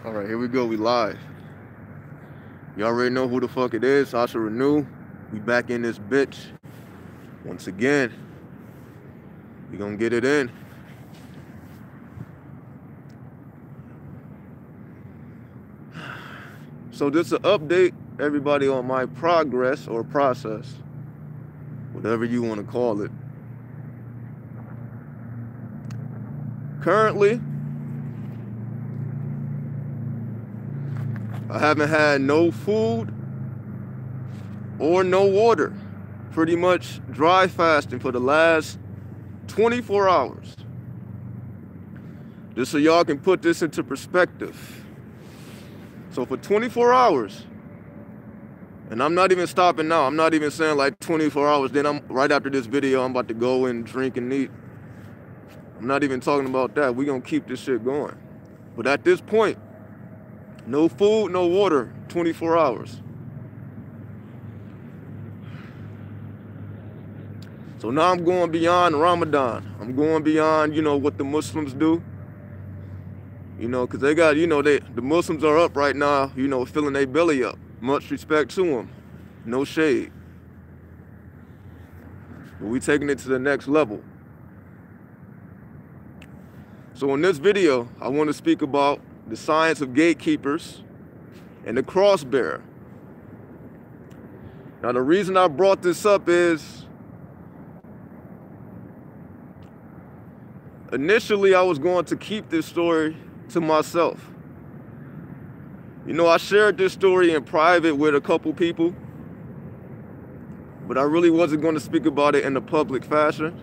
All right, here we go. We live. You already know who the fuck it is. Asharenu. We back in this bitch. Once again, we gonna get it in. So this is an update, everybody, on my progress or process, whatever you want to call it. Currently, I haven't had no food or no water. Pretty much dry fasting for the last 24 hours. Just so y'all can put this into perspective. So for 24 hours, and I'm not even stopping now. I'm not even saying like 24 hours, then I'm right after this video, I'm about to go and drink and eat. I'm not even talking about that. We're gonna keep this shit going. But at this point, no food, no water, 24 hours. So now I'm going beyond Ramadan. I'm going beyond, what the Muslims do. Because they got, the Muslims are up right now, filling their belly up. Much respect to them. No shade. But we taking it to the next level. So in this video, I want to speak about the science of gatekeepers and the crossbearer. Now the reason I brought this up is, initially I was going to keep this story to myself. I shared this story in private with a couple people, but I really wasn't going to speak about it in a public fashion,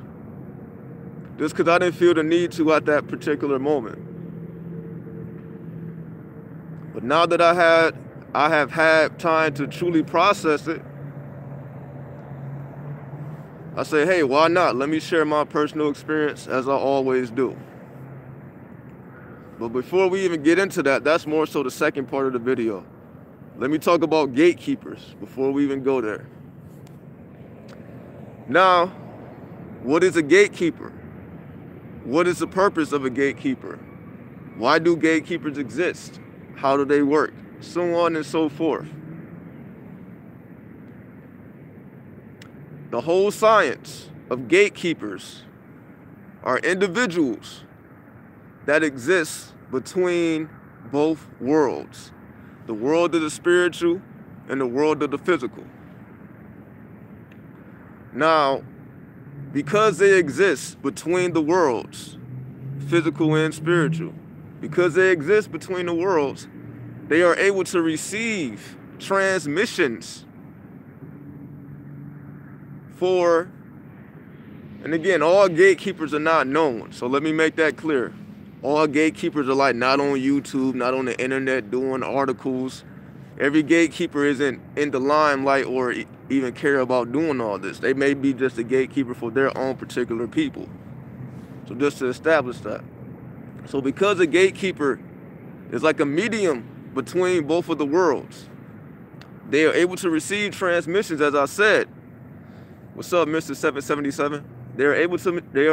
just because I didn't feel the need to at that particular moment. But now that I have had time to truly process it, I say, hey, why not? Let me share my personal experience as I always do. But before we even get into that, that's more so the second part of the video. Let me talk about gatekeepers before we even go there. Now, what is a gatekeeper? What is the purpose of a gatekeeper? Why do gatekeepers exist? How do they work? So on and so forth. The whole science of gatekeepers are individuals that exist between both worlds, the world of the spiritual and the world of the physical. Now, because they exist between the worlds, physical and spiritual, because they exist between the worlds, they are able to receive transmissions for, and again, all gatekeepers are not known, so let me make that clear. All gatekeepers are like not on YouTube, not on the internet doing articles. Every gatekeeper isn't in the limelight or even care about doing all this. They may be just a gatekeeper for their own particular people. So just to establish that. So because a gatekeeper is like a medium between both of the worlds, they are able to receive transmissions, as I said. What's up, Mr. 777? They are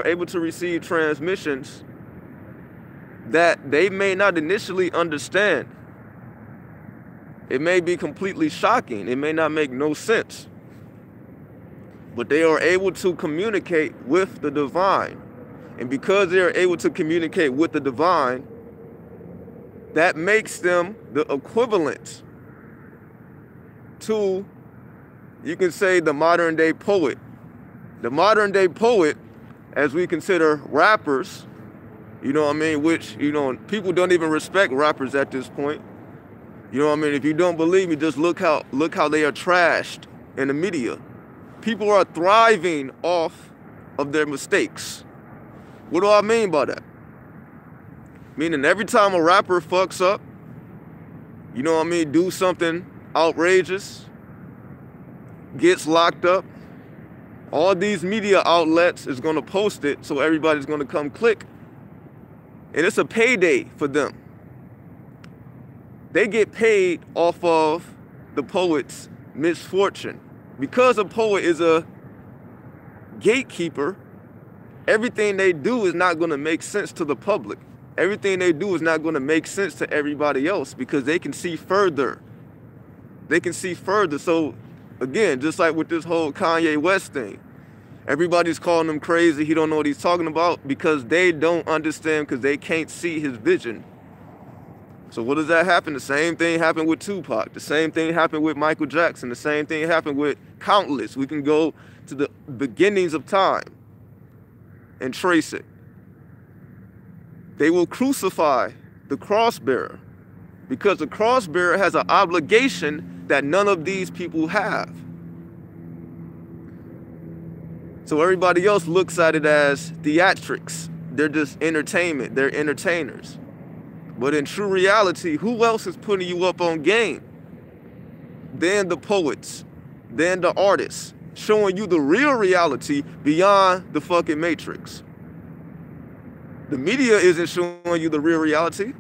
able to receive transmissions that they may not initially understand. It may be completely shocking. It may not make no sense. But they are able to communicate with the divine. And because they are able to communicate with the divine, that makes them the equivalent to, you can say, the modern day poet. The modern day poet, as we consider rappers, which, people don't even respect rappers at this point. If you don't believe me, just look how they are trashed in the media. People are thriving off of their mistakes. What do I mean by that? Meaning every time a rapper fucks up, do something outrageous, gets locked up, all these media outlets is gonna post it, so everybody's gonna come click. And it's a payday for them. They get paid off of the poet's misfortune. Because a poet is a gatekeeper, everything they do is not going to make sense to the public. Everything they do is not going to make sense to everybody else because they can see further. They can see further. So, again, just like with this whole Kanye West thing, everybody's calling him crazy. He don't know what he's talking about because they don't understand, because they can't see his vision. So what does that happen? The same thing happened with Tupac. The same thing happened with Michael Jackson. The same thing happened with countless. We can go to the beginnings of time and trace it. They will crucify the cross-bearer because the cross-bearer has an obligation that none of these people have. So everybody else looks at it as theatrics. They're just entertainment. They're entertainers. But in true reality, who else is putting you up on game than the poets, than the artists, showing you the real reality beyond the fucking matrix? The media isn't showing you the real reality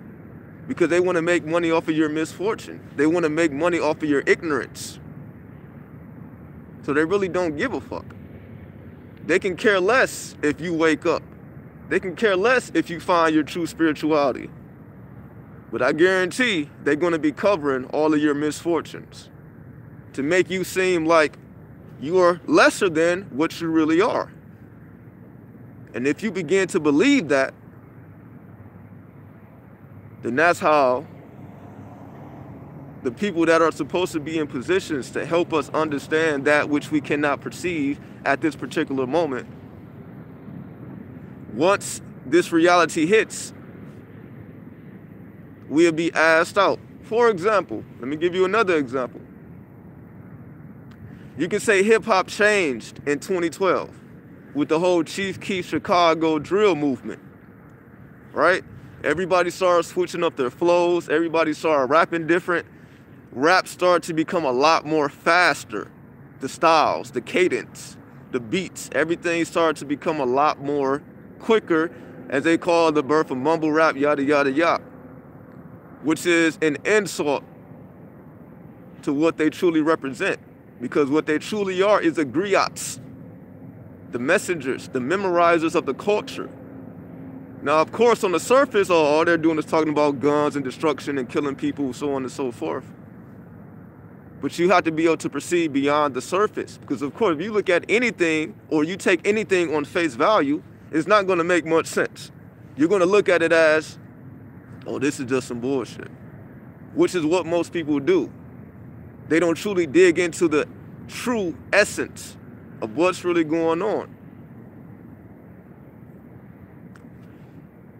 because they want to make money off of your misfortune. They want to make money off of your ignorance. So they really don't give a fuck. They can care less if you wake up. They can care less if you find your true spirituality. But I guarantee they're going to be covering all of your misfortunes to make you seem like you are lesser than what you really are. And if you begin to believe that, then that's how the people that are supposed to be in positions to help us understand that which we cannot perceive at this particular moment, once this reality hits, we'll be asked out. For example, let me give you another example. You can say hip-hop changed in 2012 with the whole Chief Keef Chicago drill movement, right? Everybody started switching up their flows. Everybody started rapping different. Rap started to become a lot more faster. The styles, the cadence, the beats, everything started to become a lot more quicker, as they call the birth of mumble rap, yada, yada, yada, which is an insult to what they truly represent, because what they truly are is the griots, the messengers, the memorizers of the culture. Now, of course, on the surface, all they're doing is talking about guns and destruction and killing people, so on and so forth. But you have to be able to perceive beyond the surface, because, of course, if you look at anything or you take anything on face value, it's not going to make much sense. You're going to look at it as, oh, this is just some bullshit, which is what most people do. They don't truly dig into the true essence of what's really going on.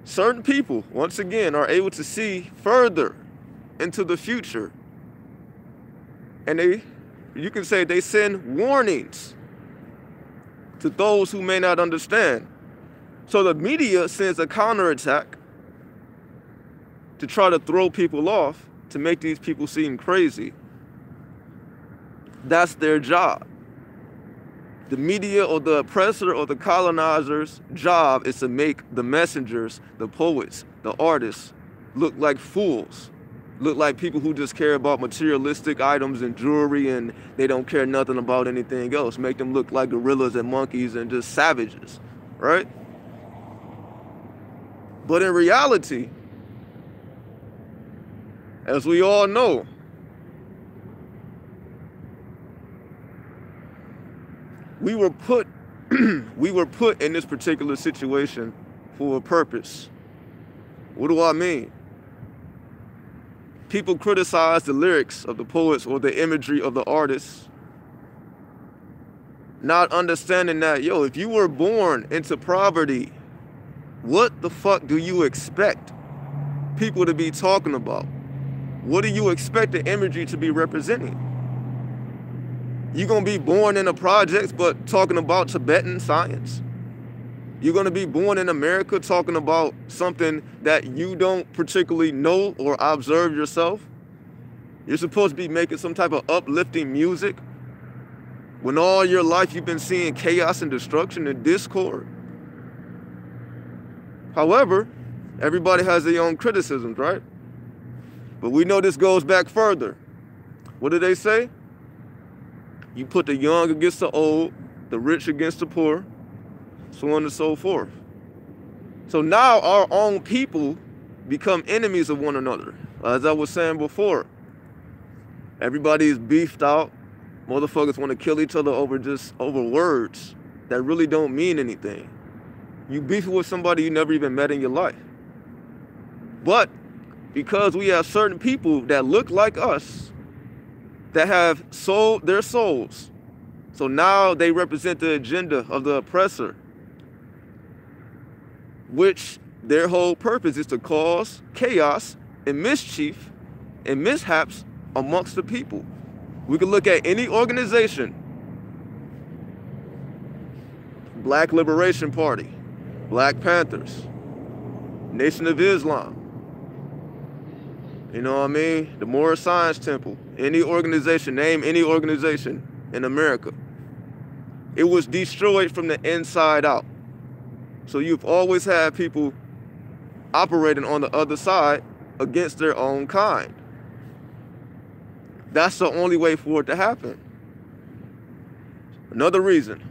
Certain people, once again, are able to see further into the future. And you can say they send warnings to those who may not understand. So the media sends a counterattack to try to throw people off, to make these people seem crazy. That's their job. The media or the oppressor or the colonizer's job is to make the messengers, the poets, the artists, look like fools, look like people who just care about materialistic items and jewelry, and they don't care nothing about anything else. Make them look like gorillas and monkeys and just savages, right? But in reality, as we all know, we were put in this particular situation for a purpose. What do I mean? People criticize the lyrics of the poets or the imagery of the artists, not understanding that, yo, if you were born into poverty, what the fuck do you expect people to be talking about? What do you expect the imagery to be representing? You're going to be born in the projects but talking about Tibetan science? You're going to be born in America talking about something that you don't particularly know or observe yourself? You're supposed to be making some type of uplifting music when all your life you've been seeing chaos and destruction and discord? However, everybody has their own criticisms, right? But we know this goes back further. What do they say? You put the young against the old, the rich against the poor, so on and so forth. So now our own people become enemies of one another. As I was saying before, everybody is beefed out. Motherfuckers want to kill each other over words that really don't mean anything. You beefing with somebody you never even met in your life. But because we have certain people that look like us, that have sold their souls, so now they represent the agenda of the oppressor, which their whole purpose is to cause chaos and mischief and mishaps amongst the people. We can look at any organization: Black Liberation Party, Black Panthers, Nation of Islam, you know what I mean? The Moorish Science Temple, any organization, name any organization in America. It was destroyed from the inside out. So you've always had people operating on the other side against their own kind. That's the only way for it to happen. Another reason,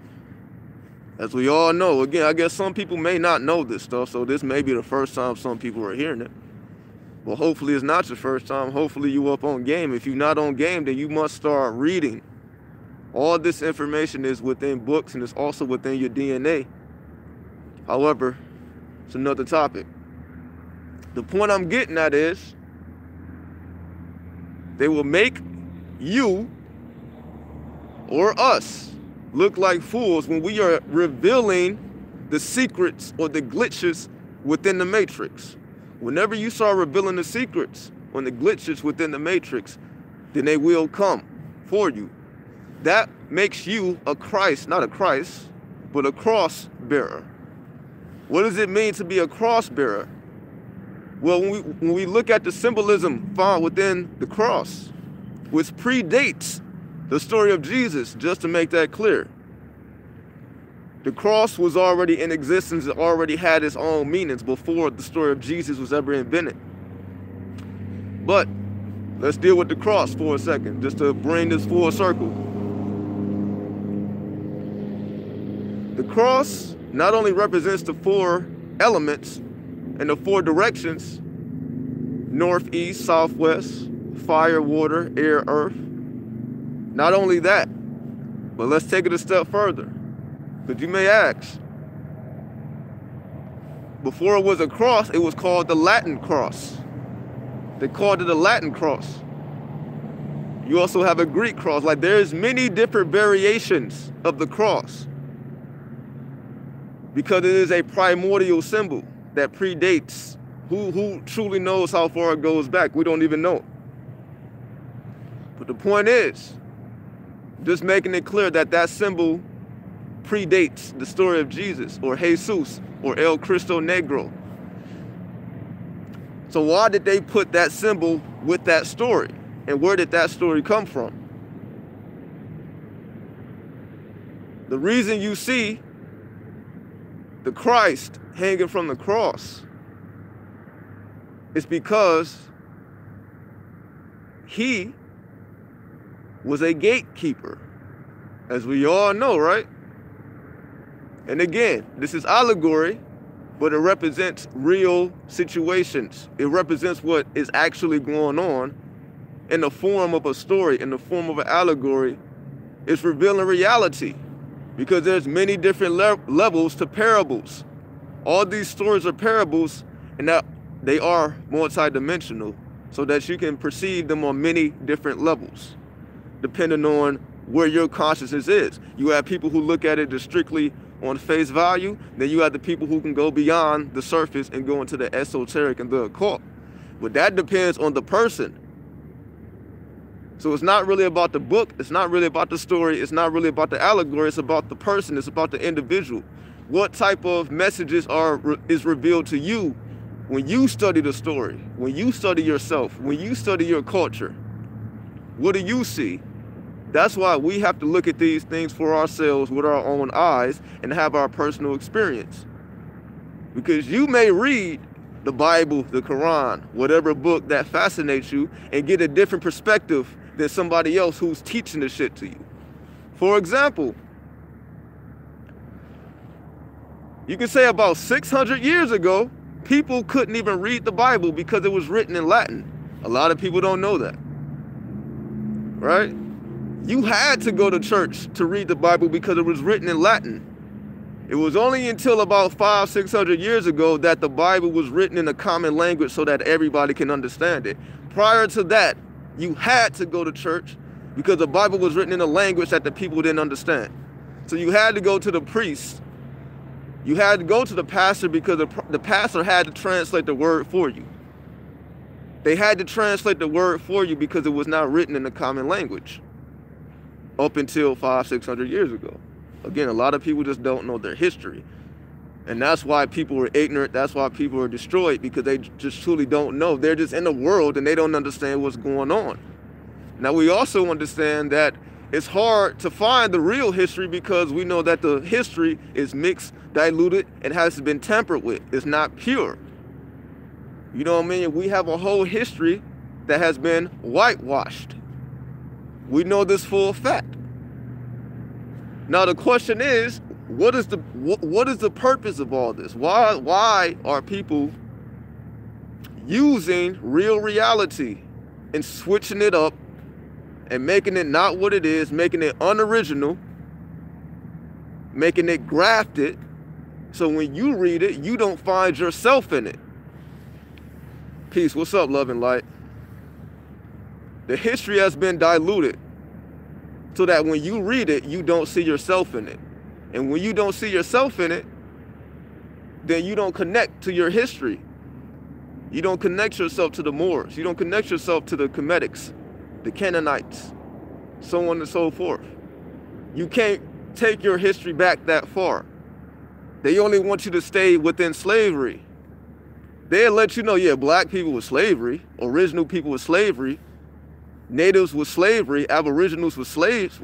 as we all know, again, I guess some people may not know this stuff, so this may be the first time some people are hearing it. Well, hopefully it's not your first time. Hopefully you up on game. If you're not on game, then you must start reading. All this information is within books, and it's also within your DNA. However, it's another topic. The point I'm getting at is, they will make you or us look like fools when we are revealing the secrets or the glitches within the matrix. Whenever you start revealing the secrets or the glitches within the matrix, then they will come for you. That makes you a Christ, not a Christ, but a cross bearer. What does it mean to be a cross bearer? Well, when we look at the symbolism found within the cross, which predates the story of Jesus, just to make that clear. The cross was already in existence. It already had its own meanings before the story of Jesus was ever invented. But let's deal with the cross for a second, just to bring this full circle. The cross not only represents the four elements and the four directions: north, east, southwest, fire, water, air, earth. Not only that, but let's take it a step further. Because you may ask, before it was a cross, it was called the Latin cross. They called it a Latin cross. You also have a Greek cross. Like, there's many different variations of the cross, because it is a primordial symbol that predates. Who truly knows how far it goes back? We don't even know. But the point is, just making it clear that that symbol predates the story of Jesus, or Jesus, or El Cristo Negro. So why did they put that symbol with that story? And where did that story come from? The reason you see the Christ hanging from the cross is because he was a gatekeeper, as we all know, right? And again, this is allegory, but it represents real situations. It represents what is actually going on in the form of a story, in the form of an allegory. It's revealing reality, because there's many different levels to parables. All these stories are parables, and that they are multidimensional, so that you can perceive them on many different levels, depending on where your consciousness is. You have people who look at it just strictly on face value. Then you have the people who can go beyond the surface and go into the esoteric and the occult. But that depends on the person. So it's not really about the book. It's not really about the story. It's not really about the allegory. It's about the person. It's about the individual. What type of messages is revealed to you when you study the story, when you study yourself, when you study your culture? What do you see? That's why we have to look at these things for ourselves with our own eyes and have our personal experience. Because you may read the Bible, the Quran, whatever book that fascinates you, and get a different perspective than somebody else who's teaching the shit to you. For example, You can say about 600 years ago, people couldn't even read the Bible because it was written in Latin. A lot of people don't know that, right? You had to go to church to read the Bible because it was written in Latin. It was only until about 500-600 years ago that the Bible was written in a common language so that everybody can understand it. Prior to that, you had to go to church because the Bible was written in a language that the people didn't understand. So you had to go to the priest. You had to go to the pastor because the pastor had to translate the word for you. They had to translate the word for you because it was not written in a common language up until 500-600 years ago. Again, a lot of people just don't know their history. And that's why people are ignorant. That's why people are destroyed, because they just truly don't know. They're just in the world and they don't understand what's going on. Now, we also understand that it's hard to find the real history because we know that the history is mixed, diluted, and has been tampered with. It's not pure. You know what I mean? We have a whole history that has been whitewashed. We know this for a fact. Now the question is, what is the purpose of all this? Why are people using real reality and switching it up and making it not what it is, making it unoriginal, making it grafted, so when you read it, you don't find yourself in it? Peace. What's up, love and light? The history has been diluted so that when you read it, you don't see yourself in it. And when you don't see yourself in it, then you don't connect to your history. You don't connect yourself to the Moors. You don't connect yourself to the Kemetics, the Canaanites, so on and so forth. You can't take your history back that far. They only want you to stay within slavery. They'll let you know, yeah, black people were slavery, original people were slavery, natives were slavery, aboriginals were slaves.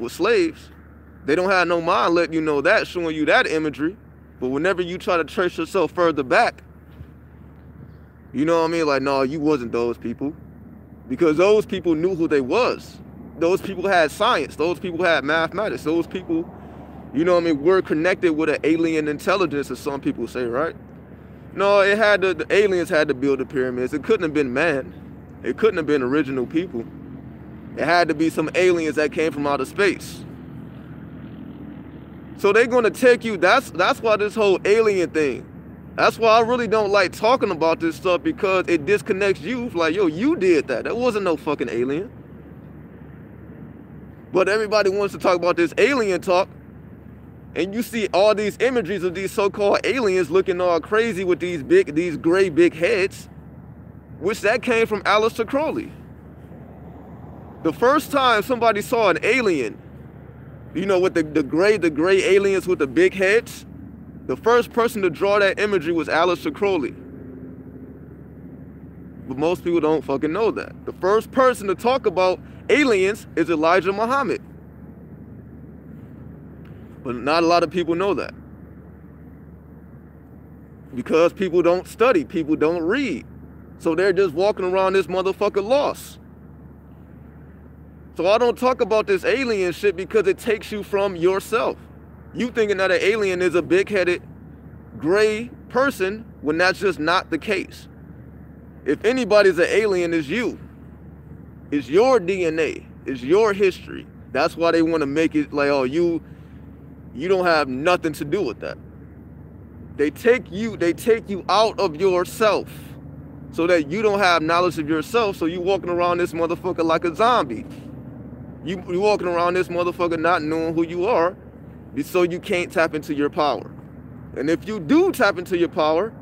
They don't have no mind letting you know that, showing you that imagery. But whenever you try to trace yourself further back, you know what I mean? Like, no, you wasn't those people. Because those people knew who they was. Those people had science. Those people had mathematics. Those people, you know what I mean, were connected with an alien intelligence, as some people say, right? No, it had the aliens had to build the pyramids. It couldn't have been man. It couldn't have been original people. It had to be some aliens that came from outer space. So they're gonna take you. That's why this whole alien thing. That's why I really don't like talking about this stuff, because it disconnects you. Like, yo, you did that. That wasn't no fucking alien. But everybody wants to talk about this alien talk. And you see all these imageries of these so-called aliens looking all crazy with these gray big heads, which that came from Aleister Crowley. The first time somebody saw an alien, you know, with the gray aliens with the big heads, the first person to draw that imagery was Aleister Crowley. But most people don't fucking know that. The first person to talk about aliens is Elijah Muhammad. But not a lot of people know that. Because people don't study, people don't read. So they're just walking around this motherfucker lost. So I don't talk about this alien shit because it takes you from yourself. You thinking that an alien is a big-headed, gray person when that's just not the case. If anybody's an alien, it's you. It's your DNA. It's your history. That's why they want to make it like, oh, you don't have nothing to do with that. They take you out of yourself so that you don't have knowledge of yourself, so you walking around this motherfucker like a zombie. You walking around this motherfucker not knowing who you are, so you can't tap into your power. And if you do tap into your power,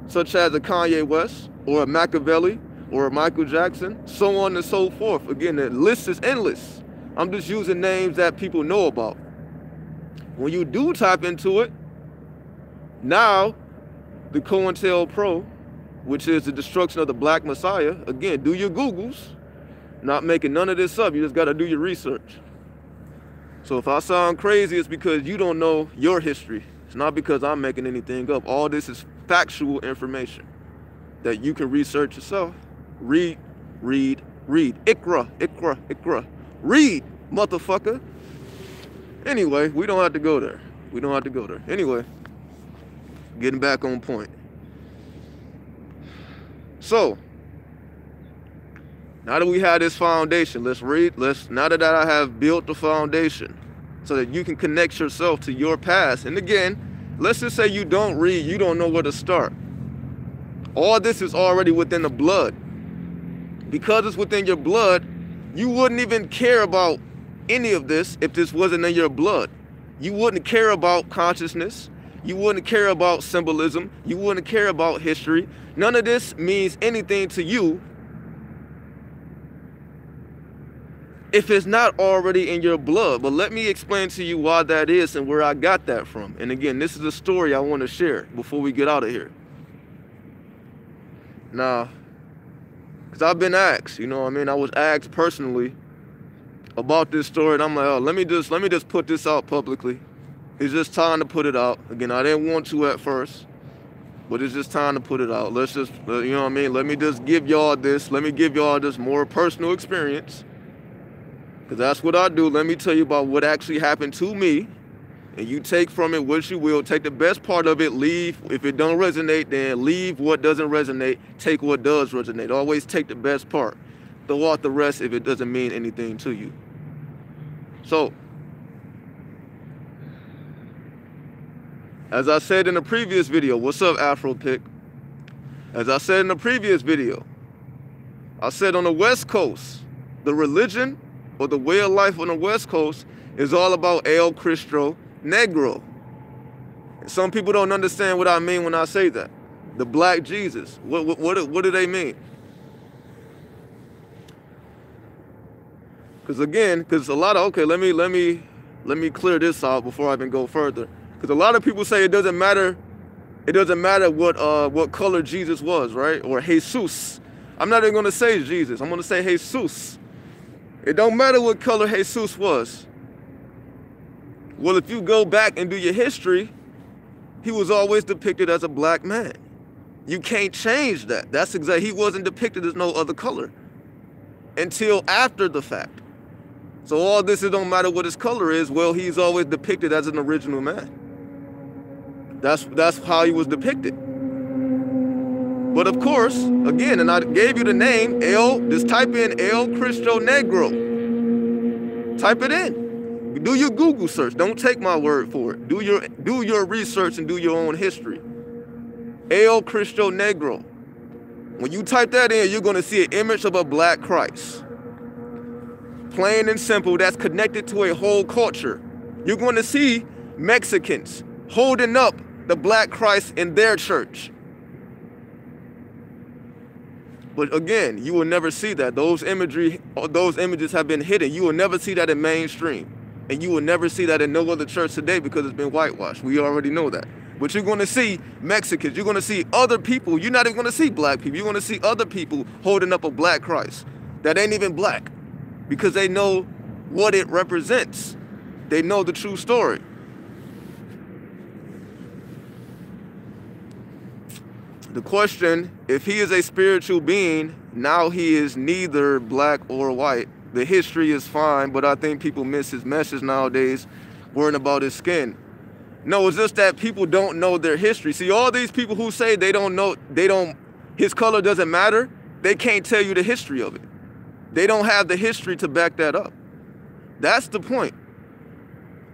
such as a Kanye West or a Machiavelli or a Michael Jackson, so on and so forth. Again, the list is endless. I'm just using names that people know about. When you do tap into it, now the COINTELPRO, which is the destruction of the Black Messiah, again, do your Googles. Not making none of this up. You just got to do your research. So if I sound crazy, it's because you don't know your history. It's not because I'm making anything up. All this is factual information that you can research yourself. Read. Ikra. Read, motherfucker. Anyway, we don't have to go there. Anyway, Getting back on point. So, now that we have this foundation, now that I have built the foundation so that you can connect yourself to your past. And again, let's just say you don't read, you don't know where to start. All this is already within the blood. Because it's within your blood, you wouldn't even care about any of this if this wasn't in your blood. You wouldn't care about consciousness. You wouldn't care about symbolism. You wouldn't care about history. None of this means anything to you if it's not already in your blood. But let me explain to you why that is and where I got that from. And again, this is a story I want to share before we get out of here. Now, because I've been asked, you know what I mean? I was asked personally about this story, and I'm like, oh, let me just put this out publicly. It's just time to put it out. Again, I didn't want to at first, but it's just time to put it out. Let's just, you know what I mean? Let me just give y'all this. Let me give y'all this more personal experience. Because that's what I do. Let me tell you about what actually happened to me. And you take from it what you will. Take the best part of it. Leave. If it don't resonate, then leave what doesn't resonate. Take what does resonate. Always take the best part. Throw out the rest if it doesn't mean anything to you. So, as I said in the previous video, what's up, Afropic? As I said in the previous video, I said on the West Coast, the religion or the way of life on the West Coast is all about El Cristo Negro. And some people don't understand what I mean when I say that. The Black Jesus. What do they mean? Because a lot of, okay, let me clear this out before I even go further. Because a lot of people say it doesn't matter what color Jesus was, right? Or Jesus. I'm not even gonna say Jesus, I'm gonna say Jesus. It don't matter what color Jesus was. Well, if you go back and do your history, he was always depicted as a black man. You can't change that. That's exactly, he wasn't depicted as no other color until after the fact. So all this, it don't matter what his color is. Well, he's always depicted as an original man. That's how he was depicted. But of course, again, and I gave you the name, just type in El Cristo Negro. Type it in. Do your Google search. Don't take my word for it. Do your research and do your own history. El Cristo Negro. When you type that in, you're going to see an image of a black Christ. Plain and simple, that's connected to a whole culture. You're going to see Mexicans holding up the black Christ in their church. But again, you will never see that. Those images have been hidden. You will never see that in mainstream. And you will never see that in no other church today because it's been whitewashed. We already know that. But you're going to see Mexicans. You're going to see other people. You're not even going to see black people. You're going to see other people holding up a black Christ that ain't even black because they know what it represents. They know the true story. The question, if he is a spiritual being, now he is neither black or white. The history is fine, but I think people miss his message nowadays, worrying about his skin. No, it's just that people don't know their history. See, all these people who say his color doesn't matter, they can't tell you the history of it. They don't have the history to back that up. That's the point.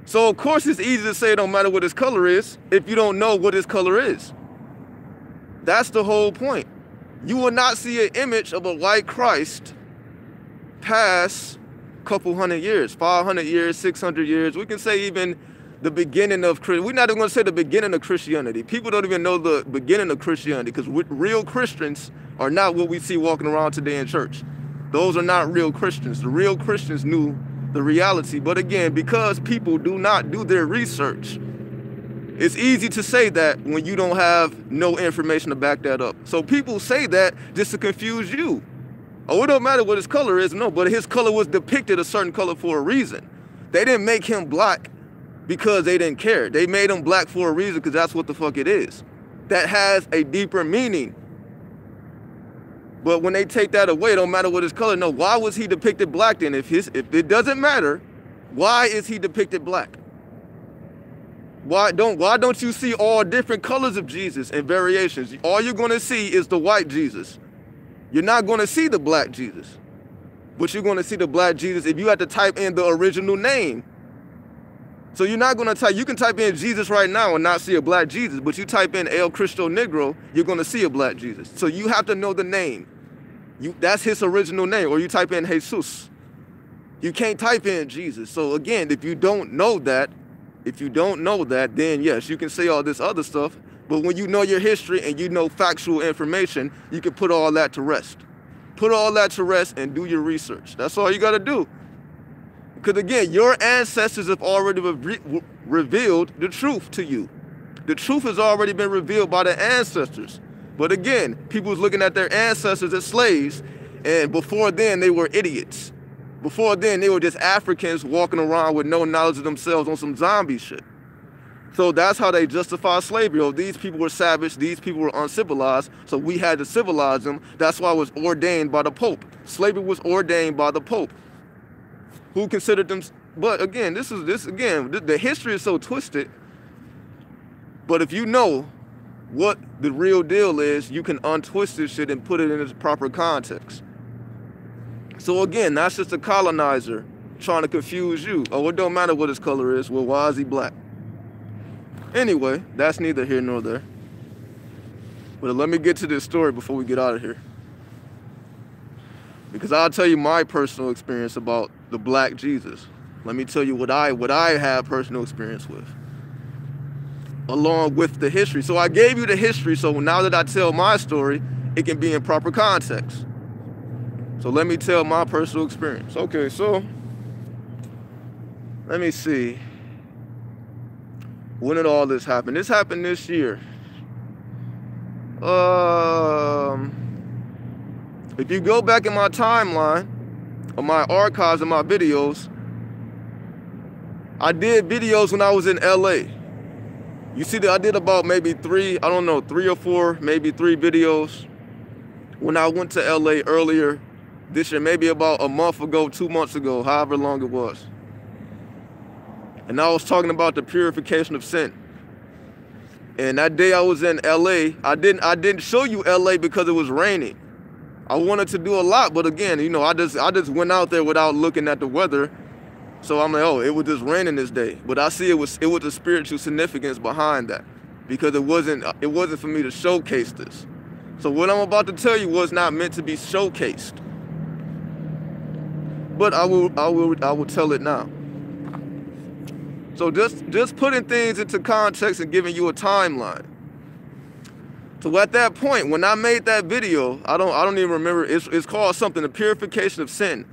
So, of course, it's easy to say it don't matter what his color is if you don't know what his color is. That's the whole point. You will not see an image of a white Christ past a couple hundred years, 500 years, 600 years. We can say even the beginning of Christianity. We're not even going to say the beginning of Christianity. People don't even know the beginning of Christianity because real Christians are not what we see walking around today in church. Those are not real Christians. The real Christians knew the reality. But again, because people do not do their research, it's easy to say that when you don't have no information to back that up. So people say that just to confuse you. Oh, it don't matter what his color is. No, but his color was depicted a certain color for a reason. They didn't make him black because they didn't care. They made him black for a reason because that's what the fuck it is. That has a deeper meaning. But when they take that away, it don't matter what his color. No, why was he depicted black then? If it doesn't matter, why is he depicted black? Why don't you see all different colors of Jesus and variations? All you're going to see is the white Jesus. You're not going to see the black Jesus. But you're going to see the black Jesus if you had to type in the original name. So you're not going to type, you can type in Jesus right now and not see a black Jesus, but you type in El Cristo Negro, you're going to see a black Jesus. So you have to know the name. That's his original name. Or you type in Jesus. You can't type in Jesus. So again, if you don't know that, then yes, you can say all this other stuff. But when you know your history and you know factual information, you can put all that to rest. Put all that to rest and do your research. That's all you got to do. Because again, your ancestors have already revealed the truth to you. The truth has already been revealed by the ancestors. But again, people was looking at their ancestors as slaves, and before then they were idiots. Before then they were just Africans walking around with no knowledge of themselves on some zombie shit. So that's how they justify slavery. Oh, these people were savage, these people were uncivilized, so we had to civilize them. That's why it was ordained by the Pope. Slavery was ordained by the Pope, who considered them. But again, the history is so twisted. But if you know what the real deal is, you can untwist this shit and put it in its proper context. So again, that's just a colonizer trying to confuse you. Oh, it don't matter what his color is. Well, why is he black? Anyway, that's neither here nor there. But let me get to this story before we get out of here. Because I'll tell you my personal experience about the black Jesus. Let me tell you what I have personal experience with, along with the history. So I gave you the history, so now that I tell my story, it can be in proper context. So let me tell my personal experience. Okay, so let me see. When did all this happen? This happened this year. If you go back in my timeline, or my archives and my videos, I did videos when I was in LA. You see that I did about maybe 3 or 4, maybe 3 videos when I went to LA earlier this year, maybe about a month ago, 2 months ago, however long it was. And I was talking about the purification of sin. And that day I was in LA, I didn't show you LA because it was raining. I wanted to do a lot, but again, you know, I just went out there without looking at the weather. So I'm like, oh, it was just raining this day. But I see it was a spiritual significance behind that, because it wasn't for me to showcase this. So what I'm about to tell you was not meant to be showcased. But I will tell it now. So just putting things into context and giving you a timeline. So at that point, when I made that video, I don't even remember. It's called something, the purification of sin.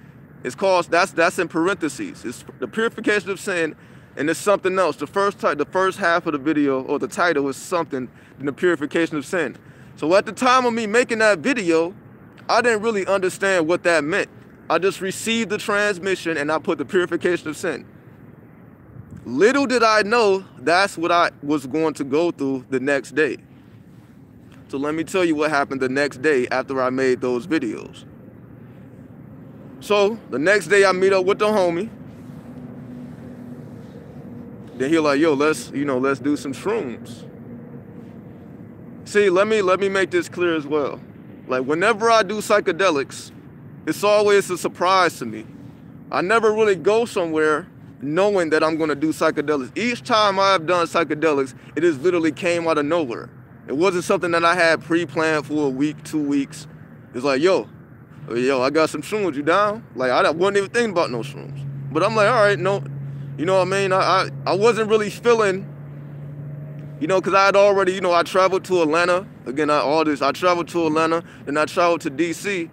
It's called, that's in parentheses. It's the purification of sin, and it's something else. The first half of the video, or the title, is something in the purification of sin. So at the time of me making that video, I didn't really understand what that meant. I just received the transmission and I put the purification of sin. Little did I know that's what I was going to go through the next day. So let me tell you what happened the next day after I made those videos. So the next day I meet up with the homie. Then he like, yo, let's do some shrooms. See, let me make this clear as well. Like, whenever I do psychedelics, it's always a surprise to me. I never really go somewhere knowing that I'm gonna do psychedelics. Each time I've done psychedelics, it just literally came out of nowhere. It wasn't something that I had pre-planned for a week, 2 weeks. It's like, yo, I got some shrooms, you down? Like, I wasn't even thinking about no shrooms. But I'm like, all right, no, you know what I mean? I wasn't really feeling, you know, because I had already, you know, I traveled to Atlanta. Again, I traveled to Atlanta, and I traveled to DC.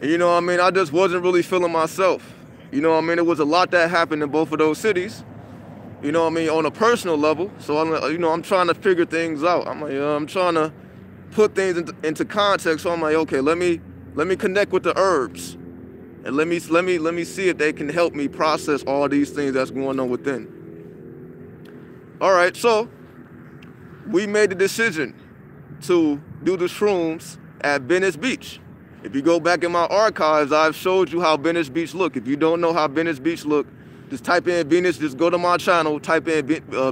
And you know what I mean? I just wasn't really feeling myself. You know what I mean? It was a lot that happened in both of those cities. You know what I mean? On a personal level. So I'm trying to figure things out. I'm like, I'm trying to put things into context. So I'm like, okay, let me connect with the herbs, and let me see if they can help me process all these things that's going on within. All right, so we made the decision to do the shrooms at Venice Beach. If you go back in my archives, I've showed you how Venice Beach look. If you don't know how Venice Beach look, Just type in Venice, just go to my channel, type in,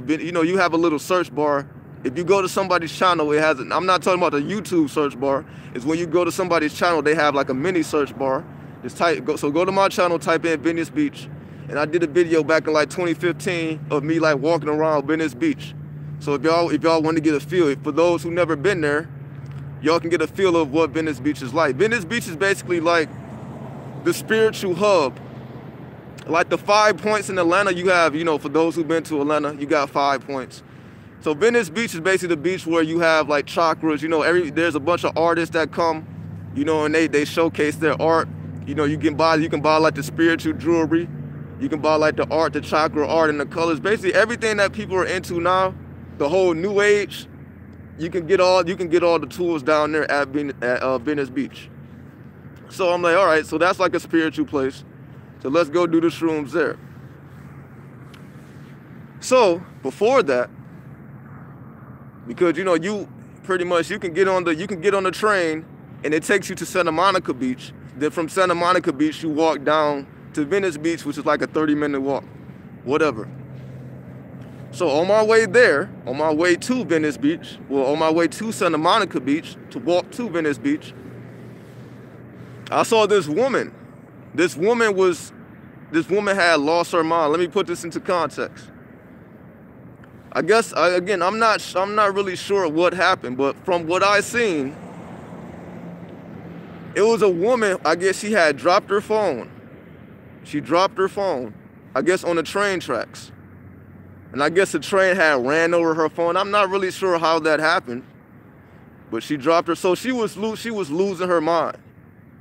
you know, you have a little search bar. If you go to somebody's channel, it has, I'm not talking about the YouTube search bar. It's when you go to somebody's channel, they have like a mini search bar. Just so go to my channel, type in Venice Beach. And I did a video back in like 2015 of me like walking around Venice Beach. So if y'all want to get a feel, for those who never been there, y'all can get a feel of what Venice Beach is like. Venice Beach is basically like the spiritual hub. Like the 5 points in Atlanta, you have, you know, for those who've been to Atlanta, you got 5 points. So Venice Beach is basically the beach where you have like chakras, you know, there's a bunch of artists that come, you know, and they showcase their art. You know, you can buy like the spiritual jewelry, you can buy like the art, the chakra art and the colors. Basically everything that people are into now, the whole new age, you can get all the tools down there at Venice Beach. So I'm like, all right, so that's like a spiritual place. So let's go do the shrooms there. So before that, because you know, you pretty much you can get on the train and it takes you to Santa Monica Beach. Then from Santa Monica Beach you walk down to Venice Beach, which is like a 30-minute walk, whatever. So on my way there, on my way to Venice Beach, well, on my way to Santa Monica Beach to walk to Venice Beach, I saw this woman. This woman had lost her mind. Let me put this into context. I guess, again, I'm not really sure what happened, but from what I seen, it was a woman. I guess she had dropped her phone. She dropped her phone, I guess on the train tracks. And I guess the train had ran over her phone. I'm not really sure how that happened, but she dropped her. So she was losing her mind.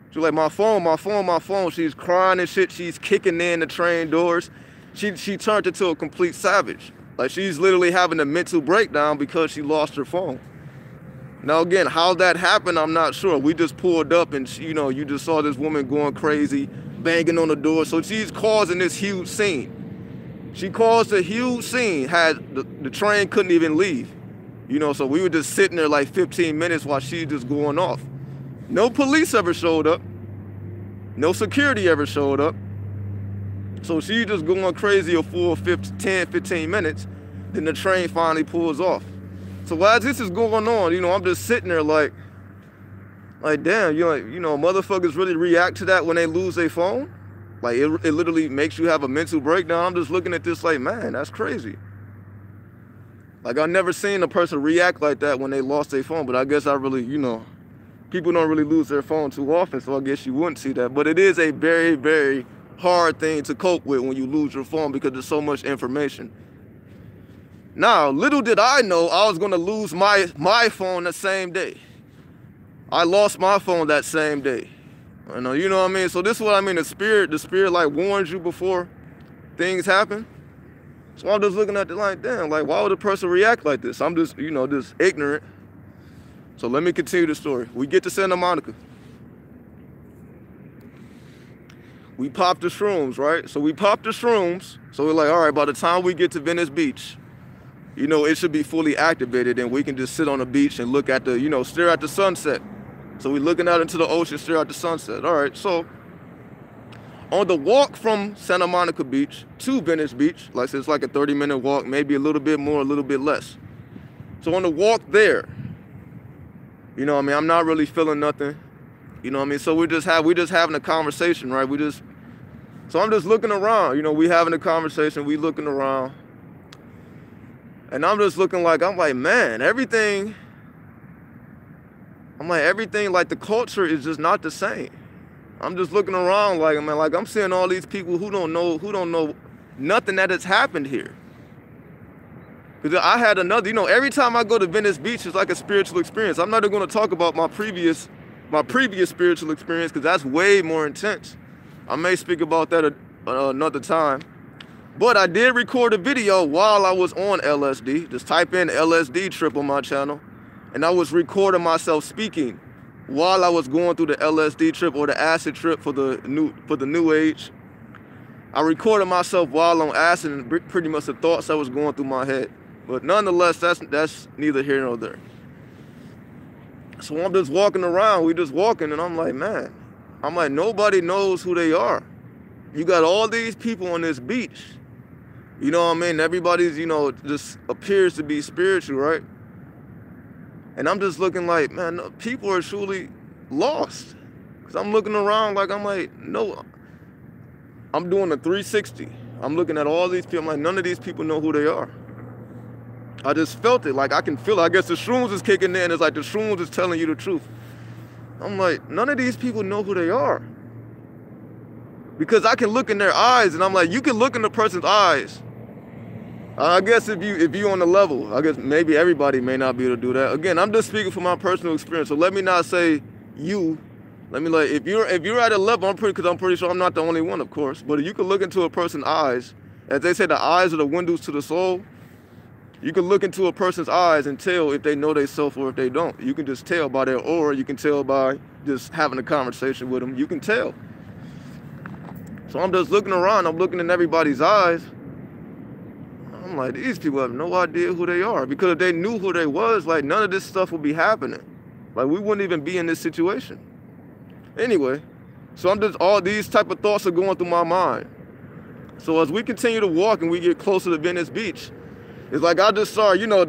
She was like, my phone, my phone, my phone. She's crying and shit. She's kicking in the train doors. She turned into a complete savage. Like she's literally having a mental breakdown because she lost her phone. Now again, how that happened, I'm not sure. We just pulled up and you know, you just saw this woman going crazy, banging on the door. So she's causing this huge scene. She caused a huge scene. The train couldn't even leave. You know, so we were just sitting there like 15 minutes while she's just going off. No police ever showed up. No security ever showed up. So she just going crazy a full 10, 15 minutes. Then the train finally pulls off. So as this is going on, you know, I'm just sitting there like damn, you know, motherfuckers really react to that when they lose their phone. Like it literally makes you have a mental breakdown. I'm just looking at this like, man, that's crazy. Like I've never seen a person react like that when they lost their phone, but I guess I really, you know, people don't really lose their phone too often, so I guess you wouldn't see that. But it is a very, very hard thing to cope with when you lose your phone because there's so much information. Now, little did I know I was gonna lose my phone the same day. I lost my phone that same day. You know what I mean? So this is what I mean, the spirit like warns you before things happen. So I'm just looking at it like, damn, like why would a person react like this? I'm just, you know, just ignorant. So let me continue the story. We get to Santa Monica. We pop the shrooms, right? So we pop the shrooms. So we're like, all right, by the time we get to Venice Beach, you know, it should be fully activated and we can just sit on the beach and look at the, you know, stare at the sunset. So we're looking out into the ocean, stare at the sunset. All right, so on the walk from Santa Monica Beach to Venice Beach, like I said, it's like a 30-minute walk, maybe a little bit more, a little bit less. So on the walk there, you know what I mean, I'm not really feeling nothing. You know what I mean? So we just having a conversation, right? So I'm just looking around, you know, we having a conversation, we looking around. And I'm just looking like, I'm like, man, everything, like the culture is just not the same. I'm just looking around like, man, like I'm seeing all these people who don't know nothing that has happened here. Because I had another, you know, every time I go to Venice Beach, it's like a spiritual experience. I'm not even going to talk about my previous spiritual experience because that's way more intense. I may speak about that another time. But I did record a video while I was on LSD. Just type in LSD trip on my channel. And I was recording myself speaking while I was going through the LSD trip or the acid trip for the new age. I recorded myself while on acid and pretty much the thoughts that was going through my head. But nonetheless, that's neither here nor there. So I'm just walking around, we just walking, and I'm like, man, nobody knows who they are. you got all these people on this beach. You know what I mean? Everybody's, you know, just appears to be spiritual, right? And I'm just looking like, man, people are truly lost. Because I'm looking around like, no, I'm doing a 360. I'm looking at all these people. I'm like, none of these people know who they are. I just felt it. Like, I can feel it. I guess the shrooms is kicking in. It's like the shrooms is telling you the truth. I'm like, none of these people know who they are. Because I can look in their eyes, and I'm like, you can look in the person's eyes. I guess if you on the level, I guess maybe everybody may not be able to do that. Again, I'm just speaking from my personal experience. So let me not say you. Let me like, if you're at a level, I'm pretty sure I'm not the only one, of course. But if you can look into a person's eyes, as they say, the eyes are the windows to the soul. You can look into a person's eyes and tell if they know they self or if they don't. You can just tell by their aura. You can tell by just having a conversation with them. You can tell. So I'm just looking around. I'm looking in everybody's eyes. I'm like, these people have no idea who they are. Because if they knew who they was, like, none of this stuff would be happening. Like, we wouldn't even be in this situation. Anyway, so all these type of thoughts are going through my mind. So as we continue to walk and we get closer to Venice Beach, it's like I just saw, you know,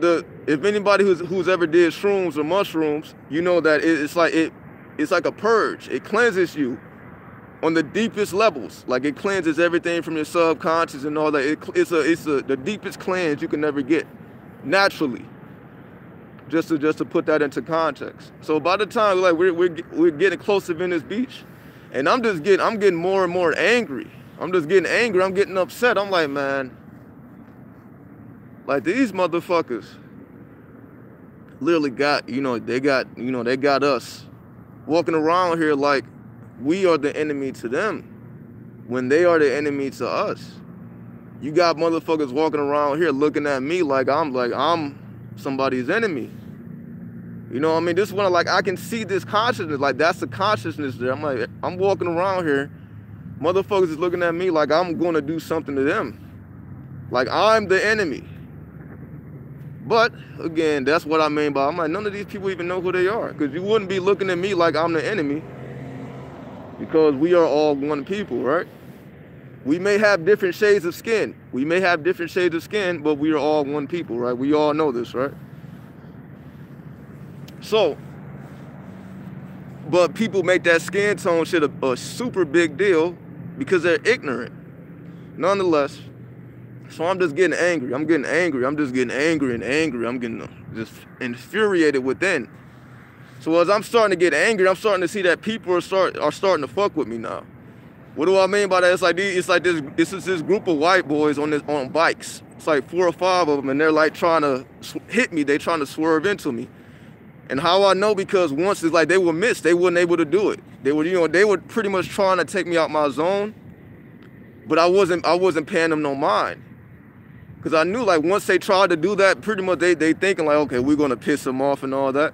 if anybody who's ever did shrooms or mushrooms, you know that it's like a purge. It cleanses you on the deepest levels. Like, it cleanses everything from your subconscious and all that. It's the deepest cleanse you can ever get, naturally. Just to put that into context. So by the time like we're getting close to Venice Beach, and I'm getting more and more angry. I'm just getting angry. I'm getting upset. I'm like, man, like, these motherfuckers literally they got us walking around here like we are the enemy to them when they are the enemy to us. You got motherfuckers walking around here looking at me like I'm somebody's enemy. You know what I mean? This one, like, I can see this consciousness. Like, that's the consciousness there. I'm like, I'm walking around here. Motherfuckers is looking at me like I'm going to do something to them. Like, I'm the enemy. But, again, that's what I mean by, I'm like, none of these people even know who they are. Because you wouldn't be looking at me like I'm the enemy. Because we are all one people, right? We may have different shades of skin. But we are all one people, right? We all know this, right? So, but people make that skin tone shit a super big deal because they're ignorant. Nonetheless, so I'm just getting angry. I'm just getting angry and angry. I'm getting just infuriated within. So as I'm starting to get angry, I'm starting to see that people are starting to fuck with me now. What do I mean by that? This is this group of white boys on bikes. It's like 4 or 5 of them, and they're like trying to hit me. They're trying to swerve into me. And how I know, because once it's like they were missed, they weren't able to do it. They were pretty much trying to take me out my zone, but I wasn't paying them no mind. Because I knew, like, once they tried to do that, pretty much they thinking like, okay, we're gonna piss them off and all that.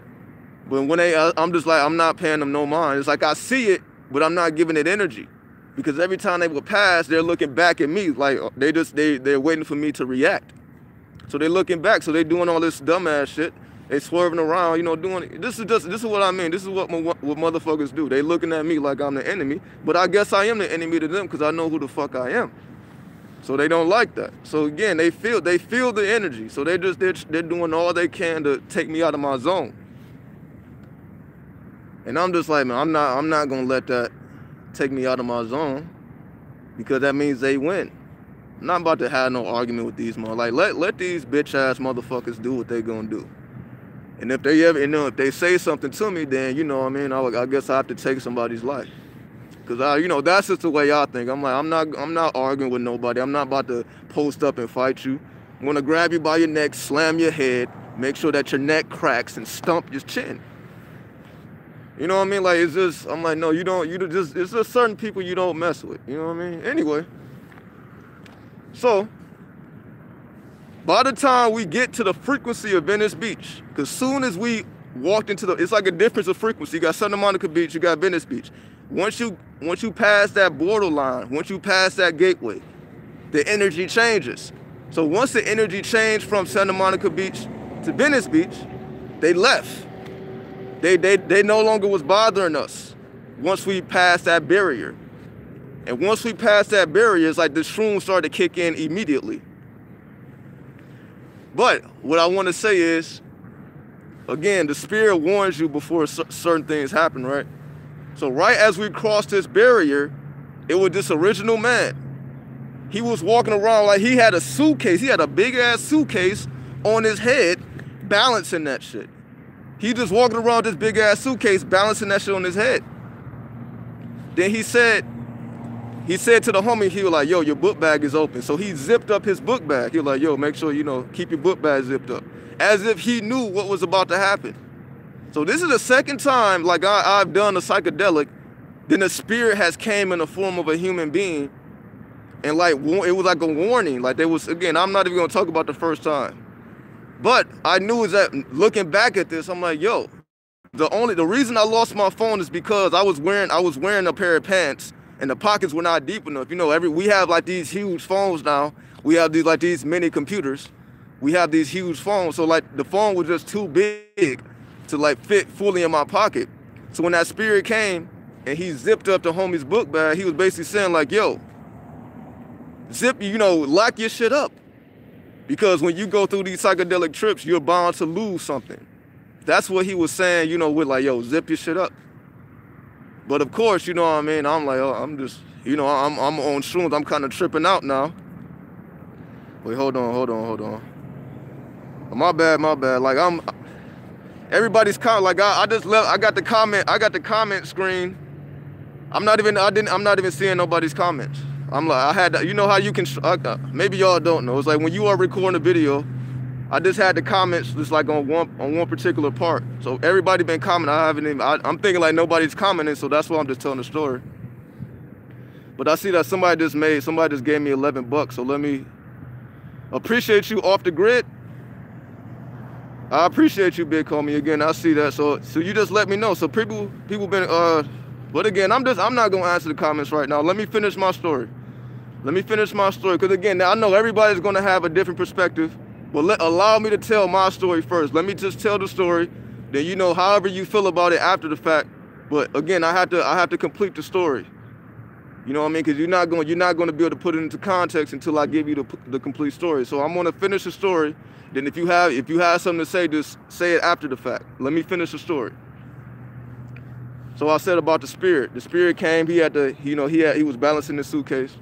But when I'm just like, I'm not paying them no mind. It's like I see it, but I'm not giving it energy. Because every time they would pass, they're looking back at me like they're waiting for me to react. So they're looking back, so they're doing all this dumbass shit. They swerving around, you know, doing this is what I mean. This is what motherfuckers do. They looking at me like I'm the enemy, but I guess I am the enemy to them because I know who the fuck I am. So they don't like that. So again, they feel the energy. So they're doing all they can to take me out of my zone. And I'm just like, man, I'm not gonna let that take me out of my zone, because that means they win. I'm not about to have no argument with these motherfuckers. Like, let these bitch ass motherfuckers do what they gonna do. And if they ever, if they say something to me, then, you know what I mean, I guess I have to take somebody's life. Cause that's just the way I think. I'm like, I'm not arguing with nobody. I'm not about to post up and fight you. I'm gonna grab you by your neck, slam your head, make sure that your neck cracks, and stump your chin. You know what I mean? Like, it's just, I'm like, no, it's just certain people you don't mess with. You know what I mean? Anyway, so by the time we get to the frequency of Venice Beach, because soon as we walked into it's like a difference of frequency. You got Santa Monica Beach, you got Venice Beach. Once you pass that borderline, once you pass that gateway, the energy changes. So once the energy changed from Santa Monica Beach to Venice Beach, they left. They no longer was bothering us once we passed that barrier. And once we passed that barrier, it's like the shrooms started to kick in immediately. But what I want to say is, again, the spirit warns you before certain things happen, right? So right as we crossed this barrier, it was this original man. He was walking around like he had a suitcase. He had a big-ass suitcase on his head, balancing that shit. He just walking around this big-ass suitcase, balancing that shit on his head. Then he said to the homie, he was like, yo, your book bag is open. So he zipped up his book bag. He was like, yo, make sure, you know, keep your book bag zipped up. As if he knew what was about to happen. So this is the second time, like, I've done a psychedelic, then the spirit has came in the form of a human being. And like, it was like a warning. Like, there was, again, I'm not even gonna talk about the first time. But I knew is that looking back at this, I'm like, yo, the reason I lost my phone is because I was wearing a pair of pants and the pockets were not deep enough. You know, we have like these huge phones now. We have these mini computers. We have these huge phones. So like the phone was just too big to like fit fully in my pocket. So when that spirit came and he zipped up the homie's book bag, he was basically saying like, yo, zip, you know, lock your shit up. Because when you go through these psychedelic trips, you're bound to lose something. That's what he was saying, you know, with like, yo, zip your shit up. But of course, you know what I mean? I'm like, oh, I'm just, you know, I'm on shrooms. I'm kind of tripping out now. Wait, hold on. My bad. Like everybody's comment, like I just left, I got the comment screen. I'm not even seeing nobody's comments. I'm like, I had, you know how you can, maybe y'all don't know. It's like when you are recording a video, I just had the comments just like on one particular part. So everybody been commenting. I'm thinking like nobody's commenting, so that's why I'm just telling the story. But I see that somebody just gave me 11 bucks. So let me appreciate you off the grid. I appreciate you, big homie. Again, I see that. So you just let me know. So people been but again, I'm not gonna answer the comments right now. Let me finish my story. Because again, I know everybody's gonna have a different perspective. But allow me to tell my story first. Let me just tell the story. Then you know, however you feel about it after the fact. But again, I have to complete the story. You know what I mean? Because you're not going to be able to put it into context until I give you the complete story. So I'm going to finish the story. Then if you have something to say, just say it after the fact. Let me finish the story. So I said about the spirit. The spirit came. He had to, you know, he was balancing the suitcase.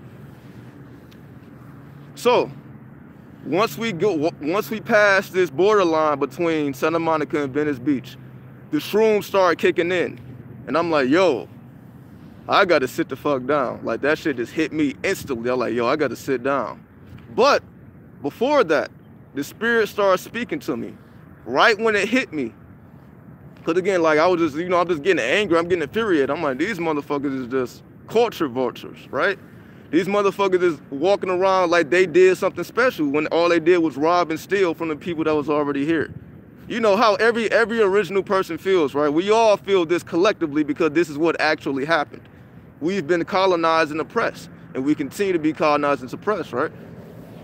So once we pass this borderline between Santa Monica and Venice Beach, the shrooms start kicking in. And I'm like, yo, I got to sit the fuck down. Like, that shit just hit me instantly. I'm like, yo, I got to sit down. But before that, the spirit started speaking to me right when it hit me. Because again, like, I was just, you know, I'm just getting angry. I'm getting infuriated. I'm like, these motherfuckers is just culture vultures, right? These motherfuckers is walking around like they did something special when all they did was rob and steal from the people that was already here. You know how every original person feels, right? We all feel this collectively because this is what actually happened. We've been colonized and oppressed, and we continue to be colonized and suppressed, right?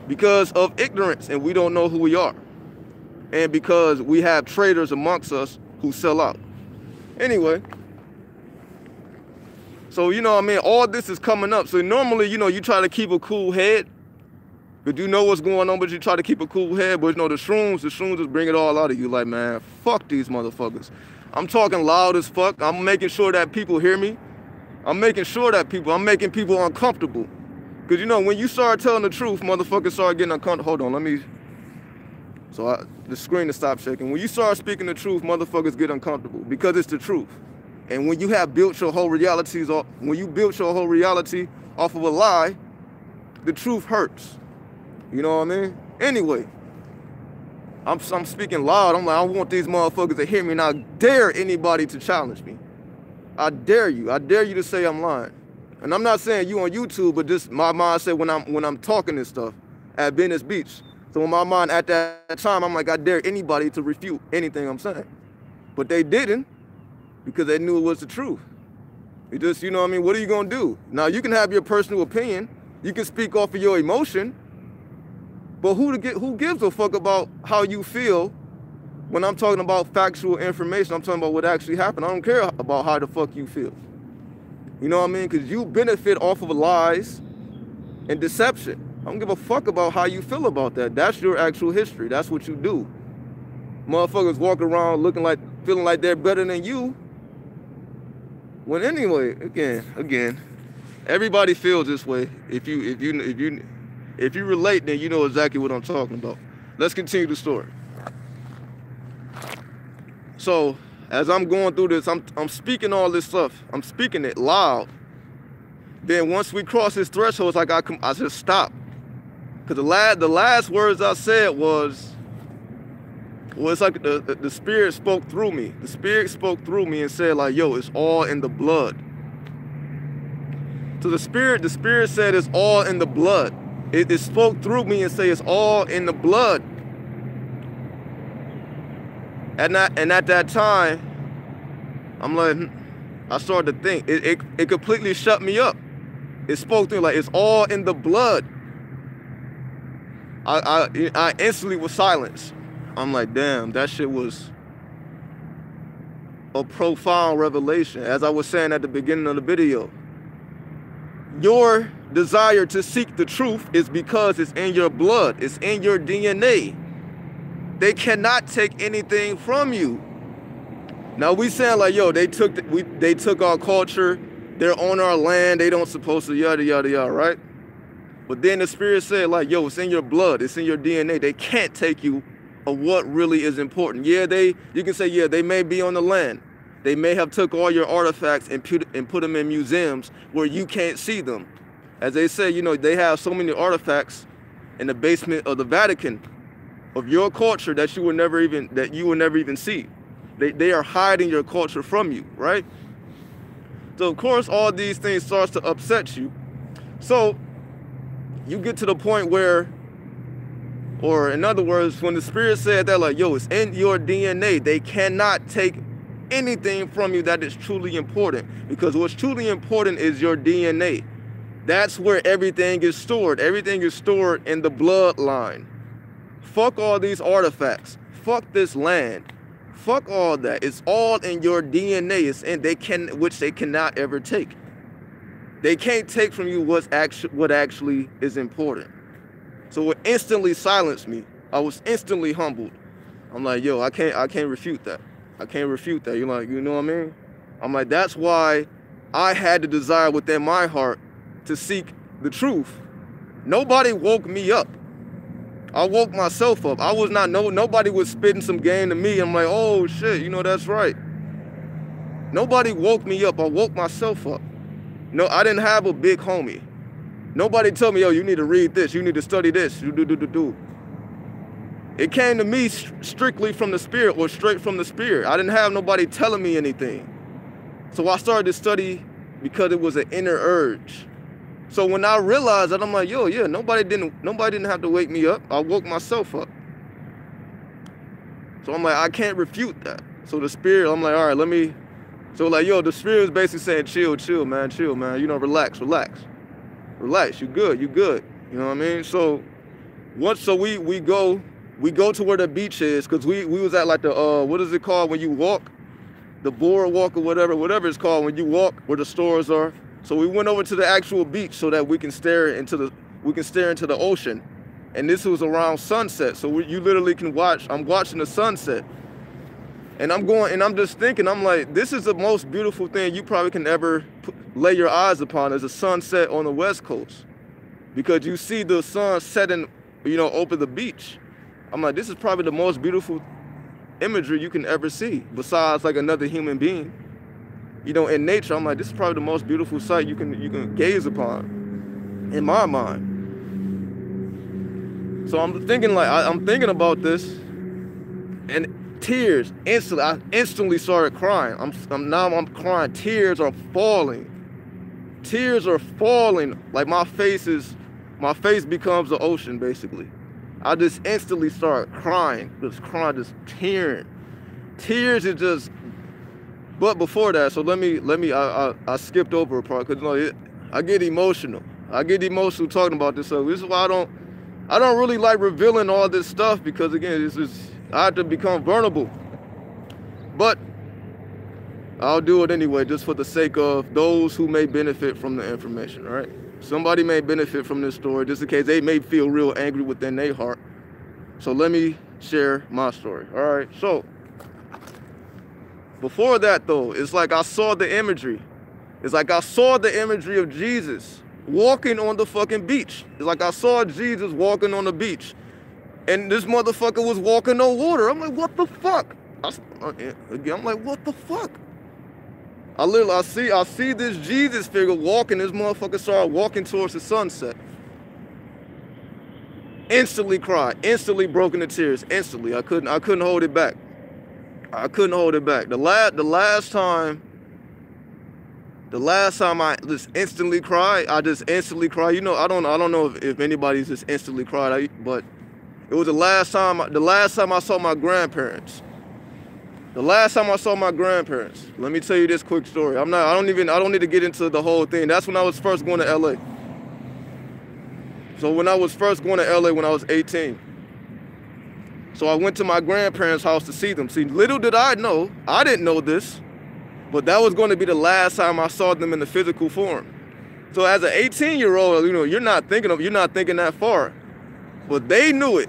Because of ignorance, and we don't know who we are. And because we have traitors amongst us who sell out. Anyway. So, you know what I mean? All this is coming up. So normally, you know, you try to keep a cool head. But you know what's going on, but you try to keep a cool head. But you know, the shrooms just bring it all out of you. Like, man, fuck these motherfuckers. I'm talking loud as fuck. I'm making sure that people hear me. I'm making people uncomfortable. Because, you know, when you start telling the truth, motherfuckers start getting uncomfortable. Hold on, let me... So the screen to stop shaking. When you start speaking the truth, motherfuckers get uncomfortable. Because it's the truth. And when you have built your whole reality off of a lie, the truth hurts. You know what I mean? Anyway, I'm speaking loud. I'm like, I want these motherfuckers to hear me, and I dare anybody to challenge me. I dare you. I dare you to say I'm lying. And I'm not saying you on YouTube, but just my mindset when I'm talking this stuff at Venice Beach. So in my mind at that time, I'm like, I dare anybody to refute anything I'm saying. But they didn't. Because they knew it was the truth. You just, you know what I mean? What are you gonna do? Now, you can have your personal opinion. You can speak off of your emotion. But who gives a fuck about how you feel when I'm talking about factual information? I'm talking about what actually happened. I don't care about how the fuck you feel. You know what I mean? Because you benefit off of lies and deception. I don't give a fuck about how you feel about that. That's your actual history. That's what you do. Motherfuckers walk around feeling like they're better than you. When anyway, again, everybody feels this way. If you relate, then you know exactly what I'm talking about. Let's continue the story. So as I'm going through this, I'm speaking all this stuff. I'm speaking it loud. Then once we cross this threshold, it's like I just stop. Because the last words I said was it's like the Spirit spoke through me. The Spirit spoke through me and said like, yo, it's all in the blood. So the Spirit said it's all in the blood. It spoke through me and said it's all in the blood. And at that time, I'm like, I started to think. It completely shut me up. It spoke through like it's all in the blood. I instantly was silenced. I'm like, damn, that shit was a profound revelation. As I was saying at the beginning of the video, your desire to seek the truth is because it's in your blood. It's in your DNA. They cannot take anything from you. Now we saying like, yo, they took our culture. They're on our land. They don't supposed to yada yada yada, right? But then the Spirit said like, yo, it's in your blood. It's in your DNA. They can't take you of what really is important. Yeah, you can say, yeah, they may be on the land. They may have took all your artifacts and put them in museums where you can't see them. As they say, you know, they have so many artifacts in the basement of the Vatican of your culture that you will never even see. They are hiding your culture from you, right? So of course all these things starts to upset you. So you get to the point where, or in other words, when the Spirit said that like, yo, it's in your DNA, they cannot take anything from you that is truly important, because what's truly important is your DNA. That's where everything is stored. Everything is stored in the bloodline. Fuck all these artifacts. Fuck this land. Fuck all that. It's all in your DNA. It's in which they cannot ever take. They can't take from you what actually is important. So it instantly silenced me. I was instantly humbled. I'm like, yo, I can't refute that. I can't refute that. You're like, you know what I mean? I'm like, that's why I had the desire within my heart to seek the truth. Nobody woke me up. I woke myself up. Nobody was spitting some game to me. I'm like, oh shit, you know, that's right. Nobody woke me up. I woke myself up. No, I didn't have a big homie. Nobody told me, yo, you need to read this. You need to study this. It came to me strictly from the Spirit, or straight from the Spirit. I didn't have nobody telling me anything. So I started to study because it was an inner urge. So when I realized that, I'm like, yo, yeah, nobody didn't have to wake me up. I woke myself up. So I'm like, I can't refute that. So the Spirit, I'm like, all right, so like, yo, the Spirit was basically saying, chill, man, you know, relax, you good. You know what I mean? So we go to where the beach is, because we was at like the, what is it called when you walk? The boardwalk or whatever it's called when you walk, where the stores are. So we went over to the actual beach so that we can stare into the ocean. And this was around sunset. So you literally can watch, I'm watching the sunset. And I'm just thinking, I'm like, this is the most beautiful thing you probably can ever lay your eyes upon, is a sunset on the West Coast. Because you see the sun setting, you know, over the beach. I'm like, this is probably the most beautiful imagery you can ever see, besides like another human being. You know, in nature, I'm like, this is probably the most beautiful sight you can gaze upon, in my mind. So I'm thinking about this, and tears instantly. I instantly started crying. I'm crying. Tears are falling. Like my face becomes the ocean, basically. I just instantly started crying, just tearing. Tears is just. But before that, so I skipped over a part, because, you know, I get emotional. Talking about this. So this is why I don't really like revealing all this stuff, because again, I have to become vulnerable. But I'll do it anyway, just for the sake of those who may benefit from the information, all right? Somebody may benefit from this story, just in case they may feel real angry within their heart. So let me share my story, all right? So, before that though, it's like I saw the imagery. It's like I saw the imagery of Jesus walking on the fucking beach. It's like I saw Jesus walking on the beach. And this motherfucker was walking on water. I'm like, what the fuck? I'm like, what the fuck? I see this Jesus figure walking. This motherfucker started walking towards the sunset. Instantly cried. Instantly broke into tears. Instantly. I couldn't hold it back. I couldn't hold it back. The last time I just instantly cried, I just instantly cried. You know, I don't know if anybody's just instantly cried, but it was the last time I saw my grandparents. The last time I saw my grandparents. Let me tell you this quick story. I don't need to get into the whole thing. That's when I was first going to LA. So when I was first going to LA when I was 18. So I went to my grandparents' house to see them. See, little did I know, I didn't know this, but that was going to be the last time I saw them in the physical form. So as an 18-year-old, you know, you're not thinking that far. But they knew it.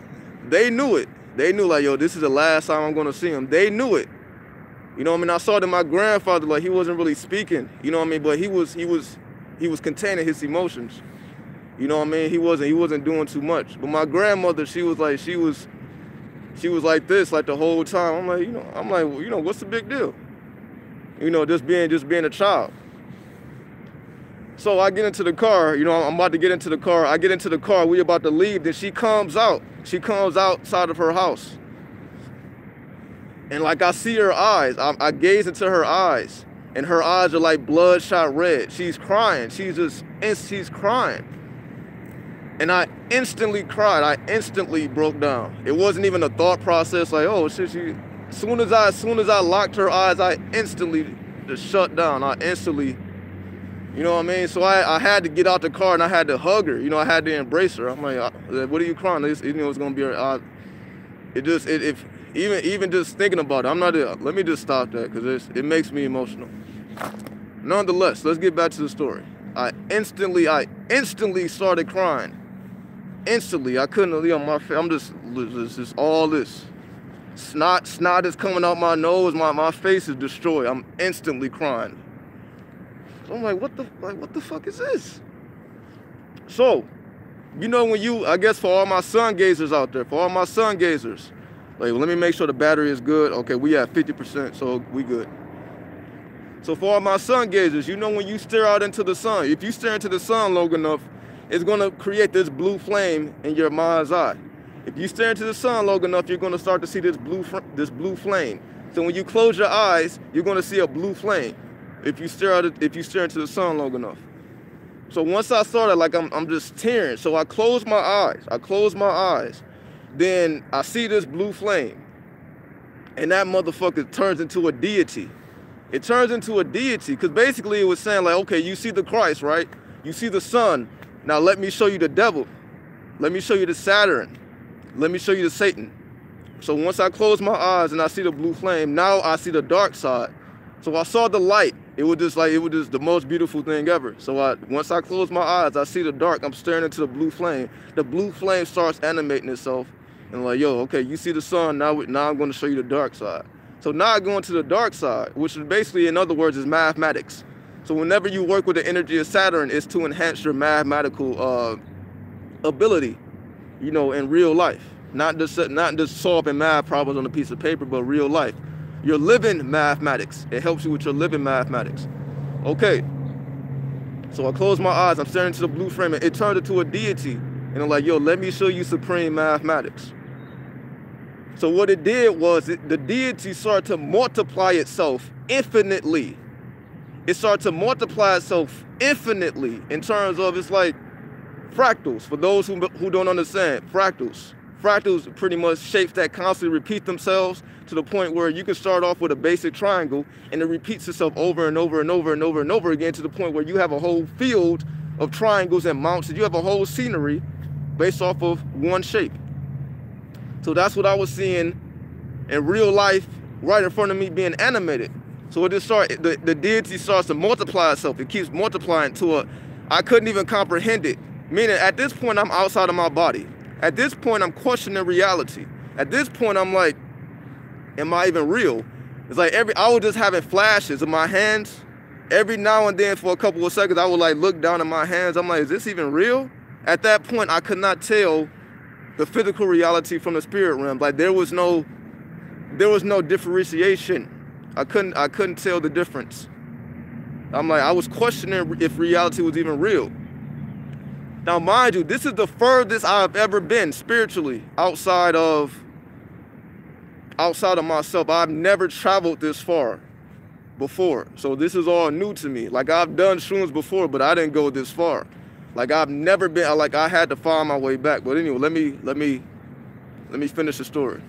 They knew it. They knew, like, yo, this is the last time I'm going to see him. They knew it. You know what I mean? I saw that my grandfather, like, he wasn't really speaking, you know what I mean? But he was containing his emotions. You know what I mean? He wasn't doing too much. But my grandmother, she was like this, like, the whole time. I'm like, what's the big deal? You know, just being a child. So I get into the car, you know, I'm about to get into the car. I get into the car, we about to leave, then she comes out. She comes outside of her house. And like I see her eyes, I gaze into her eyes, and her eyes are like bloodshot red. She's crying, she's crying. And I instantly cried, I instantly broke down. It wasn't even a thought process like, oh shit, as soon as I locked her eyes, I instantly just shut down. I instantly, you know what I mean? So I had to get out the car and I had to hug her. You know, I had to embrace her. I'm like, what are you crying? You know, it's gonna be. Even just thinking about it, let me just stop that because it makes me emotional. Nonetheless, let's get back to the story. I instantly started crying. Instantly, I couldn't. You know, I'm just all this. Snot is coming out my nose. My face is destroyed. I'm instantly crying. So I'm like, what the fuck is this? So, you know, I guess for all my sun gazers out there, like, let me make sure the battery is good. Okay, we at 50%, so we good. So for all my sun gazers, you know, when you stare out into the sun, if you stare into the sun long enough, it's gonna create this blue flame in your mind's eye. If you stare into the sun long enough, you're gonna start to see this blue flame. So when you close your eyes, you're gonna see a blue flame. If you stare into the sun long enough. So once I saw that, like I'm just tearing. So I close my eyes. Then I see this blue flame. And that motherfucker turns into a deity. It turns into a deity because basically it was saying like, okay, you see the Christ, right? You see the sun. Now let me show you the devil. Let me show you the Saturn. Let me show you the Satan. So once I close my eyes and I see the blue flame, now I see the dark side. So I saw the light. It was just the most beautiful thing ever. So once I close my eyes, I see the dark. I'm staring into the blue flame. The blue flame starts animating itself. And like, yo, okay, you see the sun. Now I'm going to show you the dark side. So now I go into the dark side, which is basically, in other words, is mathematics. So whenever you work with the energy of Saturn, it's to enhance your mathematical ability, you know, in real life. Not just solving math problems on a piece of paper, but real life. You're living mathematics. It helps you with your living mathematics. Okay. So I close my eyes. I'm staring into the blue frame, and it turned into a deity. And I'm like, yo, let me show you supreme mathematics. So what it did was the deity started to multiply itself infinitely. It started to multiply itself infinitely in terms of, it's like fractals. For those who don't understand, fractals. Fractals are pretty much shapes that constantly repeat themselves to the point where you can start off with a basic triangle and it repeats itself over and over and over and over and over again to the point where you have a whole field of triangles and mountains. You have a whole scenery based off of one shape. So that's what I was seeing in real life right in front of me being animated. So it just the deity starts to multiply itself. It keeps multiplying to I couldn't even comprehend it. Meaning at this point, I'm outside of my body. At this point, I'm questioning reality. At this point, I'm like, am I even real? It's like I was just having flashes of my hands. Every now and then for a couple of seconds, I would like look down at my hands. I'm like, is this even real? At that point, I could not tell the physical reality from the spirit realm. Like there was no differentiation. I couldn't tell the difference. I'm like, I was questioning if reality was even real. Now, mind you, this is the furthest I've ever been spiritually outside of myself. I've never traveled this far before. So this is all new to me. Like I've done shrooms before, but I didn't go this far. Like I've never been, like I had to find my way back. But anyway, let me finish the story.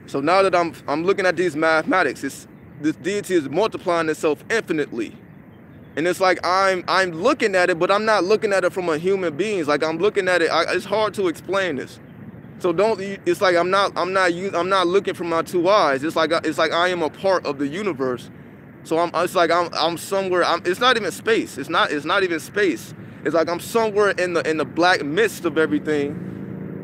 So now that I'm looking at these mathematics, this deity is multiplying itself infinitely. And it's like I'm looking at it, but I'm not looking at it from a human being. Like I'm looking at it. It's hard to explain this. So it's like I'm not looking from my two eyes. It's like I am a part of the universe. So it's like I'm somewhere. It's not even space. It's not even space. It's like I'm somewhere in the black midst of everything.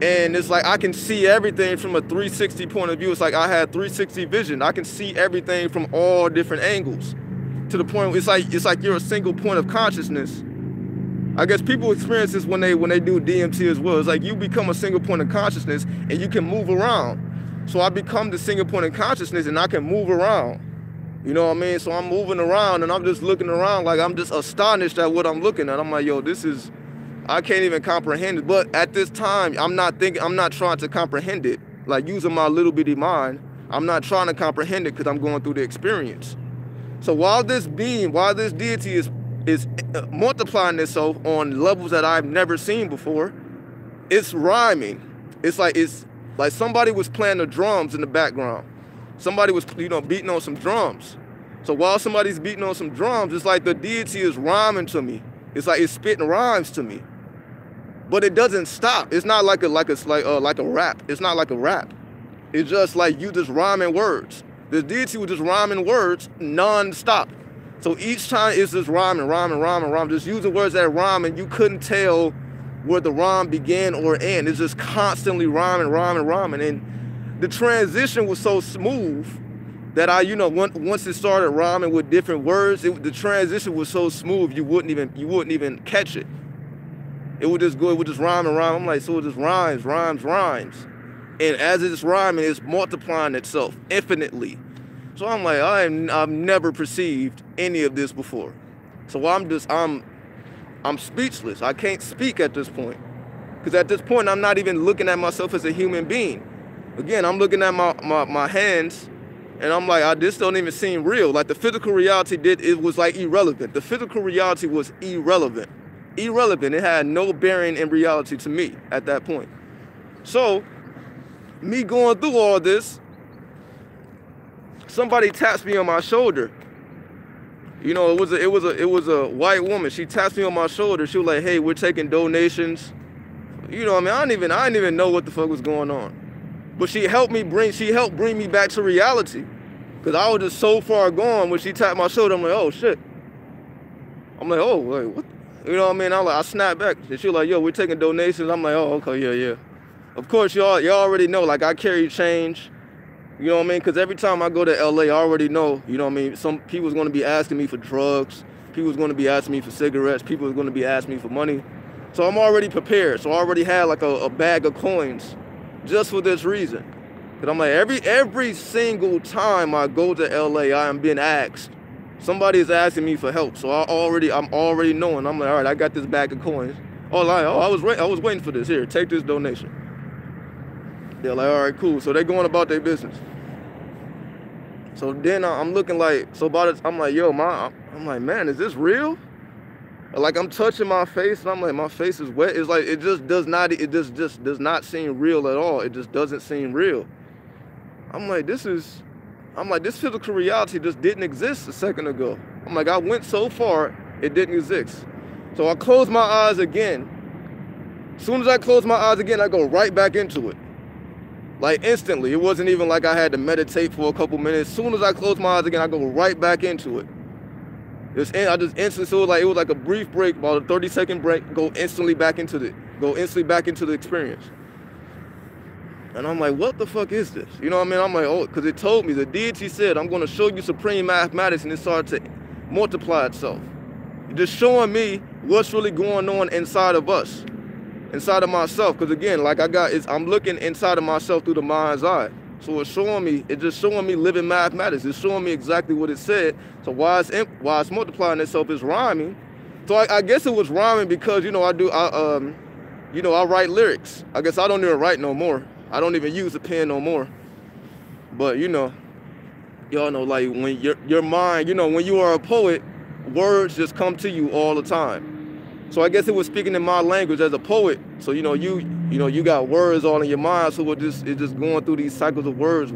And it's like I can see everything from a 360 point of view. It's like I had 360 vision. I can see everything from all different angles. To the point, it's like you're a single point of consciousness. I guess people experience this when they do DMT as well. It's like you become a single point of consciousness and you can move around. So I become the single point of consciousness and I can move around. You know what I mean? So I'm moving around and I'm just looking around like I'm just astonished at what I'm looking at. I'm like, yo, I can't even comprehend it. But at this time, I'm not trying to comprehend it. Like using my little bitty mind, I'm not trying to comprehend it because I'm going through the experience. So while this deity is multiplying itself on levels that I've never seen before, it's rhyming. It's like somebody was playing the drums in the background. Somebody was, beating on some drums. So while somebody's beating on some drums, it's like the deity is rhyming to me. It's like it's spitting rhymes to me. But it doesn't stop. It's not like a rap. It's not like a rap. It's just like you just rhyming words. The deity was just rhyming words non-stop. So each time it's just rhyming, just using words that rhyme, and you couldn't tell where the rhyme began or end. It's just constantly rhyming. And the transition was so smooth that once it started rhyming with different words, the transition was so smooth you wouldn't even catch it. It would just rhyme. I'm like, so it just rhymes. And as it's rhyming, it's multiplying itself infinitely. So I'm like, I've never perceived any of this before. So I'm speechless. I can't speak at this point. Because at this point, I'm not even looking at myself as a human being. Again, I'm looking at my hands, and I'm like, this don't even seem real. Like the physical reality it was like irrelevant. The physical reality was irrelevant. It had no bearing in reality to me at that point. So, me going through all this, somebody taps me on my shoulder. It was a white woman. She taps me on my shoulder. She was like, "Hey, we're taking donations." You know what I mean? I didn't even know what the fuck was going on. But she helped bring me back to reality. Cause I was just so far gone when she tapped my shoulder. I'm like, oh shit. I'm like, oh wait, what? You know what I mean? I snapped back. And she was like, yo, we're taking donations. I'm like, oh, okay, yeah. Of course, y'all already know, like, I carry change, you know what I mean? Because every time I go to LA, I already know, you know what I mean? Some people's going to be asking me for drugs. People's going to be asking me for cigarettes. People are going to be asking me for money. So I'm already prepared. So I already had, like, a bag of coins just for this reason. Because I'm like, every single time I go to LA, I am being asked. Somebody is asking me for help. So I'm already knowing. I'm like, all right, I got this bag of coins. I was waiting for this. Here, take this donation. They're like, all right, cool. So they're going about their business. So then I'm looking like, I'm like, yo, I'm like, man, is this real? Like I'm touching my face and I'm like, my face is wet. It's like, it just does not seem real at all. It just doesn't seem real. I'm like, this physical reality just didn't exist a second ago. I'm like, I went so far, it didn't exist. So I close my eyes again. As soon as I close my eyes again, I go right back into it. Like instantly. It wasn't even like I had to meditate for a couple minutes. As soon as I close my eyes again, I go right back into it. I just instantly, so it was like a brief break, about a 30-second break, go instantly back into the experience. And I'm like, what the fuck is this? You know what I mean? I'm like, oh, because it told me, the deity said, I'm going to show you supreme mathematics, and it started to multiply itself. Just showing me what's really going on inside of us, inside of myself. Because again, like I'm looking inside of myself through the mind's eye. So it's just showing me living mathematics. It's showing me exactly what it said. So while it's multiplying itself, it's rhyming. So I guess it was rhyming because, I write lyrics. I guess I don't even write no more. I don't even use a pen no more. But, y'all know, like, when your mind, when you are a poet, words just come to you all the time. So I guess it was speaking in my language as a poet. So, you got words all in your mind. So it's just going through these cycles of words.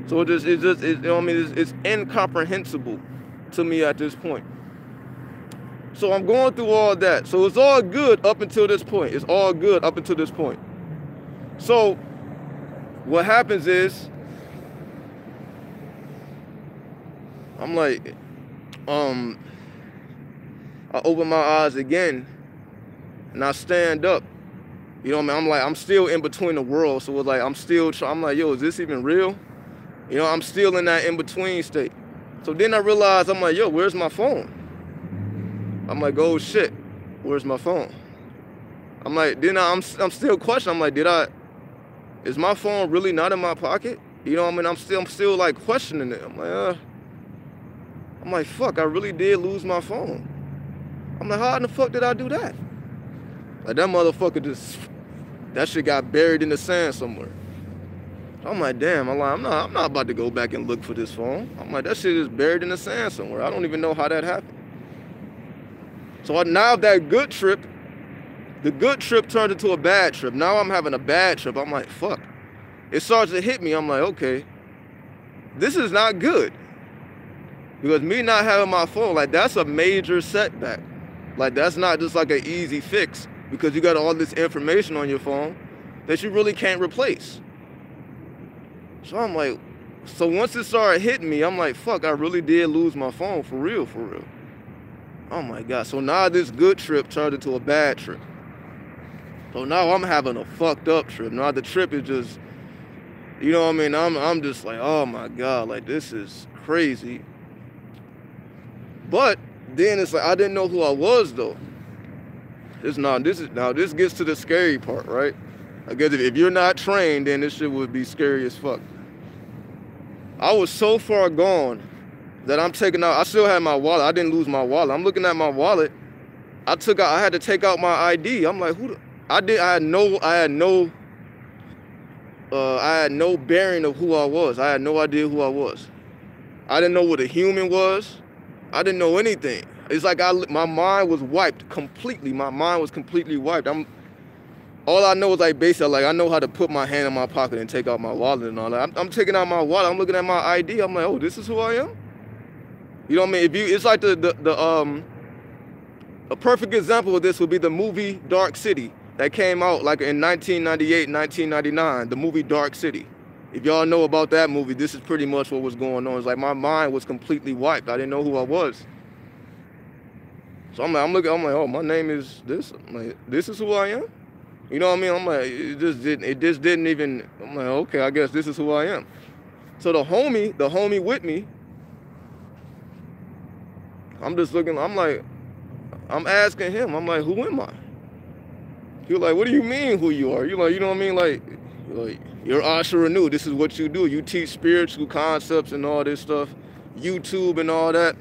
So it's incomprehensible to me at this point. So I'm going through all that. So it's all good up until this point. So what happens is, I'm like, I open my eyes again and I stand up. You know what I mean? I'm like, I'm still in between the world. So it's like, I'm like, yo, is this even real? I'm still in that in-between state. So then I realized, I'm like, yo, where's my phone? I'm like, oh shit, where's my phone? I'm like, then I'm still questioning. I'm like, is my phone really not in my pocket? You know what I mean? I'm still like questioning it. I'm like, fuck, I really did lose my phone. I'm like, how in the fuck did I do that? Like, that motherfucker that shit got buried in the sand somewhere. I'm like, damn, I'm not about to go back and look for this phone. I'm like, that shit is buried in the sand somewhere. I don't even know how that happened. So now that the good trip turned into a bad trip. Now I'm having a bad trip. I'm like, fuck. It starts to hit me. I'm like, okay, this is not good. Because me not having my phone, like, that's a major setback. Like, that's not just like an easy fix, because you got all this information on your phone that you really can't replace. So I'm like, so once it started hitting me, I'm like, fuck, I really did lose my phone, for real. Oh my God. So now this good trip turned into a bad trip. So now I'm having a fucked up trip. Now the trip is just, you know what I mean? I'm just like, oh my God, like, this is crazy. But then it's like, I didn't know who I was though. This gets to the scary part, right? I guess if you're not trained, then this shit would be scary as fuck. I was so far gone that I still had my wallet. I didn't lose my wallet. I'm looking at my wallet. I had to take out my ID. I'm like, I had no bearing of who I was. I had no idea who I was. I didn't know what a human was. I didn't know anything. It's like my mind was wiped completely. My mind was completely wiped. All I know is, like, basically, like, I know how to put my hand in my pocket and take out my wallet and all that. I'm taking out my wallet. I'm looking at my ID. I'm like, oh, this is who I am? You know what I mean? It's like a perfect example of this would be the movie Dark City that came out like in 1998, 1999, the movie Dark City. If y'all know about that movie, this is pretty much what was going on. It's like my mind was completely wiped. I didn't know who I was. So I'm like, oh, my name is this. I'm like, this is who I am? You know what I mean? I'm like, it just didn't even, I'm like, okay, I guess this is who I am. So the homie with me, I'm just looking, I'm like, I'm asking him, I'm like, who am I? He was like, what do you mean who you are? You like, you know what I mean? Like you're asharenu. This is what you do. You teach spiritual concepts and all this stuff, YouTube and all that.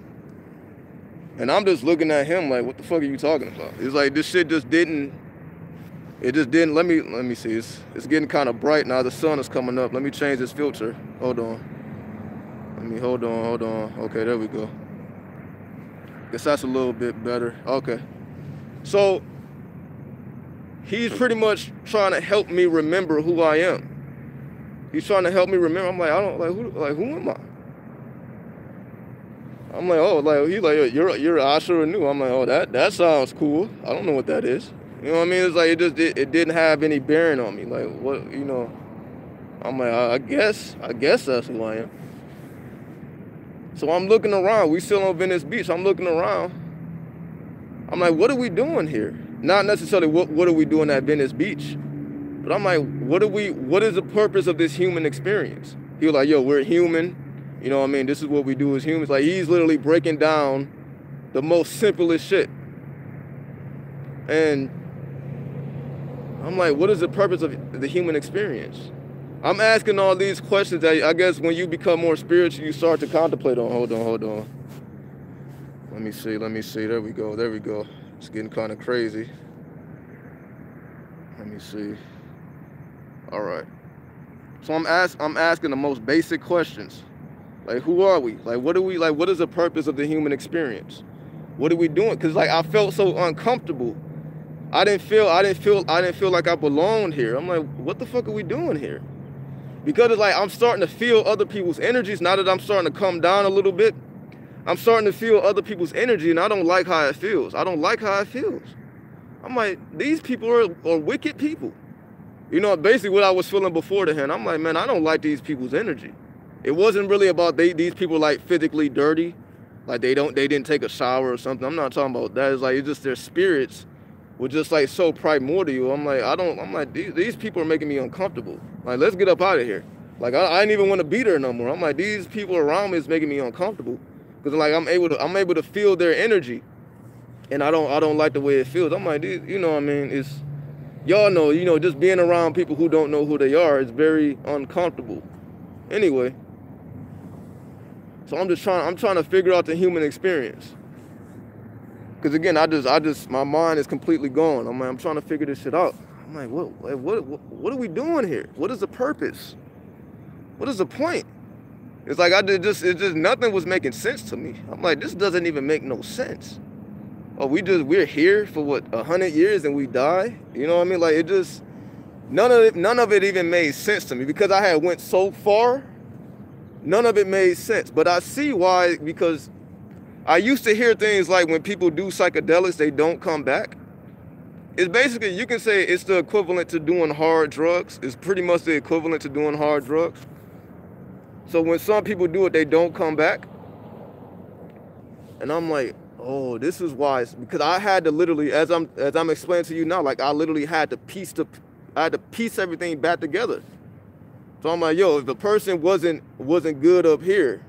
And I'm just looking at him like, what the fuck are you talking about? It's like, this shit just didn't, let me see. It's getting kind of bright now. The sun is coming up. Let me change this filter. Hold on. Hold on. Okay, there we go. Guess that's a little bit better. Okay. So he's pretty much trying to help me remember who I am. He's trying to help me remember. I'm like, who am I? I'm like, oh, like, he's like, you're asharenu. I'm like, oh, that sounds cool. I don't know what that is. You know what I mean? It's like it didn't have any bearing on me. Like what, you know? I'm like, I guess that's who I am. So I'm looking around. We still on Venice Beach. I'm looking around. I'm like, what are we doing here? Not necessarily what are we doing at Venice Beach, but I'm like, what is the purpose of this human experience? He was like, yo, we're human. You know what I mean? This is what we do as humans. Like, he's literally breaking down the most simplest shit. And I'm like, what is the purpose of the human experience? I'm asking all these questions that I guess when you become more spiritual, you start to contemplate on. Hold on. Let me see. There we go. It's getting kind of crazy. Let me see. All right. So I'm asking the most basic questions. Like, who are we? Like, what is the purpose of the human experience? What are we doing? Because like I felt so uncomfortable. I didn't feel like I belonged here. I'm like, what the fuck are we doing here? Because it's like I'm starting to feel other people's energies. Now that I'm starting to come down a little bit, I'm starting to feel other people's energy, and I don't like how it feels. I'm like, these people are wicked people. You know, basically what I was feeling before the hand. I'm like, man, I don't like these people's energy. It wasn't really about these people like physically dirty, like they didn't take a shower or something. I'm not talking about that. It's like, it's just their spirits were just like so primordial. I'm like, these people are making me uncomfortable. Like, let's get up out of here. Like, I didn't even want to be there no more. I'm like, these people around me is making me uncomfortable. Because like I'm able to feel their energy, and I don't like the way it feels. I'm like, you know what I mean? It's, y'all know, you know, just being around people who don't know who they are is very uncomfortable. Anyway, so I'm trying to figure out the human experience. Because again, my mind is completely gone. I'm trying to figure this shit out. I'm like, what are we doing here? What is the purpose? What is the point? It's like it just nothing was making sense to me. I'm like, this doesn't even make no sense. Oh, we're here for what, 100 years and we die? You know what I mean? Like, it just, none of it even made sense to me, because I had went so far. None of it made sense. But I see why, because I used to hear things like when people do psychedelics, they don't come back. It's basically, you can say it's the equivalent to doing hard drugs. It's pretty much the equivalent to doing hard drugs. So when some people do it, they don't come back. And I'm like, oh, this is why. Because I had to literally, as I'm explaining to you now, like I literally had to piece everything back together. So I'm like, yo, if the person wasn't good up here,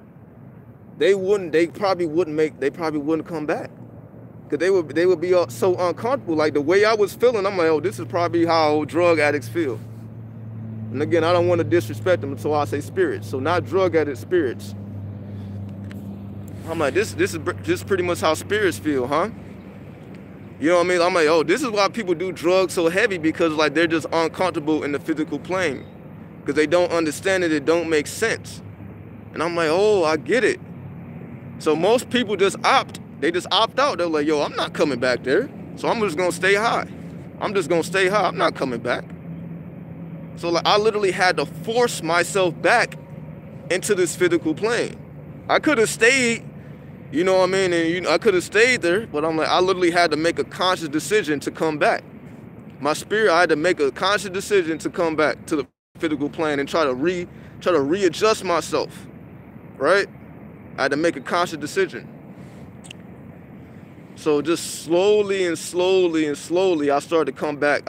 they probably wouldn't come back. Because they would be so uncomfortable. Like the way I was feeling, I'm like, oh, this is probably how drug addicts feel. And again, I don't want to disrespect them, so I say spirits. So not drug addicts, spirits. I'm like, this is just pretty much how spirits feel, huh? You know what I mean? I'm like, oh, this is why people do drugs so heavy, because like they're just uncomfortable in the physical plane. Because they don't understand it don't make sense. And I'm like, oh, I get it. So most people just opt out. They're like, yo, I'm not coming back there. So I'm just gonna stay high. I'm not coming back. So like I literally had to force myself back into this physical plane. I could have stayed, you know what I mean, and I could have stayed there, but I'm like, I literally had to make a conscious decision to come back. My spirit, I had to make a conscious decision to come back to the physical plane and try to readjust myself, right? I had to make a conscious decision. So just slowly, I started to come back.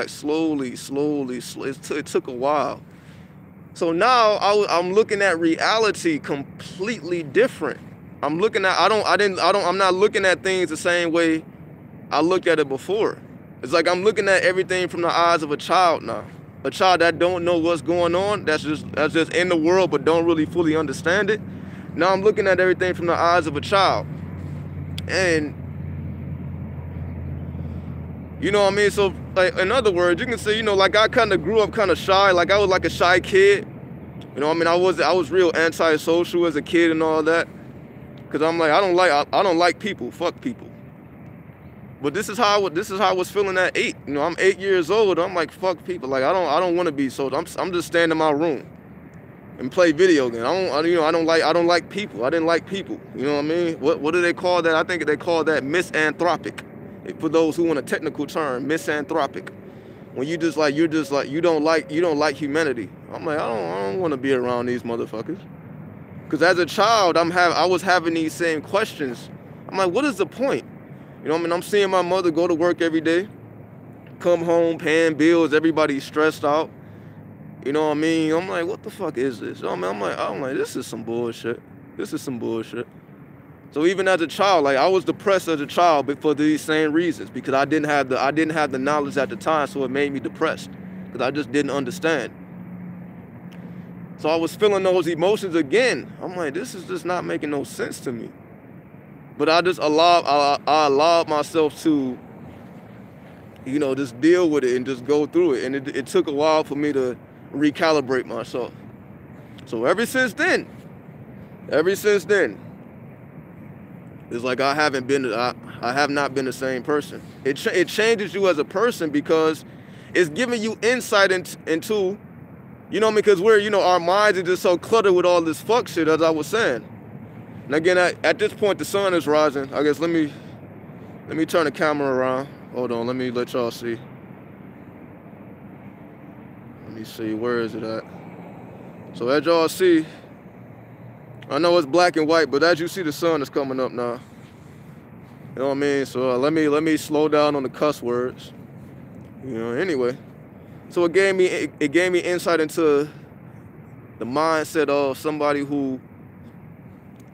Slowly. It took a while. So now I'm looking at reality completely different. I'm not looking at things the same way I looked at it before. It's like I'm looking at everything from the eyes of a child now. A child that don't know what's going on, that's just in the world but don't really fully understand it. Now I'm looking at everything from the eyes of a child. And you know what I mean? So like, in other words, you can say, you know, like I kind of grew up kind of shy. Like I was like a shy kid. You know what I mean? I was real antisocial as a kid and all that. Cause I'm like, I don't like people. Fuck people. But this is how I was feeling at 8. You know, I'm 8 years old. I'm like, fuck people. Like I don't want to be social. I'm just staying in my room and play video games. I don't like people. I didn't like people. You know what I mean? What do they call that? I think they call that misanthropic. For those who want a technical term, misanthropic. When you don't like humanity. I'm like, I don't want to be around these motherfuckers. Because as a child, I was having these same questions. I'm like, what is the point? You know what I mean? I'm seeing my mother go to work every day, come home, paying bills, everybody's stressed out. You know what I mean? I'm like, what the fuck is this? You know what I mean? I'm like, this is some bullshit. This is some bullshit. So even as a child, like I was depressed as a child, but for these same reasons, because I didn't have the knowledge at the time, so it made me depressed because I just didn't understand. So I was feeling those emotions again. I'm like, this is just not making no sense to me. But I allowed myself to, you know, just deal with it and just go through it. And it took a while for me to recalibrate myself. So ever since then, it's like I have not been the same person. It changes you as a person because it's giving you insight into, you know, because our minds are just so cluttered with all this fuck shit, as I was saying. And again, at this point, the sun is rising. I guess let me turn the camera around. Hold on, let me let y'all see. Let me see, where is it at? So as y'all see, I know it's black and white, but as you see, the sun is coming up now. You know what I mean? So let me slow down on the cuss words. You know, anyway. So it gave me insight into the mindset of somebody who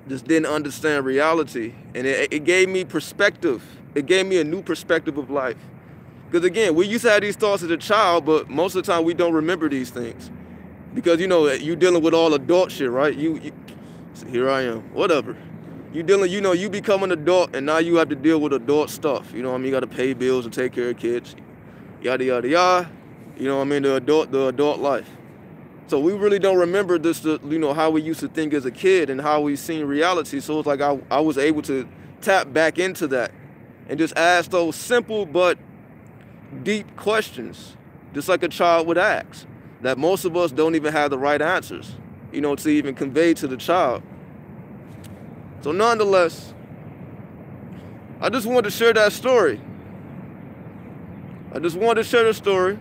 just didn't understand reality, and it gave me perspective. It gave me a new perspective of life. Because again, we used to have these thoughts as a child, but most of the time we don't remember these things. Because you know, you're dealing with all adult shit, right? You here I am, whatever. You become an adult, and now you have to deal with adult stuff. You know what I mean? You got to pay bills and take care of kids, yada yada yada. You know what I mean? The adult life. So we really don't remember this, you know, how we used to think as a kid and how we seen reality. So it's like I was able to tap back into that and just ask those simple but deep questions, just like a child would ask, that most of us don't even have the right answers, you know, to even convey to the child. So nonetheless, I just wanted to share that story. I just wanted to share the story.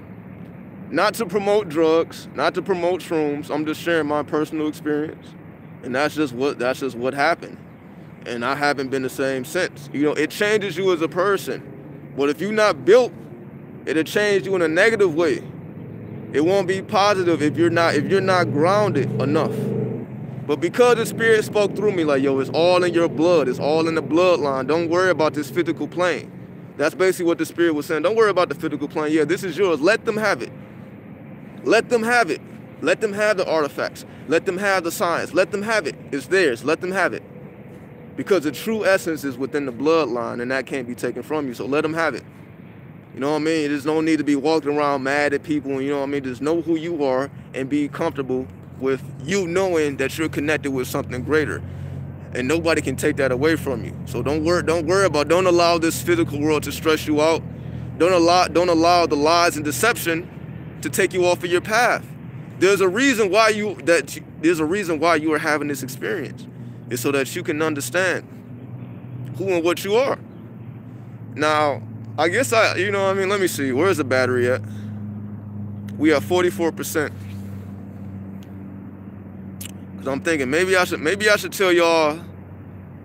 Not to promote drugs, not to promote shrooms. I'm just sharing my personal experience. And that's just what happened. And I haven't been the same since. You know, it changes you as a person. But if you're not built, it'll change you in a negative way. It won't be positive if you're not grounded enough. But because the Spirit spoke through me like, yo, it's all in your blood. It's all in the bloodline. Don't worry about this physical plane. That's basically what the Spirit was saying. Don't worry about the physical plane. Yeah, this is yours. Let them have it. Let them have it. Let them have the artifacts. Let them have the science. Let them have it. It's theirs. Let them have it. Because the true essence is within the bloodline, and that can't be taken from you. So let them have it. You know what I mean? There's no need to be walking around mad at people. You know what I mean? Just know who you are and be comfortable with you knowing that you're connected with something greater. And nobody can take that away from you. So don't allow this physical world to stress you out. Don't allow the lies and deception to take you off of your path. There's a reason why you are having this experience. It's so that you can understand who and what you are. Now, I guess you know what I mean, let me see. Where's the battery at? We are 44%. Cause I'm thinking maybe I should tell y'all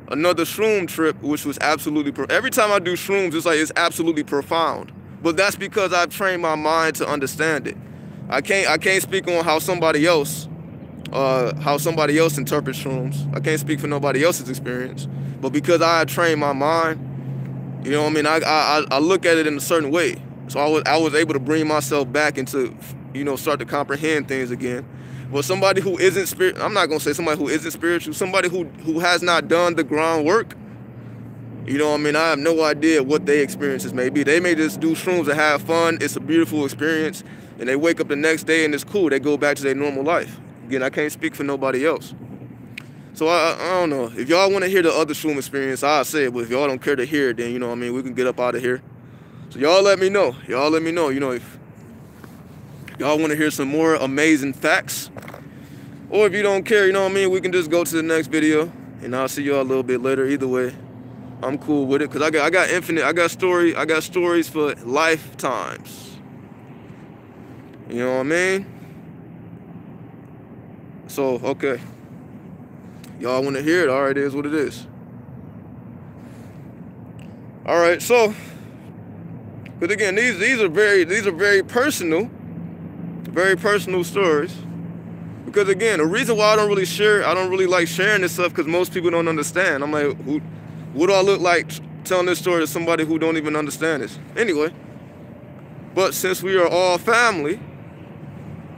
another shroom trip, which was absolutely every time I do shrooms, it's absolutely profound. But that's because I've trained my mind to understand it. I can't speak on how somebody else interprets shrooms. I can't speak for nobody else's experience. But because I have trained my mind, you know what I mean, I look at it in a certain way. So I was able to bring myself back into, you know, start to comprehend things again. But somebody who isn't spiritual, I'm not gonna say somebody who isn't spiritual, somebody who has not done the groundwork, you know what I mean, I have no idea what their experiences may be. They may just do shrooms and have fun. It's a beautiful experience. And they wake up the next day and it's cool. They go back to their normal life. Again, I can't speak for nobody else. So I don't know. If y'all want to hear the other shroom experience, I'll say it. But if y'all don't care to hear it, then, you know what I mean, we can get up out of here. So y'all let me know. Y'all let me know, you know, if y'all want to hear some more amazing facts. Or if you don't care, you know what I mean, we can just go to the next video. And I'll see y'all a little bit later. Either way, I'm cool with it because I got infinite. I got stories for lifetimes. You know what I mean? So okay, y'all want to hear it? All right, it is what it is. All right, so, but again, these are very personal stories. Because again, the reason why I don't really like sharing this stuff, because most people don't understand. I'm like, what do I look like telling this story to somebody who don't even understand this? Anyway, but since we are all family,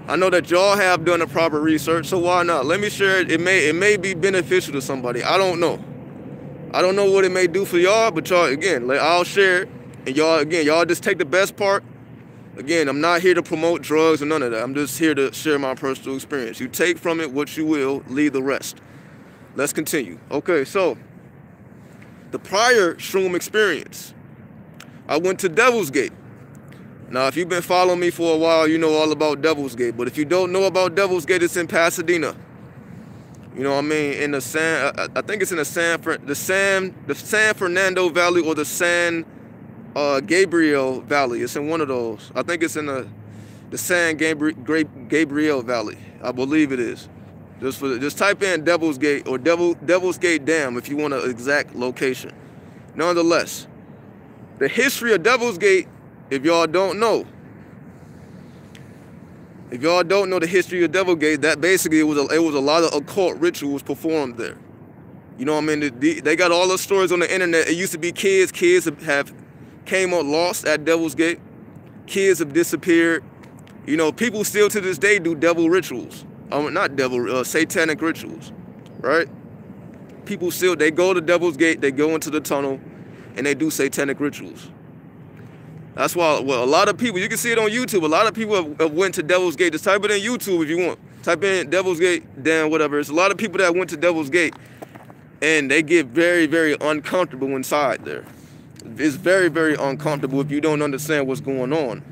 I know that y'all have done the proper research, so why not? Let me share it. It may be beneficial to somebody. I don't know. I don't know what it may do for y'all, but y'all, again, I'll share it. And y'all just take the best part. Again, I'm not here to promote drugs or none of that. I'm just here to share my personal experience. You take from it what you will, leave the rest. Let's continue. Okay, so the prior shroom experience, I went to Devil's Gate. Now, if you've been following me for a while, you know all about Devil's Gate. But if you don't know about Devil's Gate, it's in Pasadena. You know what I mean? In the I think it's in the San Fernando Valley or the San Gabriel Valley. It's in one of those. I think it's in the San Gabriel Valley. I believe it is. Just type in Devil's Gate or Devil's Gate Dam if you want an exact location. Nonetheless, the history of Devil's Gate, if y'all don't know the history of Devil's Gate, that basically it was a lot of occult rituals performed there. You know what I mean? They got all the stories on the internet. It used to be kids have came up lost at Devil's Gate. Kids have disappeared. You know, people still to this day do devil rituals. Satanic rituals, right? People still, they go to Devil's Gate, they go into the tunnel, and they do satanic rituals. That's why, well, a lot of people, you can see it on YouTube, a lot of people have went to Devil's Gate. Just type it in YouTube if you want. Type in Devil's Gate, damn, whatever. It's a lot of people that went to Devil's Gate, and they get very, very uncomfortable inside there. It's very, very uncomfortable if you don't understand what's going on.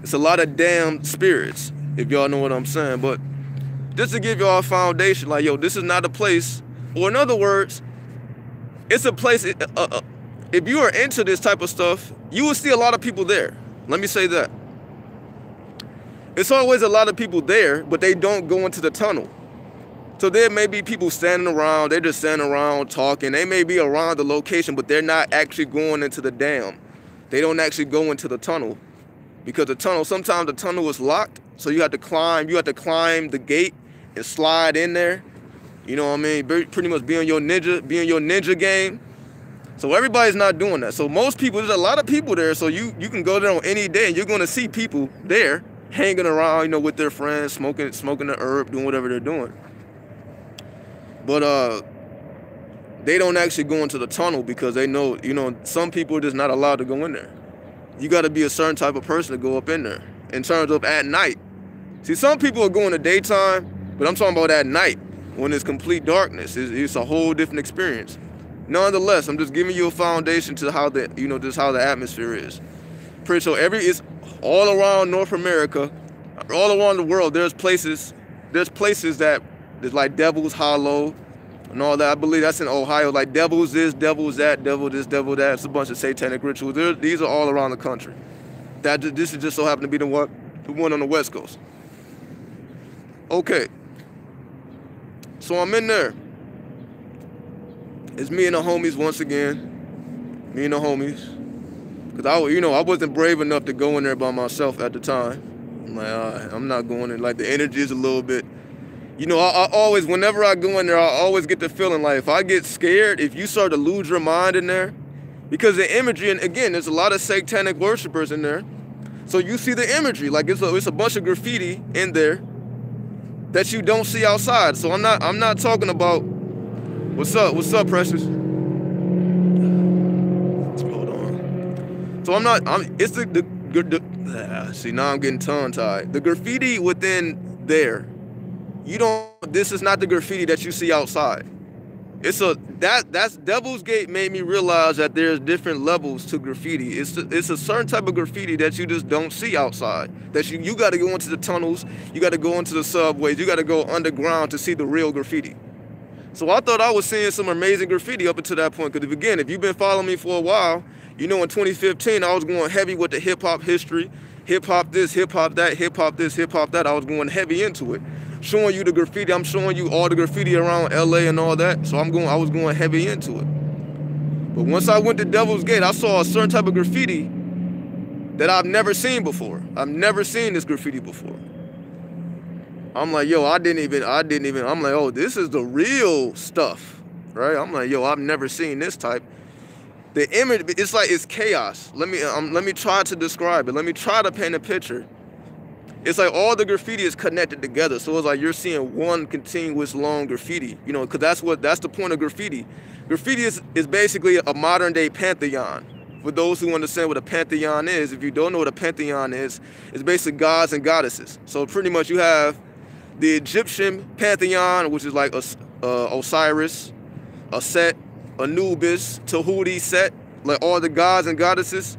It's a lot of damn spirits, if y'all know what I'm saying. But just to give y'all a foundation, like, yo, this is not a place, or in other words, it's a place, if you are into this type of stuff, you will see a lot of people there. Let me say that. It's always a lot of people there, but they don't go into the tunnel. So there may be people standing around, they're just standing around talking. They may be around the location, but they're not actually going into the dam. They don't actually go into the tunnel. Because sometimes the tunnel is locked, so you have to climb the gate and slide in there. You know what I mean? Pretty much be in your ninja game. So everybody's not doing that. So most people, there's a lot of people there, so you can go there on any day and you're gonna see people there hanging around, you know, with their friends, smoking the herb, doing whatever they're doing. But they don't actually go into the tunnel because they know, you know, some people are just not allowed to go in there. You got to be a certain type of person to go up in there. In terms of at night. See, some people are going in the daytime, but I'm talking about at night when it's complete darkness. It's a whole different experience. Nonetheless, I'm just giving you a foundation to how just how the atmosphere is. Pretty sure it's all around North America, all around the world. There's places that there's like Devil's Hollow and all that. I believe that's in Ohio. Like Devil's this, Devil's that, Devil this, Devil that. It's a bunch of satanic rituals. These are all around the country. This is just so happened to be the one on the West Coast. Okay. So I'm in there. It's me and the homies once again. Me and the homies. Because I wasn't brave enough to go in there by myself at the time. I'm like, I'm not going in. Like the energy is a little bit. You know, I always, whenever I go in there, I always get the feeling like if I get scared, if you start to lose your mind in there, because the imagery, and again, there's a lot of satanic worshipers in there. So you see the imagery, like it's a bunch of graffiti in there that you don't see outside. So I'm not talking about, what's up, Precious? Hold on. So it's see, now I'm getting tongue-tied. The graffiti within there, this is not the graffiti that you see outside. That's Devil's Gate made me realize that there's different levels to graffiti. It's a certain type of graffiti that you just don't see outside. That you got to go into the tunnels, you got to go into the subways, you got to go underground to see the real graffiti. So I thought I was seeing some amazing graffiti up until that point. Because again, if you've been following me for a while, you know in 2015, I was going heavy with the hip-hop history. Hip-hop this, hip-hop that, hip-hop this, hip-hop that. I was going heavy into it. Showing you the graffiti. I'm showing you all the graffiti around LA and all that. So I was going heavy into it. But once I went to Devil's Gate, I saw a certain type of graffiti that I've never seen before. I've never seen this graffiti before. I'm like, yo, I didn't even, I'm like, oh, this is the real stuff, right? I'm like, yo, I've never seen this type. The image, it's like, it's chaos. Let me try to describe it. Let me try to paint a picture. It's like all the graffiti is connected together. So it's like you're seeing one continuous long graffiti, you know, because that's the point of graffiti. Graffiti is basically a modern day pantheon. For those who understand what a pantheon is, if you don't know what a pantheon is, it's basically gods and goddesses. So pretty much you have the Egyptian pantheon, which is like Osiris, Set, Anubis, Tahuti, Set, like all the gods and goddesses.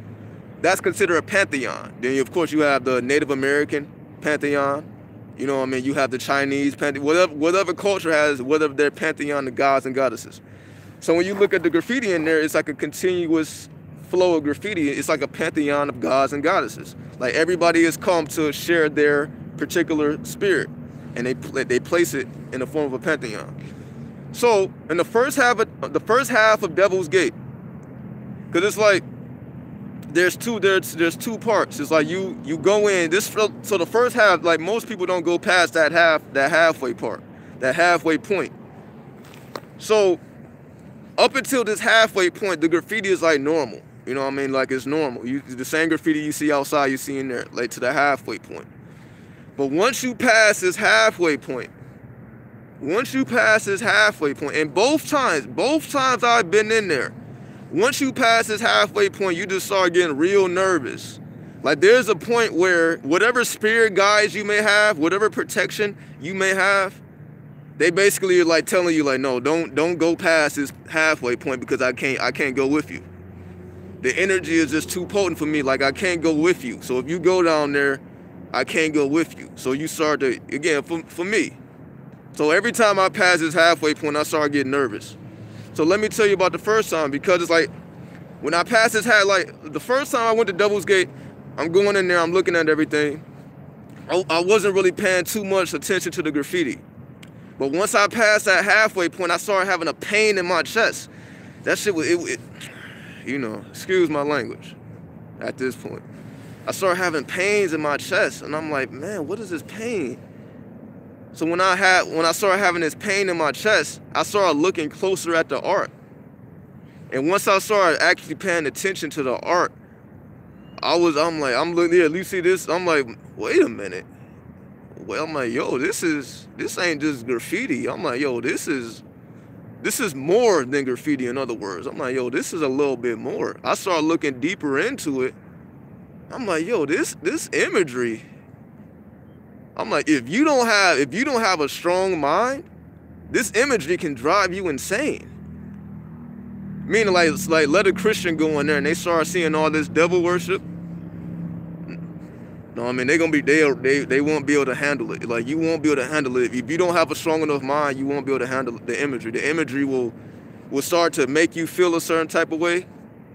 That's considered a pantheon. Then of course you have the Native American pantheon. You know what I mean? You have the Chinese pantheon. Whatever culture has, whatever their pantheon of gods and goddesses. So when you look at the graffiti in there, it's like a continuous flow of graffiti. It's like a pantheon of gods and goddesses. Like everybody has come to share their particular spirit, and they place it in the form of a pantheon. So in the first half of Devil's Gate, because it's like there's two parts. It's like you go in this. So the first half, like most people don't go past that halfway part, that halfway point. So up until this halfway point, the graffiti is like normal. You know what I mean? Like it's normal. The same graffiti you see outside, you see in there, like to the halfway point. But once you pass this halfway point, and both times I've been in there, once you pass this halfway point, you just start getting real nervous. Like there's a point where whatever spirit guides you may have, whatever protection you may have, they basically are like telling you like, no, don't go past this halfway point because I can't go with you. The energy is just too potent for me. Like I can't go with you. So if you go down there, I can't go with you. So you start to, again, for me. So every time I pass this halfway point, I start getting nervous. So let me tell you about the first time, because it's like, when I pass this like the first time I went to Devil's Gate, I'm going in there, I'm looking at everything. I wasn't really paying too much attention to the graffiti. But once I passed that halfway point, I started having a pain in my chest. That shit was, you know, excuse my language at this point. I started having pains in my chest, and I'm like, man, what is this pain? So when I started having this pain in my chest, I started looking closer at the art. And once I started actually paying attention to the art, I'm looking, yeah, you see this? I'm like, wait a minute. Well, I'm like, yo, this ain't just graffiti. I'm like, yo, this is more than graffiti, in other words. I'm like, yo, this is a little bit more. I started looking deeper into it. I'm like, yo, this imagery. I'm like, if you don't have a strong mind, this imagery can drive you insane. Meaning, like let a Christian go in there and they start seeing all this devil worship. No, I mean they won't be able to handle it. Like you won't be able to handle it if you don't have a strong enough mind. You won't be able to handle the imagery. The imagery will start to make you feel a certain type of way,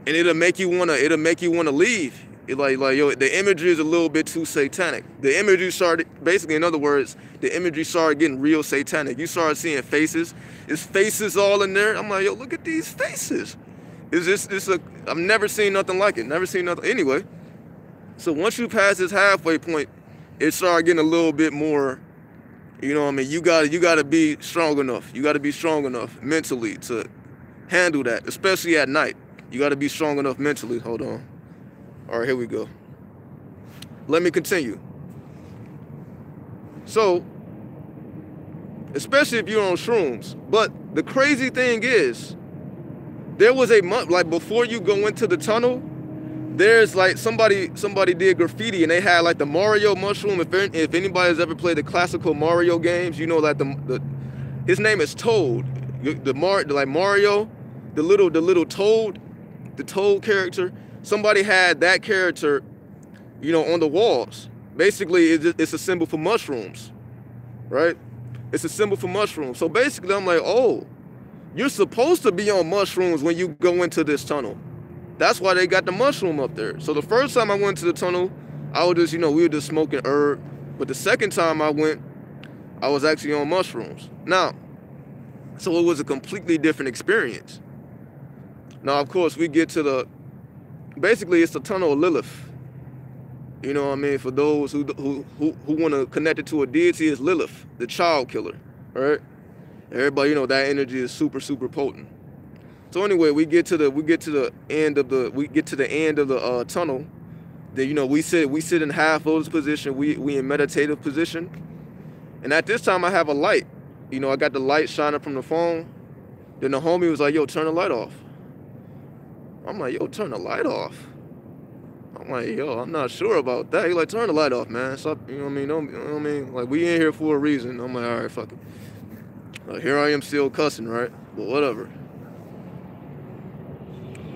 and it'll make you wanna leave. Yo, the imagery is a little bit too satanic. The imagery started, basically, in other words, the imagery started getting real satanic. You started seeing faces. It's faces all in there. I'm like, yo, look at these faces. I've never seen nothing like it. Never seen nothing. Anyway, so once you pass this halfway point, it started getting a little bit more, you know what I mean? You gotta be strong enough. You gotta be strong enough mentally to handle that, especially at night. You gotta be strong enough mentally. Hold on. All right, here we go. Let me continue. So, especially if you're on shrooms. But the crazy thing is, there was a month, like before you go into the tunnel, there's like somebody did graffiti and they had like the Mario mushroom. If anybody has ever played the classical Mario games, you know that his name is Toad. Like Mario, the little Toad, the Toad character. Somebody had that character, you know, on the walls. Basically, it's a symbol for mushrooms, right? It's a symbol for mushrooms. So basically, I'm like, oh, You're supposed to be on mushrooms when you go into this tunnel. That's why they got the mushroom up there. So the first time I went to the tunnel, I was just, you know, we were just smoking herb. But the second time I went, I was actually on mushrooms. Now, so it was a completely different experience. Now, of course, we get to the, basically it's the tunnel of Lilith. You know what I mean? For those who want to connect it to a deity, is Lilith, the child killer, right? Everybody, you know, that energy is super, super potent. So anyway, we get to the end of the tunnel. Then, you know, we sit in half lotus position. We in meditative position. And at this time, I have a light. You know, I got the light shining from the phone. Then the homie was like, "Yo, turn the light off." I'm like, "Yo, turn the light off." I'm like, "Yo, I'm not sure about that." He's like, "Turn the light off, man. Stop." You know what I mean? You know what I mean? Like, we in here for a reason. I'm like, "All right, fuck it." Here I am still cussing, right? But whatever.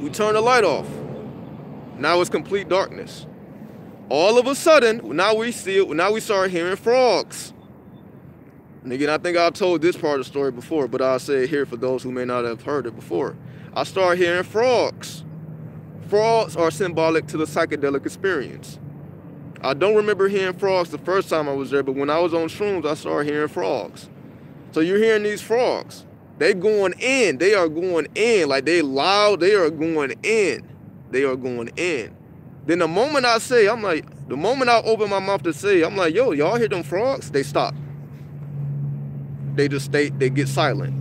We turn the light off. Now it's complete darkness. All of a sudden, now we start hearing frogs. And again, I think I've told this part of the story before, but I'll say it here for those who may not have heard it before. I start hearing frogs. Frogs are symbolic to the psychedelic experience. I don't remember hearing frogs the first time I was there, but when I was on shrooms, I started hearing frogs. So you're hearing these frogs. They going in. They are going in. Like, they loud. They are going in. They are going in. Then the moment I open my mouth to say, I'm like, "Yo, y'all hear them frogs?" They stop. They get silent.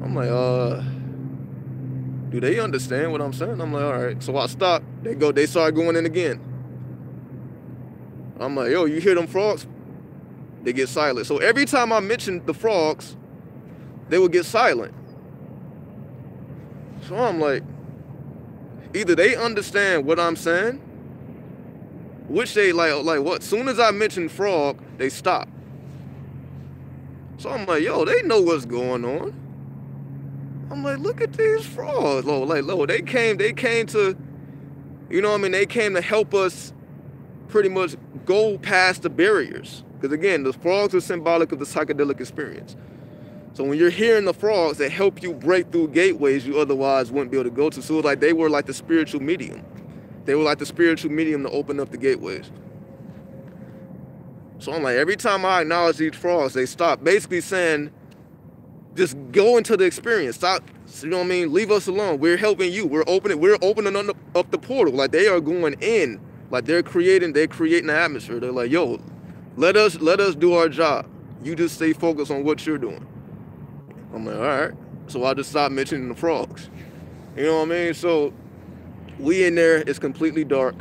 I'm like, do they understand what I'm saying? I'm like, all right. So I stop. They start going in again. I'm like, "Yo, you hear them frogs?" They get silent. So every time I mention the frogs, they would get silent. So I'm like, either they understand what I'm saying, which they like what? Soon as I mention frog, they stop. So I'm like, "Yo, they know what's going on." I'm like, "Look at these frogs." They came to, you know what I mean? They came to help us pretty much go past the barriers. Because again, the frogs are symbolic of the psychedelic experience. So when you're hearing the frogs, they help you break through gateways you otherwise wouldn't be able to go to. So it's like they were like the spiritual medium. They were like the spiritual medium to open up the gateways. So I'm like, every time I acknowledge these frogs, they stop. Basically saying, just go into the experience. Stop, you know what I mean? Leave us alone. We're helping you. We're opening up the portal. Like, they are going in. Like, they're creating the atmosphere. They're like, "Yo, let us do our job. You just stay focused on what you're doing." I'm like, all right. So I just stopped mentioning the frogs. You know what I mean? So we in there, it's completely dark.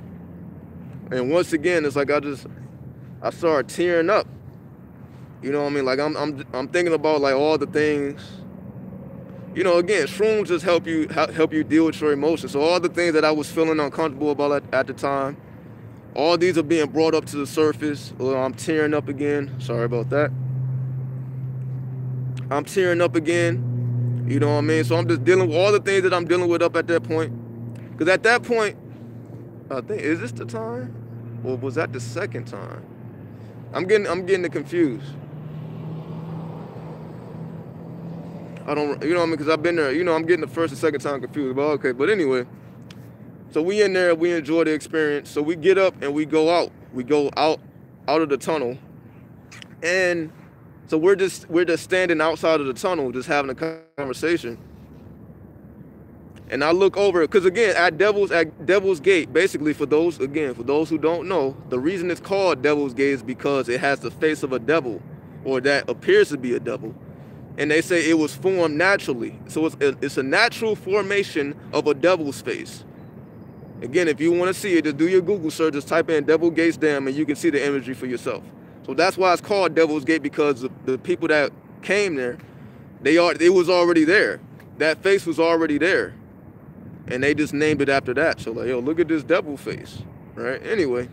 And once again, it's like I started tearing up. You know what I mean? Like, I'm thinking about like all the things. You know, again, shrooms just help you deal with your emotions. So all the things that I was feeling uncomfortable about at the time, all these are being brought up to the surface. Well, I'm tearing up again. Sorry about that. I'm tearing up again. You know what I mean? So I'm just dealing with all the things that I'm dealing with up at that point. Because at that point, I think, is this the time? Or was that the second time? I'm getting it confused. I don't, you know what I mean? Because I've been there, you know, I'm getting the first and second time confused. But okay, but anyway. So we in there, we enjoy the experience. So we get up and we go out. We go out of the tunnel. And so we're just standing outside of the tunnel, just having a conversation. And I look over, because again, at Devil's Gate, basically for those who don't know, the reason it's called Devil's Gate is because it has the face of a devil, or that appears to be a devil. And they say it was formed naturally. So it's a natural formation of a devil's face. Again, if you want to see it, just do your Google search, just type in Devil's Gates Dam, and you can see the imagery for yourself. So that's why it's called Devil's Gate, because the people that came there, it was already there. That face was already there. And they just named it after that. So like, yo, look at this devil face, right? Anyway,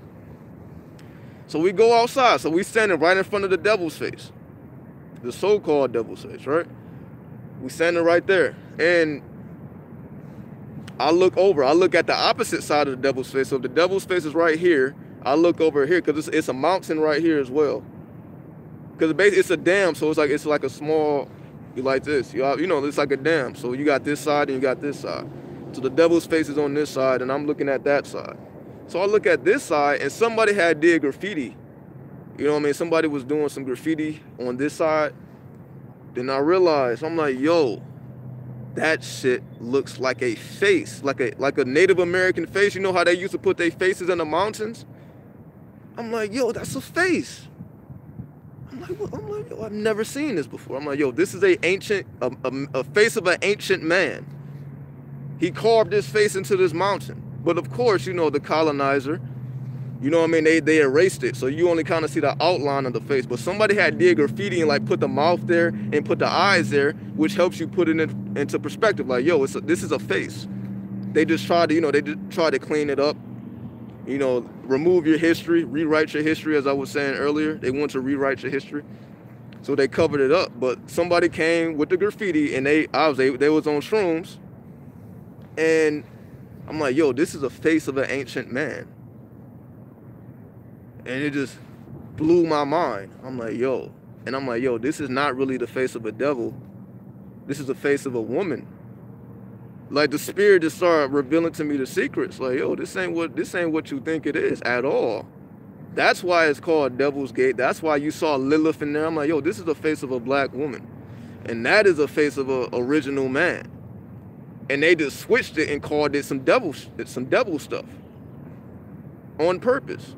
so we go outside. So we standing right in front of the devil's face, the so-called devil's face, right? We standing right there. And I look over. I look at the opposite side of the devil's face. So if the devil's face is right here, I look over here because it's a mountain right here as well. Because it's a dam, so it's like a small You like this. You know, it's like a dam. So you got this side and you got this side. So the devil's face is on this side and I'm looking at that side. So I look at this side and somebody had did graffiti. You know what I mean? Somebody was doing some graffiti on this side. Then I realized, I'm like, yo, that shit looks like a face, like a Native American face. You know how they used to put their faces in the mountains? I'm like, yo, that's a face. I'm like, yo, I've never seen this before. I'm like, yo, this is a face of an ancient man. He carved his face into this mountain. But of course, you know, the colonizer, you know what I mean, they erased it. So you only kind of see the outline of the face. But somebody had did graffiti and like put the mouth there and put the eyes there, which helps you put it into perspective. Like, yo, this is a face. They just tried to, you know, they just tried to clean it up. You know, remove your history, rewrite your history, as I was saying earlier. They want to rewrite your history. So they covered it up. But somebody came with the graffiti and they was on shrooms. And I'm like, yo, this is a face of an ancient man. And it just blew my mind. I'm like, yo. And I'm like, yo, this is not really the face of a devil. This is the face of a woman. Like, the spirit just started revealing to me the secrets. Like, yo, this ain't what you think it is at all. That's why it's called Devil's Gate. That's why you saw Lilith in there. I'm like, yo, this is the face of a black woman. And that is the face of an original man. And they just switched it and called it some devil stuff. On purpose.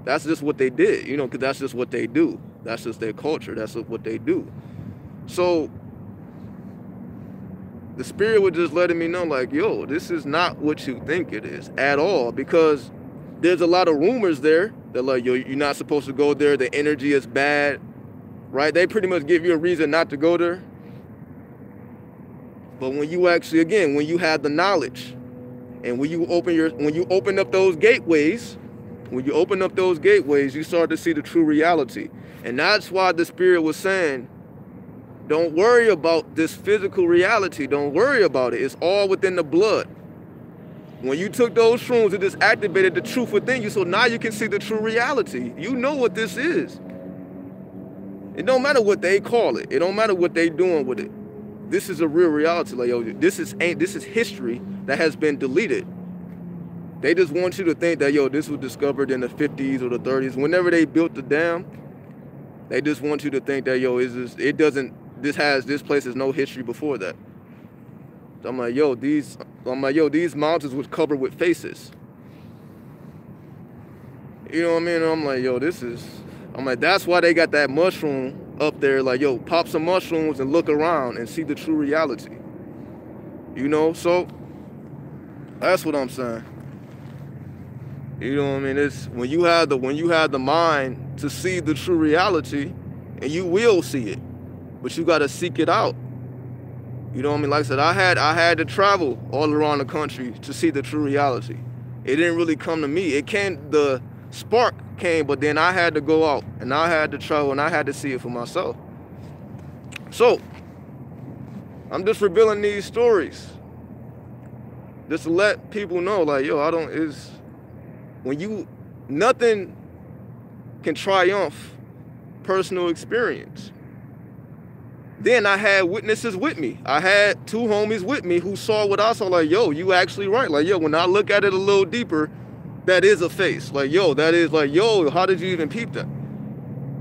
That's just what they did, you know, because that's just what they do. That's just their culture. That's what they do. So the spirit was just letting me know, like, yo, this is not what you think it is at all, because there's a lot of rumors there that, like, yo, you're not supposed to go there. The energy is bad, right? They pretty much give you a reason not to go there. But when you actually, again, when you have the knowledge, and when you open up those gateways, you start to see the true reality. And that's why the spirit was saying, don't worry about this physical reality. Don't worry about it. It's all within the blood. When you took those shrooms, it just activated the truth within you. So now you can see the true reality. You know what this is. It don't matter what they call it. It don't matter what they doing with it. This is a real reality. Like, yo, this is history that has been deleted. They just want you to think that, yo, this was discovered in the 50s or the 30s. Whenever they built the dam, they just want you to think that, yo, this place has no history before that. So I'm like, yo, these mountains was covered with faces. You know what I mean? And I'm like, yo, that's why they got that mushroom up there. Like, yo, pop some mushrooms and look around and see the true reality. You know, so that's what I'm saying. You know what I mean? It's when you have the mind to see the true reality, and you will see it, but you got to seek it out. You know what I mean? Like I said, I had to travel all around the country to see the true reality. It didn't really come to me. The spark came, but then I had to go out and I had to travel and I had to see it for myself. So I'm just revealing these stories just to let people know, like, yo, nothing can triumph personal experience. Then I had witnesses with me. I had two homies with me who saw what I saw. Like, yo, you actually right. Like, yo, when I look at it a little deeper, that is a face. Like, yo, that is like, yo, how did you even peep that?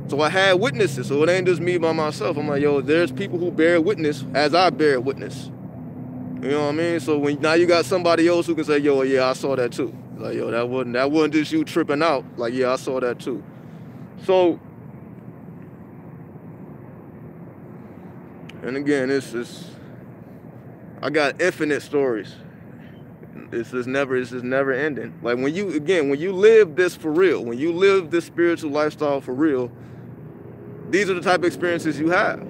So I had witnesses. So it ain't just me by myself. I'm like, yo, there's people who bear witness as I bear witness. You know what I mean? So now you got somebody else who can say, yo, yeah, I saw that too. Like, yo, that wasn't just you tripping out. Like, yeah, I saw that too. So, and again, I got infinite stories. It's just never ending. Like, when you live this for real, when you live this spiritual lifestyle for real, these are the type of experiences you have,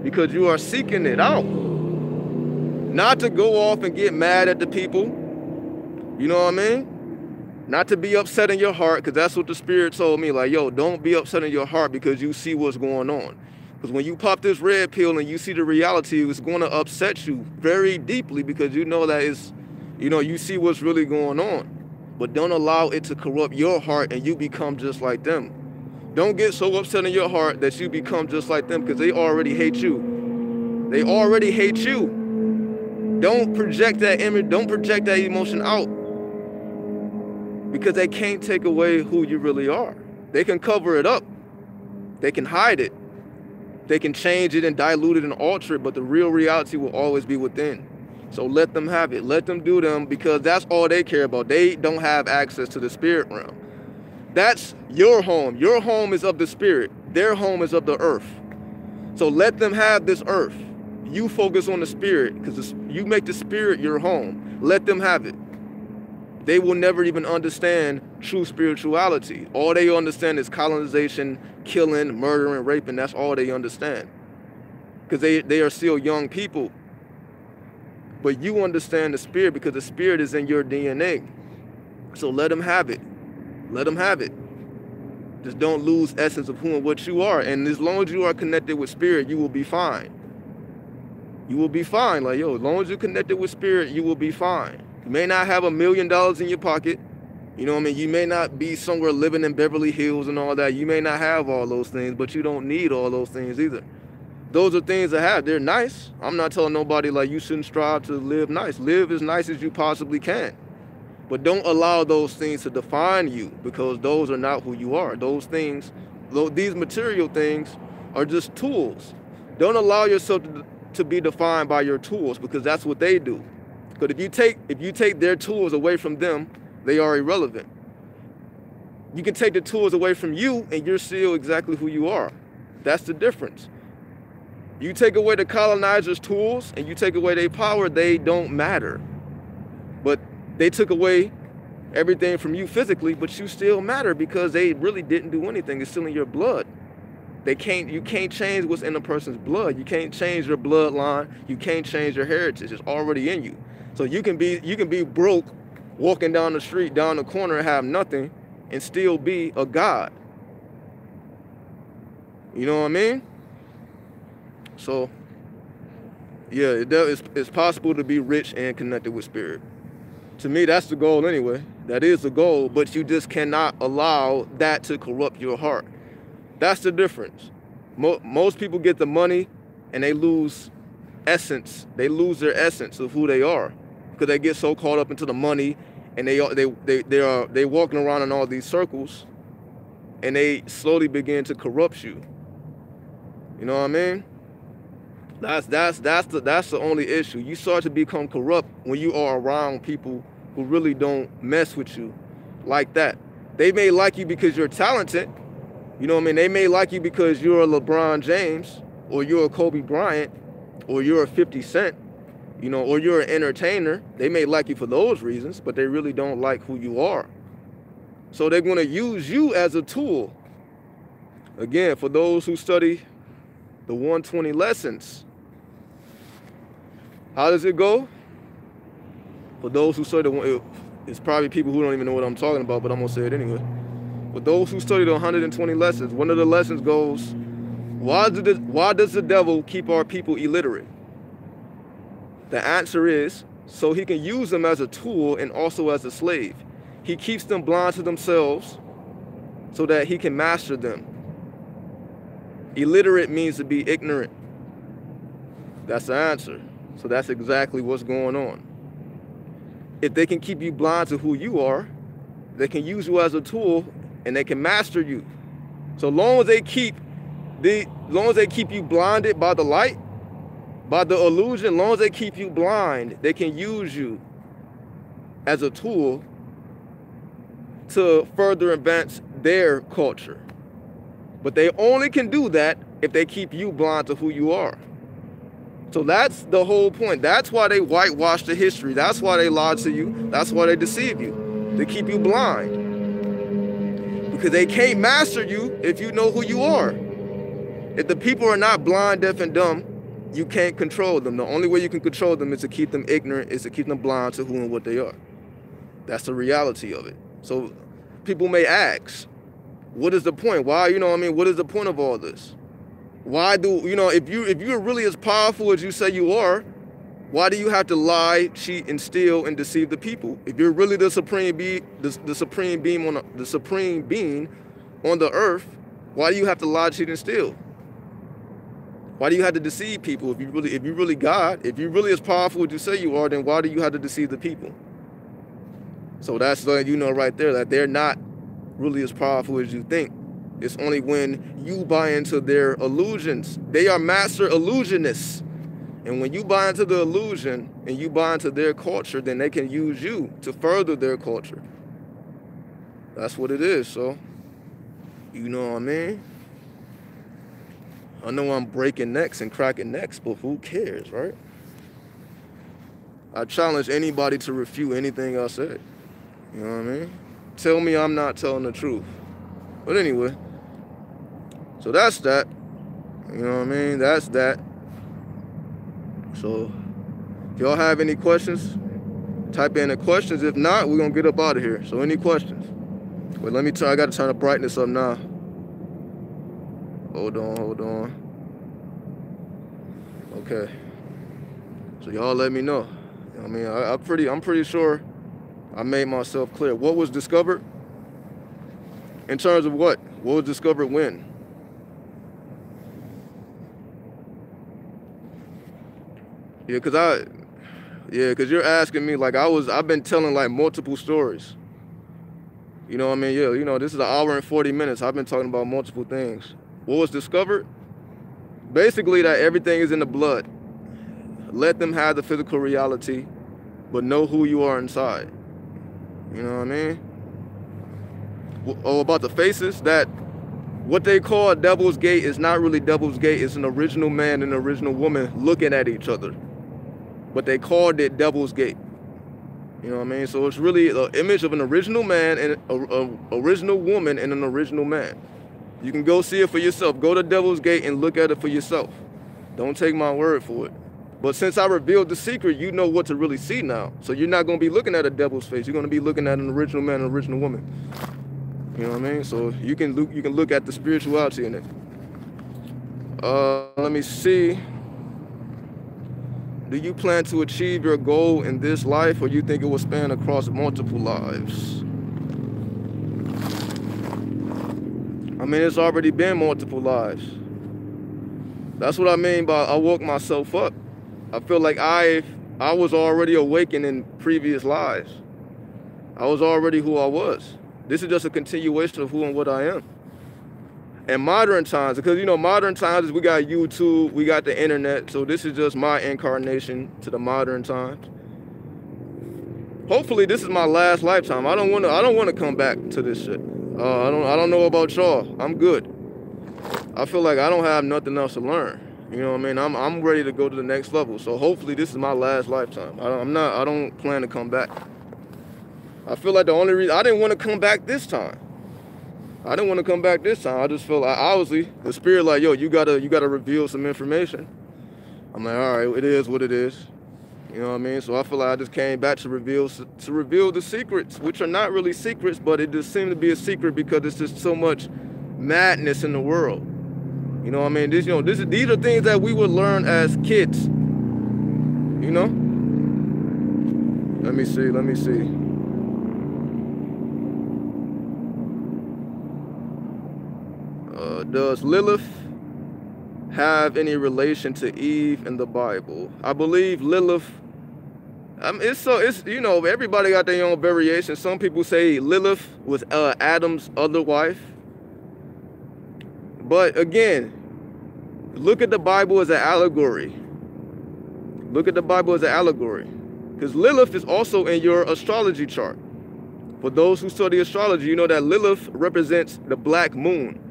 because you are seeking it out. Not to go off and get mad at the people, you know what I mean? Not to be upset in your heart, because that's what the spirit told me. Like, yo, don't be upset in your heart because you see what's going on. Because when you pop this red pill and you see the reality, it's going to upset you very deeply, because you know that you see what's really going on. But don't allow it to corrupt your heart and you become just like them. Don't get so upset in your heart that you become just like them, because they already hate you. They already hate you. Don't project that image, don't project that emotion out, because they can't take away who you really are. They can cover it up. They can hide it. They can change it and dilute it and alter it, but the real reality will always be within. So let them have it. Let them do them, because that's all they care about. They don't have access to the spirit realm. That's your home. Your home is of the spirit. Their home is of the earth. So let them have this earth. You focus on the spirit, because you make the spirit your home. Let them have it. They will never even understand true spirituality. All they understand is colonization, killing, murdering, raping. That's all they understand, because they are still young people. But you understand the spirit, because the spirit is in your DNA. So let them have it. Let them have it. Just don't lose essence of who and what you are. And as long as you are connected with spirit, you will be fine. You will be fine. Like, yo, as long as you're connected with spirit, you will be fine. You may not have $1 million in your pocket. You know what I mean? You may not be somewhere living in Beverly Hills and all that. You may not have all those things, but you don't need all those things either. Those are things to have. They're nice. I'm not telling nobody like you shouldn't strive to live nice. Live as nice as you possibly can. But don't allow those things to define you, because those are not who you are. Those things, these material things, are just tools. Don't allow yourself to be defined by your tools, because that's what they do. Because if you take their tools away from them, they are irrelevant. You can take the tools away from you, and you're still exactly who you are. That's the difference. You take away the colonizer's tools and you take away their power, they don't matter. But they took away everything from you physically, but you still matter, because they really didn't do anything. It's still in your blood. You can't change what's in a person's blood. You can't change your bloodline. You can't change your heritage. It's already in you. So you can be broke, walking down the street, down the corner, and have nothing, and still be a god. You know what I mean? So, yeah, it's possible to be rich and connected with spirit. To me, that's the goal anyway. That is the goal, but you just cannot allow that to corrupt your heart. That's the difference. Most people get the money and they lose essence. They lose their essence of who they are, because they get so caught up into the money, and they walking around in all these circles, and they slowly begin to corrupt you. You know what I mean? That's the only issue. You start to become corrupt when you are around people who really don't mess with you like that. They may like you because you're talented. You know what I mean? They may like you because you're a LeBron James, or you're a Kobe Bryant, or you're a 50 Cent, you know, or you're an entertainer. They may like you for those reasons, but they really don't like who you are. So they're going to use you as a tool. Again, for those who study the 120 lessons, how does it go? For those who study it's probably people who don't even know what I'm talking about, but I'm going to say it anyway. For those who study the 120 lessons, one of the lessons goes, why does the devil keep our people illiterate? The answer is, so he can use them as a tool and also as a slave. He keeps them blind to themselves so that he can master them. Illiterate means to be ignorant. That's the answer. So that's exactly what's going on. If they can keep you blind to who you are, they can use you as a tool and they can master you. So long as they keep you blinded by the light, by the illusion, long as they keep you blind, they can use you as a tool to further advance their culture. But they only can do that if they keep you blind to who you are. So that's the whole point. That's why they whitewash the history. That's why they lie to you. That's why they deceive you. They keep you blind. Because they can't master you if you know who you are. If the people are not blind, deaf, and dumb, you can't control them. The only way you can control them is to keep them ignorant, is to keep them blind to who and what they are. That's the reality of it. So people may ask, what is the point? Why, you know what I mean? What is the point of all this? Why do, you know, if you're really as powerful as you say you are, why do you have to lie, cheat, and steal and deceive the people? If you're really the supreme being, the supreme being on the earth, why do you have to lie, cheat, and steal? Why do you have to deceive people? If you really God, if you really as powerful as you say you are, then why do you have to deceive the people? So that's letting you know right there that they're not really as powerful as you think. It's only when you buy into their illusions. They are master illusionists. And when you buy into the illusion and you buy into their culture, then they can use you to further their culture. That's what it is. So, you know what I mean? I know I'm breaking necks and cracking necks, but who cares, right? I challenge anybody to refute anything I said. You know what I mean? Tell me I'm not telling the truth. But anyway, so that's that. You know what I mean? That's that. So, if y'all have any questions, type in the questions. If not, we're going to get up out of here. So, any questions? Wait, let me try. I got to turn the brightness up now. Hold on. Okay. So, y'all let me know. I mean, I'm pretty sure I made myself clear. What was discovered? In terms of what? What was discovered when? Yeah, cause you're asking me like I've been telling like multiple stories. You know what I mean? Yeah, you know, this is an hour and 40 minutes. I've been talking about multiple things. What was discovered? Basically that everything is in the blood. Let them have the physical reality, but know who you are inside. You know what I mean? Oh, about the faces, that what they call Devil's Gate is not really Devil's Gate. It's an original man and an original woman looking at each other. But they called it Devil's Gate. You know what I mean? So it's really the image of an original man and an original woman and an original man. You can go see it for yourself. Go to Devil's Gate and look at it for yourself. Don't take my word for it. But since I revealed the secret, you know what to really see now. So you're not going to be looking at a devil's face. You're going to be looking at an original man and an original woman. You know what I mean? So you can look at the spirituality in it. Let me see. Do you plan to achieve your goal in this life, or you think it will span across multiple lives? I mean, it's already been multiple lives. That's what I mean by I woke myself up. I feel like I was already awakened in previous lives. I was already who I was. This is just a continuation of who and what I am. And modern times, because, you know, modern times is we got YouTube, we got the internet, so this is just my incarnation to the modern times. Hopefully this is my last lifetime. I don't want to come back to this shit. I don't know about y'all. I'm good. I feel like I don't have nothing else to learn. You know what I mean? I'm ready to go to the next level. So hopefully this is my last lifetime. I don't plan to come back. I feel like the only reason I didn't want to come back this time. I just feel like obviously the spirit like, yo, you gotta reveal some information. I'm like, all right, it is what it is. You know what I mean? So I feel like I just came back to reveal the secrets, which are not really secrets, but it just seemed to be a secret because there's just so much madness in the world. You know what I mean? These are things that we would learn as kids. You know? Let me see. Does Lilith have any relation to Eve in the Bible? I believe Lilith. It's you know, everybody got their own variation. Some people say Lilith was Adam's other wife. But again, look at the Bible as an allegory. Because Lilith is also in your astrology chart. For those who study astrology, you know that Lilith represents the black moon.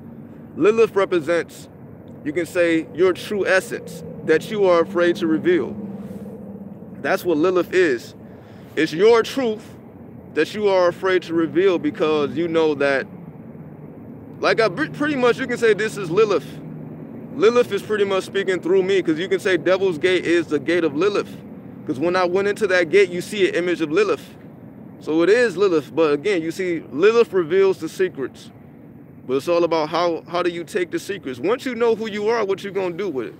Lilith represents, you can say, your true essence that you are afraid to reveal. That's what Lilith is. It's your truth that you are afraid to reveal because you know that, like pretty much you can say this is Lilith. Lilith is pretty much speaking through me because you can say Devil's Gate is the gate of Lilith. Because when I went into that gate, you see an image of Lilith. So it is Lilith. But again, you see Lilith reveals the secrets. But it's all about how do you take the secrets. Once you know who you are, what you're going to do with it.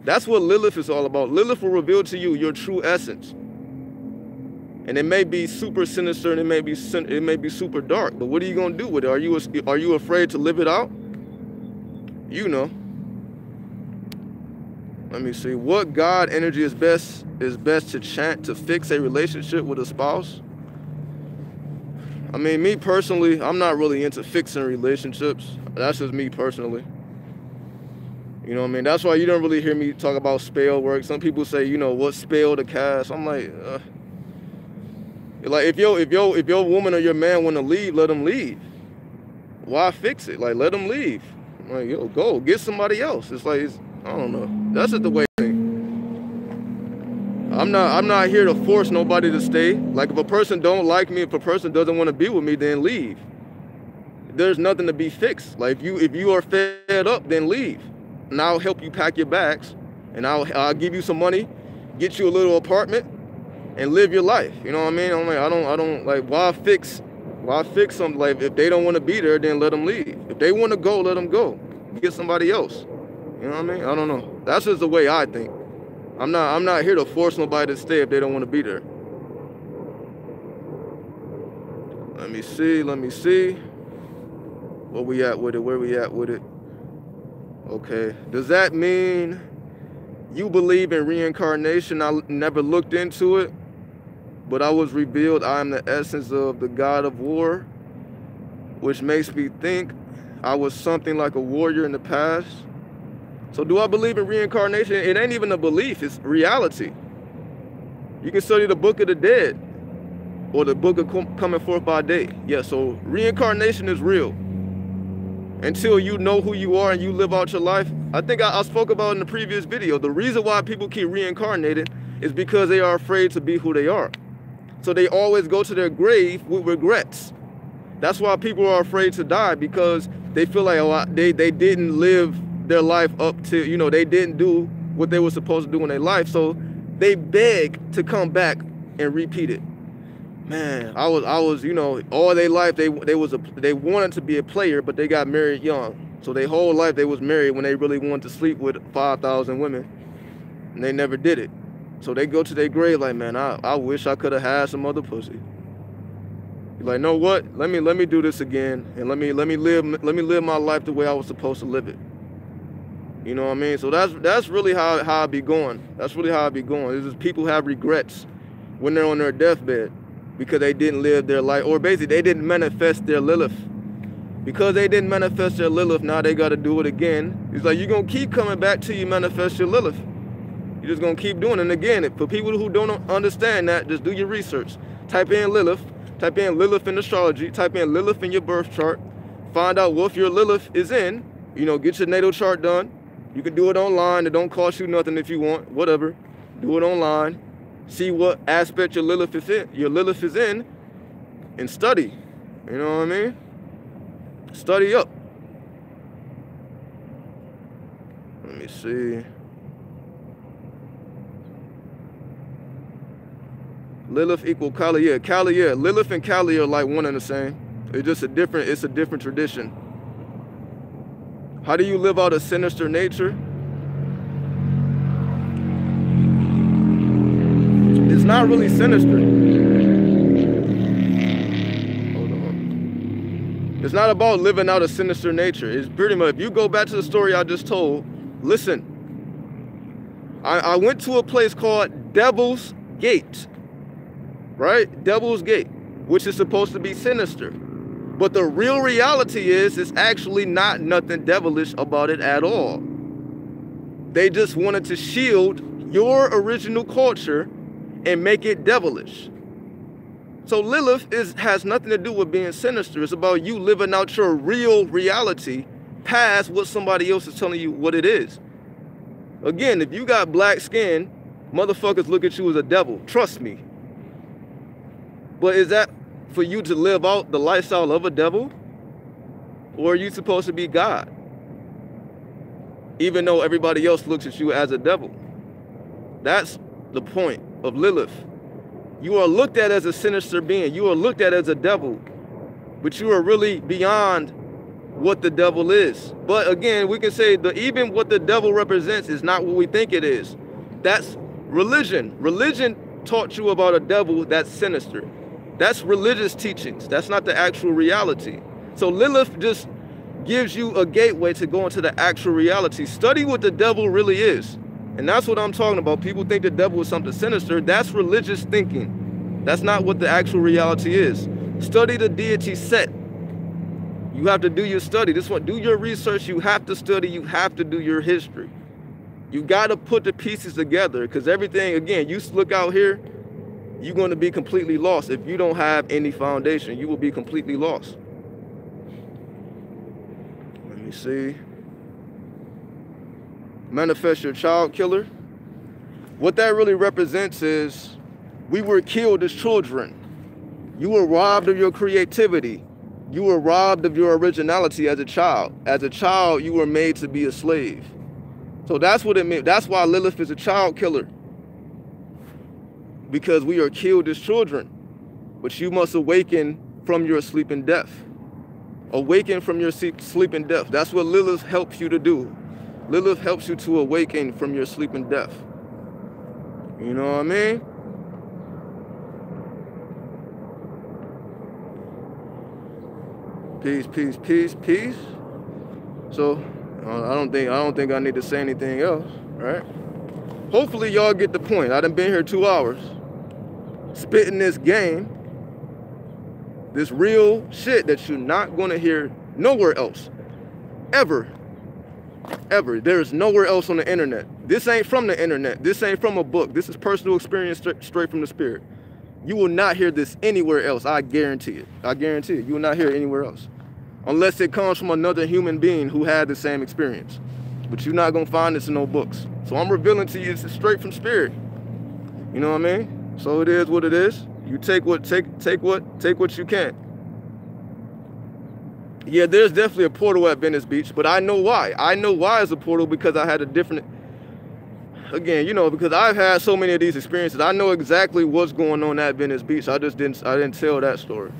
That's what Lilith is all about. Lilith will reveal to you your true essence. And it may be super sinister and it may be super dark. But what are you going to do with it? Are you afraid to live it out? You know. Let me see. What God energy is best to chant to fix a relationship with a spouse? I mean, me personally, I'm not really into fixing relationships. That's just me personally. You know what I mean? That's why you don't really hear me talk about spell work. Some people say, you know, what spell to cast. I'm like if your woman or your man want to leave, let them leave. Why fix it? Like, let them leave. I'm like, yo, go get somebody else. It's like, I don't know. That's just the way I think. I'm not here to force nobody to stay. Like, if a person don't like me, if a person doesn't want to be with me, then leave. There's nothing to be fixed. Like, if you are fed up, then leave. And I'll help you pack your bags, and I'll give you some money, get you a little apartment, and live your life. You know what I mean? I'm like, I don't like, why fix something? Like, if they don't want to be there, then let them leave. If they want to go, let them go. Get somebody else. You know what I mean? I don't know. That's just the way I think. I'm not here to force nobody to stay if they don't want to be there. Let me see. Where we at with it? Okay. Does that mean you believe in reincarnation? I never looked into it, but I was revealed I am the essence of the God of war, which makes me think I was something like a warrior in the past. So do I believe in reincarnation? It ain't even a belief, it's reality. You can study the Book of the Dead or the Book of Coming Forth by Day. Yeah, so reincarnation is real. Until you know who you are and you live out your life. I think I spoke about in the previous video, the reason why people keep reincarnating is because they are afraid to be who they are. So they always go to their grave with regrets. That's why people are afraid to die, because they feel like they didn't live their life up to, you know, they didn't do what they were supposed to do in their life. So they beg to come back and repeat it. Man, I was, you know, all their life they wanted to be a player, but they got married young. So their whole life they was married when they really wanted to sleep with 5,000 women, and they never did it. So they go to their grave like, man, I wish I could have had some other pussy. You're like, know what? Let me do this again, and let me live my life the way I was supposed to live it. You know what I mean? So that's really how I be going. That's really how I be going. It's just people have regrets when they're on their deathbed, because they didn't live their life, or basically they didn't manifest their Lilith. Because they didn't manifest their Lilith, now they got to do it again. It's like, you're going to keep coming back till you manifest your Lilith. You're just going to keep doing it. And again, for people who don't understand that, just do your research. Type in Lilith in astrology, type in Lilith in your birth chart, find out what your Lilith is in, you know, get your natal chart done. You can do it online. It don't cost you nothing if you want, whatever. Do it online. See what aspect your Lilith is in, and study. You know what I mean? Study up. Let me see. Lilith equal Kali. Yeah, Kali, yeah. Lilith and Kali are like one and the same. It's a different tradition. How do you live out a sinister nature? It's not really sinister. Hold on. It's not about living out a sinister nature. It's pretty much, if you go back to the story I just told, listen. I went to a place called Devil's Gate. Right? Devil's Gate, which is supposed to be sinister. But the real reality is, it's actually not nothing devilish about it at all. They just wanted to shield your original culture and make it devilish. So Lilith has nothing to do with being sinister. It's about you living out your real reality past what somebody else is telling you what it is. Again, if you got black skin, motherfuckers look at you as a devil. Trust me. But is that for you to live out the lifestyle of a devil? Or are you supposed to be God? Even though everybody else looks at you as a devil. That's the point of Lilith. You are looked at as a sinister being. You are looked at as a devil. But you are really beyond what the devil is. But again, we can say that even what the devil represents is not what we think it is. That's religion. Religion taught you about a devil that's sinister. That's religious teachings. That's not the actual reality. So Lilith just gives you a gateway to go into the actual reality. Study what the devil really is. And that's what I'm talking about. People think the devil is something sinister. That's religious thinking. That's not what the actual reality is. Study the deity set. You have to do your study. This one, do your research. You have to study. You have to do your history. You got to put the pieces together, because everything, again, you look out here, you're going to be completely lost. If you don't have any foundation, you will be completely lost. Let me see. Manifest your child killer. What that really represents is we were killed as children. You were robbed of your creativity. You were robbed of your originality as a child. As a child, you were made to be a slave. So that's what it means. That's why Lilith is a child killer. Because we are killed as children. But you must awaken from your sleep and death. Awaken from your sleep and death. That's what Lilith helps you to do. Lilith helps you to awaken from your sleep and death. You know what I mean? Peace, peace, peace, peace. So I don't think I need to say anything else, right? Hopefully y'all get the point. I done been here 2 hours spitting this game, this real shit that you're not gonna hear nowhere else, ever. Ever. There is nowhere else on the internet. This ain't from the internet. This ain't from a book. This is personal experience straight from the spirit. You will not hear this anywhere else. I guarantee it. I guarantee it. You will not hear it anywhere else. Unless it comes from another human being who had the same experience. But you're not going to find this in no books. So I'm revealing to you this is straight from spirit. You know what I mean? So it is what it is. You take what you can. Yeah, there's definitely a portal at Venice Beach, but I know why. I know why it's a portal, because I had a different, again, you know, because I've had so many of these experiences. I know exactly what's going on at Venice Beach. I didn't tell that story.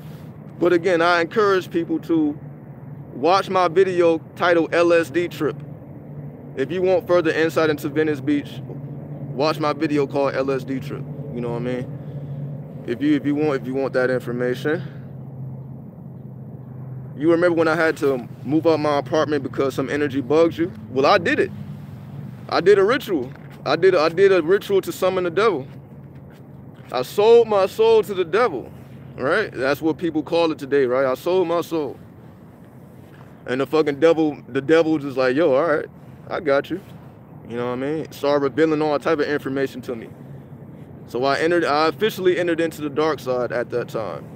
But again, I encourage people to watch my video titled LSD Trip. If you want further insight into Venice Beach, watch my video called LSD Trip. You know what I mean? If you want that information. You remember when I had to move out my apartment because some energy bugs you? Well, I did it. I did a ritual. I did a ritual to summon the devil. I sold my soul to the devil, right? That's what people call it today, right? I sold my soul. And the devil was just like, yo, all right, I got you. You know what I mean? Started revealing all type of information to me. So I officially entered into the dark side at that time.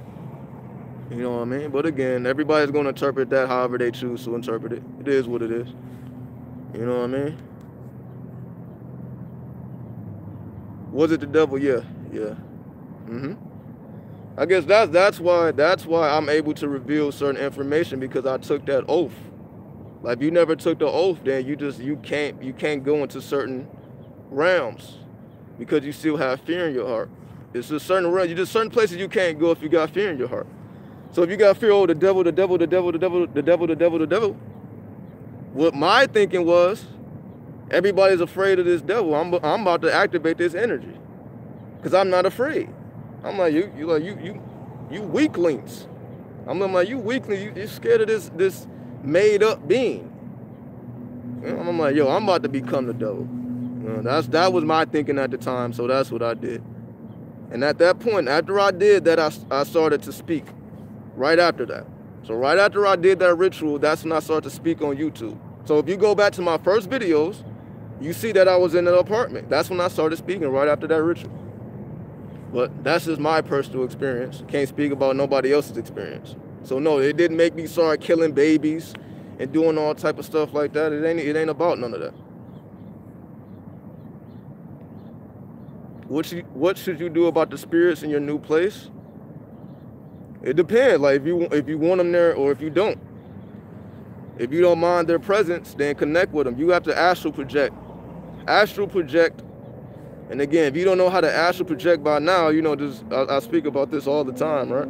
You know what I mean? But again, everybody's going to interpret that however they choose to interpret it. It is what it is. You know what I mean? Was it the devil? Yeah. I guess that's why I'm able to reveal certain information, because I took that oath. Like, if you never took the oath, then you can't go into certain realms, because you still have fear in your heart. It's a certain realm. There's certain places you can't go if you got fear in your heart. So if you got fear, oh, the devil, what my thinking was, everybody's afraid of this devil. I'm about to activate this energy, because I'm not afraid. I'm like, you weaklings. I'm like, you weaklings. You're scared of this made up being. You know, I'm like, yo, I'm about to become the devil. You know, that was my thinking at the time. So that's what I did. And at that point, after I did that, I started to speak. Right after that. So right after I did that ritual, that's when I started to speak on YouTube. So if you go back to my first videos, you see that I was in an apartment. That's when I started speaking, right after that ritual. But that's just my personal experience. Can't speak about nobody else's experience. So no, it didn't make me start killing babies and doing all type of stuff like that. It ain't about none of that. What should you do about the spirits in your new place? It depends. Like, if you want them there, or if you don't. If you don't mind their presence, then connect with them. You have to astral project. Astral project. And again, if you don't know how to astral project by now, you know, I speak about this all the time, right?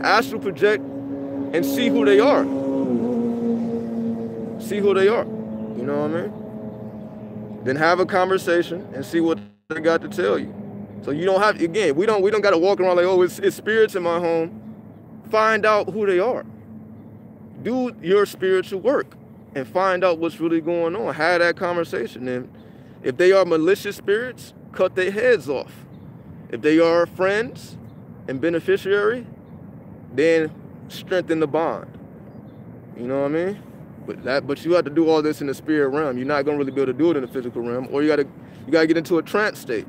Astral project and see who they are. See who they are. You know what I mean? Then have a conversation and see what they got to tell you. So you don't have, again, we don't got to walk around like, oh, it's spirits in my home. Find out who they are. Do your spiritual work. and find out what's really going on. Have that conversation. And if they are malicious spirits, cut their heads off. If they are friends and beneficiary, then strengthen the bond. You know what I mean? But you have to do all this in the spirit realm. You're not gonna really be able to do it in the physical realm, or you gotta get into a trance state.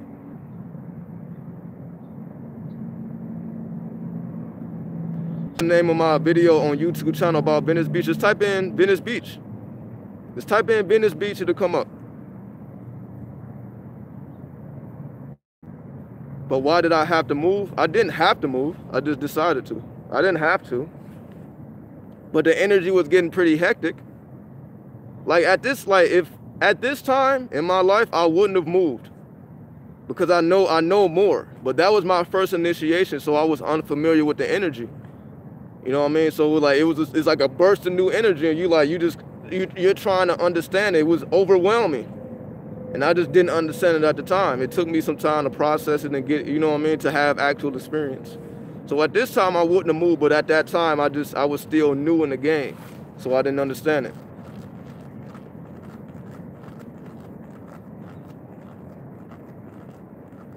The name of my video on YouTube channel about Venice Beach. Just type in Venice Beach. Just type in Venice Beach, it'll come up. But why did I have to move? I didn't have to move. I just decided to. I didn't have to. But the energy was getting pretty hectic. If at this time in my life, I wouldn't have moved, because I know more. But that was my first initiation, so I was unfamiliar with the energy. You know what I mean? So it's like a burst of new energy, and you're trying to understand it. It was overwhelming, and I just didn't understand it at the time. It took me some time to process it and get, you know what I mean, to have actual experience. So at this time, I wouldn't have moved, but at that time, I was still new in the game, so I didn't understand it.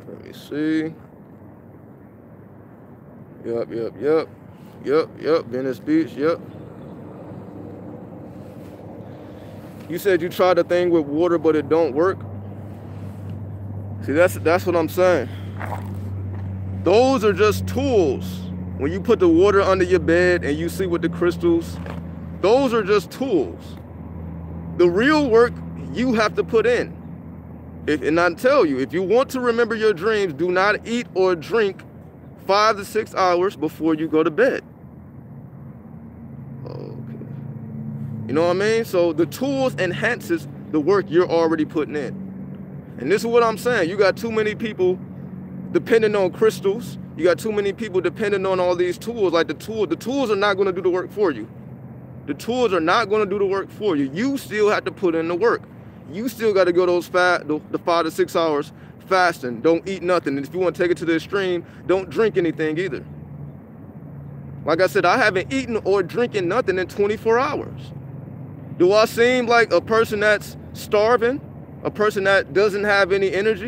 Let me see. Yep, Venice Beach, yep. You said you tried the thing with water, but it don't work. See, that's what I'm saying. Those are just tools. When you put the water under your bed and you see with the crystals, those are just tools. The real work you have to put in. And I tell you, if you want to remember your dreams, do not eat or drink 5 to 6 hours before you go to bed. Okay. You know what I mean? So the tools enhances the work you're already putting in. And this is what I'm saying. You got too many people depending on crystals. You got too many people depending on all these tools. Like the tools are not going to do the work for you. The tools are not going to do the work for you. You still have to put in the work. You still got to go the 5 to 6 hours fasting. Don't eat nothing. And if you want to take it to the extreme, don't drink anything either. Like I said, I haven't eaten or drinking nothing in 24 hours. Do I seem like a person that's starving? A person that doesn't have any energy?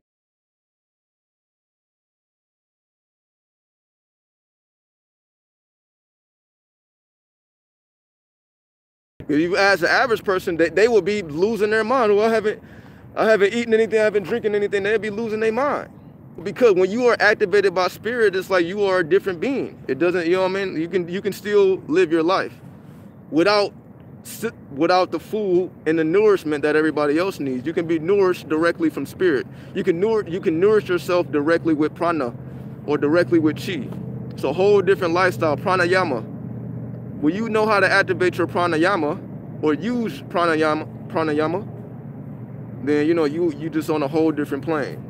If you ask the average person, they will be losing their mind. Well, I haven't eaten anything, I haven't drinking anything, they'll be losing their mind. Because when you are activated by spirit, it's like you are a different being. It doesn't, you know what I mean? You can still live your life without the food and the nourishment that everybody else needs. You can be nourished directly from spirit. You can nourish yourself directly with prana or directly with chi. It's a whole different lifestyle. Pranayama. When you know how to activate your pranayama or use pranayama, then you know you just on a whole different plane.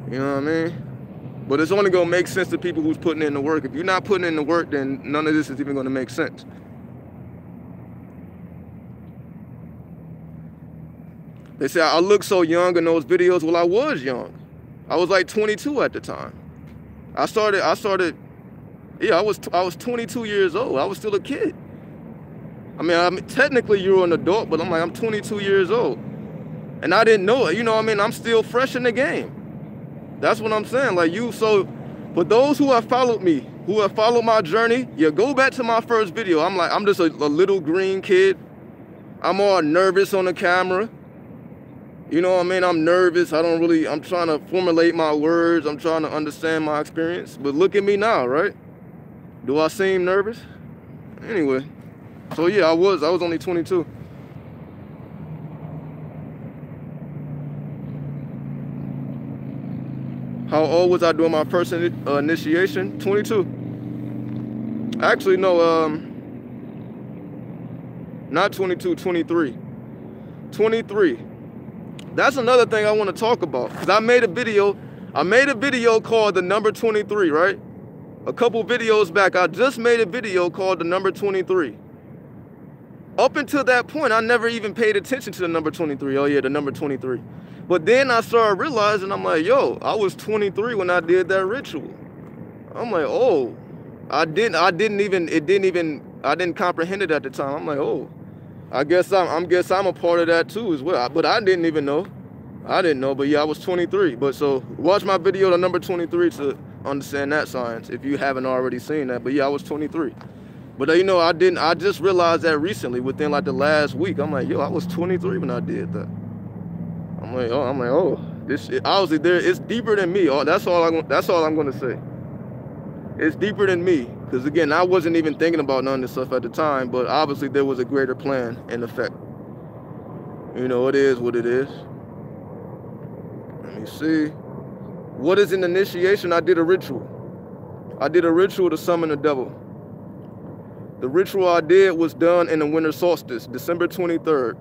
You know what I mean? But it's only gonna make sense to people who's putting in the work. If you're not putting in the work, then none of this is even gonna make sense. They say I look so young in those videos. Well, I was young. I was like 22 at the time. I started. Yeah, I was 22 years old. I was still a kid. I mean, technically you're an adult, but I'm 22 years old. And I didn't know it. You know what I mean? I'm still fresh in the game. That's what I'm saying. But those who have followed me, who have followed my journey, yeah, go back to my first video. I'm just a little green kid. I'm all nervous on the camera. You know what I mean? I'm nervous. I'm trying to formulate my words. I'm trying to understand my experience. But look at me now, right? Do I seem nervous? Anyway, so yeah, I was only 22. How old was I doing my first initiation? 22. Actually, no, not 22, 23. 23. That's another thing I want to talk about, because I made a video called the number 23, right? A couple videos back, I just made a video called the number 23. Up until that point, I never even paid attention to the number 23. Oh yeah, the number 23. But then I started realizing, I'm like, yo, I was 23 when I did that ritual. I'm like, oh, I didn't comprehend it at the time. I'm like, oh, I guess I'm a part of that too as well. But I didn't even know. I didn't know. But yeah, I was 23. But so watch my video on number 23 to understand that science if you haven't already seen that. But yeah, I was 23. But you know, I just realized that recently within like the last week. I'm like, yo, I was 23 when I did that. I'm like, oh, this shit, obviously it's deeper than me. That's all I'm gonna say. It's deeper than me, because again, I wasn't even thinking about none of this stuff at the time, but obviously there was a greater plan in effect. You know, it is what it is. Let me see. What is an initiation? I did a ritual. I did a ritual to summon the devil. The ritual I did was done in the winter solstice, December 23rd.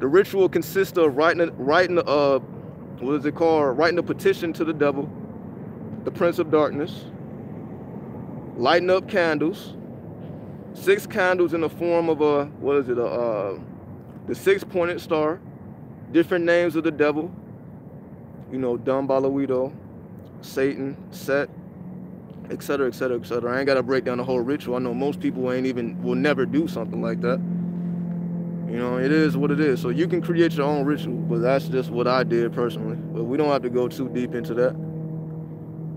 The ritual consists of writing a petition to the devil, the prince of darkness, lighting up candles, 6 candles in the form of the 6-pointed star, different names of the devil, you know, Dumbaluido, Satan, Set, etc., etc., etc. I ain't gotta break down the whole ritual. I know most people will never do something like that. You know, it is what it is. So you can create your own ritual, but that's just what I did personally. But we don't have to go too deep into that.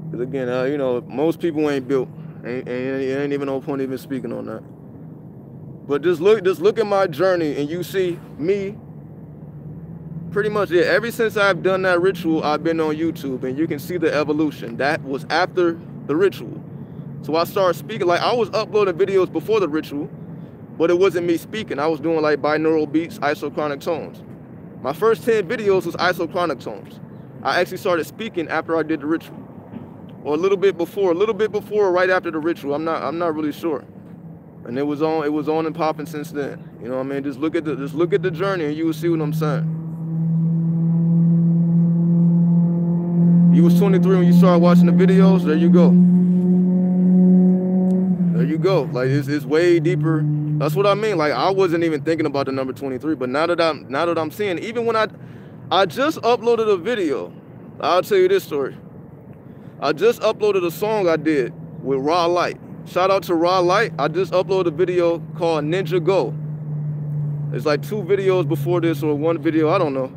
Because again, you know, most people ain't built. Ain't even no point even speaking on that. But just look at my journey and you see me. Pretty much, yeah, ever since I've done that ritual, I've been on YouTube, and you can see the evolution. That was after the ritual. So I started speaking, like I was uploading videos before the ritual, but it wasn't me speaking. I was doing like binaural beats, isochronic tones. My first 10 videos was isochronic tones. I actually started speaking after I did the ritual. Or a little bit before, or right after the ritual. I'm not really sure. And it was on and popping since then. You know what I mean? Just look at the journey and you will see what I'm saying. You was 23 when you started watching the videos. There you go. There you go. Like it's way deeper. That's what I mean. Like I wasn't even thinking about the number 23, but now that I'm seeing, even when I just uploaded a video. I'll tell you this story. I just uploaded a song I did with Raw Light. Shout out to Raw Light. I just uploaded a video called Ninja Go. It's like 2 videos before this or 1 video. I don't know.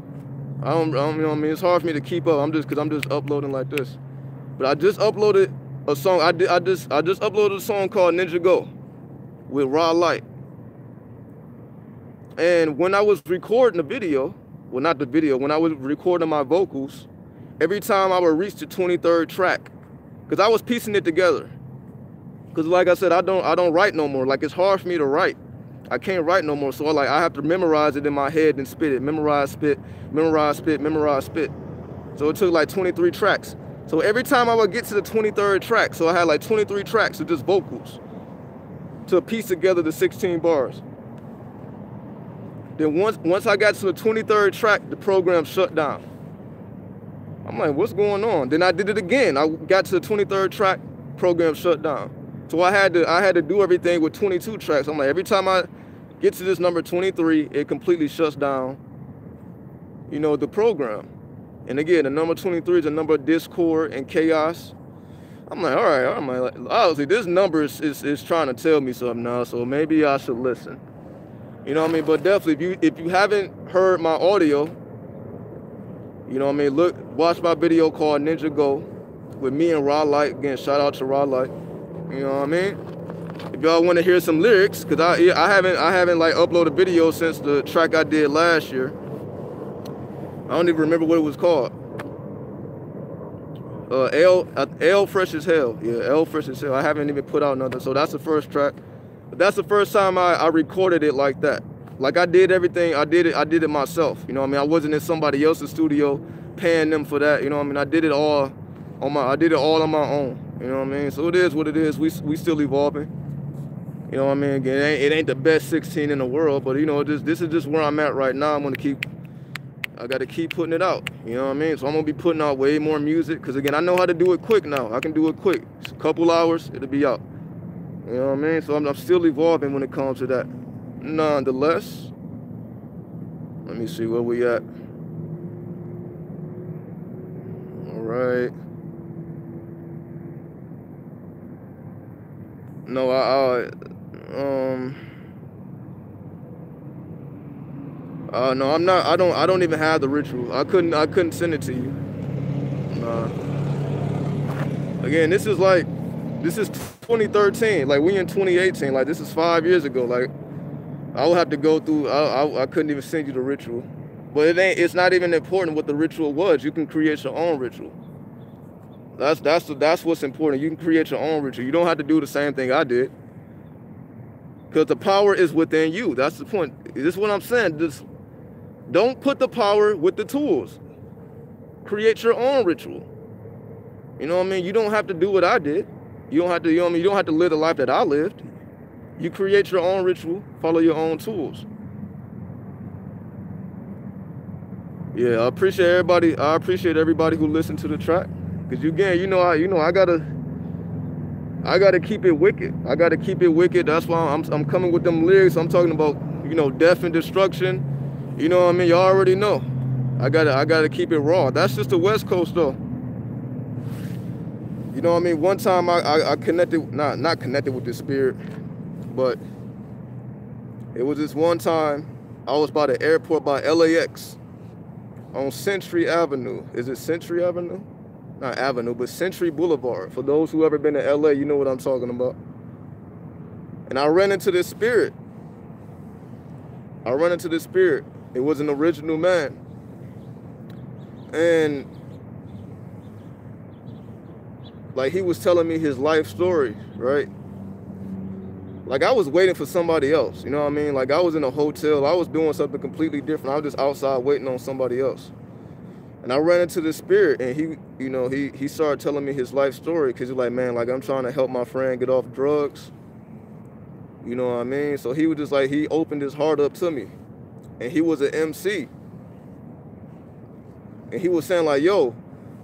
I don't you know what I mean? It's hard for me to keep up. I'm just uploading like this. But I just uploaded a song. I just uploaded a song called Ninja Go with Raw Light. And when I was recording the video, well, not the video, when I was recording my vocals, every time I would reach the 23rd track, because I was piecing it together. Because like I said, I don't write no more. Like it's hard for me to write. I can't write no more. So I have to memorize it in my head and spit it. Memorize, spit, memorize, spit, memorize, spit. So it took like 23 tracks. So every time I would get to the 23rd track, so I had like 23 tracks of just vocals to piece together the 16 bars. Then once I got to the 23rd track, the program shut down. I'm like, what's going on? Then I did it again. I got to the 23rd track, program shut down. So I had to do everything with 22 tracks. I'm like, every time I get to this number 23, it completely shuts down, you know, the program. And again, the number 23 is a number of discord and chaos. I'm like, all right, obviously this number is trying to tell me something now, so maybe I should listen. You know what I mean? But definitely, if you haven't heard my audio, you know what I mean, watch my video called Ninja Go with me and Raw Light. Again, shout out to Raw Light. You know what I mean? If y'all want to hear some lyrics, because I haven't like uploaded video since the track I did last year. I don't even remember what it was called. L Fresh as Hell. Yeah, L Fresh as Hell. I haven't even put out nothing. So that's the first track. But that's the first time I recorded it like that. Like I did everything. I did it myself. You know what I mean? I wasn't in somebody else's studio paying them for that. You know what I mean? I did it all on my own. You know what I mean? So it is what it is. We still evolving. You know what I mean? Again, it ain't the best 16 in the world, but you know, this is just where I'm at right now. I got to keep putting it out. You know what I mean? So I'm gonna be putting out way more music, because again, I know how to do it quick now. I can do it quick. It's a couple hours, it'll be out. You know what I mean? So I'm still evolving when it comes to that. Nonetheless, let me see where we at. All right. No, No, I'm not. I don't even have the ritual. I couldn't send it to you. Nah. Again, this is 2013. Like, we in 2018. Like, this is 5 years ago. Like, I will have to go through. I couldn't even send you the ritual. But it's not even important what the ritual was. You can create your own ritual. That's what's important. You can create your own ritual. You don't have to do the same thing I did. Because the power is within you. That's the point. This is what I'm saying. Just don't put the power with the tools. Create your own ritual. You know what I mean? You don't have to do what I did. You don't have to, you know what I mean? You don't have to live the life that I lived. You create your own ritual, follow your own tools. Yeah, I appreciate everybody. I appreciate everybody who listened to the track. Cause again, I gotta keep it wicked. I gotta keep it wicked. That's why I'm coming with them lyrics. I'm talking about, death and destruction. You know what I mean? You already know. I gotta keep it raw. That's just the West Coast though. You know what I mean? One time I connected, not connected with the spirit, but it was this one time I was by the airport by LAX on Century Avenue. Is it Century Avenue? Not Avenue, but Century Boulevard. For those who ever been to LA, you know what I'm talking about. And I ran into this spirit. It was an original man. And like, he was telling me his life story, right? Like, I was waiting for somebody else, you know what I mean? Like, I was in a hotel, I was doing something completely different. I was just outside waiting on somebody else. And I ran into this spirit, and he started telling me his life story, because he's like, man, like, I'm trying to help my friend get off drugs. You know what I mean? So he was just like, he opened his heart up to me. And he was an MC. And he was saying like, yo,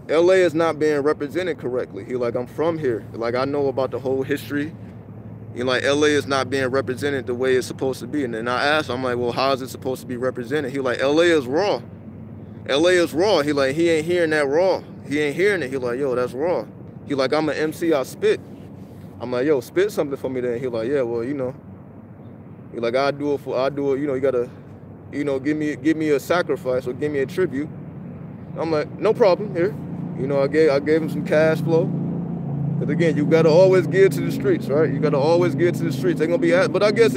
LA is not being represented correctly. He like, I'm from here. Like, I know about the whole history. Like, LA is not being represented the way it's supposed to be. And then I asked him, I'm like, well, how is it supposed to be represented? He like, LA is raw. LA is raw. He like, he ain't hearing that raw. He ain't hearing it. He like, yo, that's raw. He like, I'm an MC, I spit. I'm like, yo, spit something for me then. He like, yeah, well, he like, I do it, you gotta, give me a sacrifice or give me a tribute. I'm like, no problem, here. I gave him some cash flow. Because again, you gotta always give to the streets, right? You gotta always give to the streets. They're gonna be, but I guess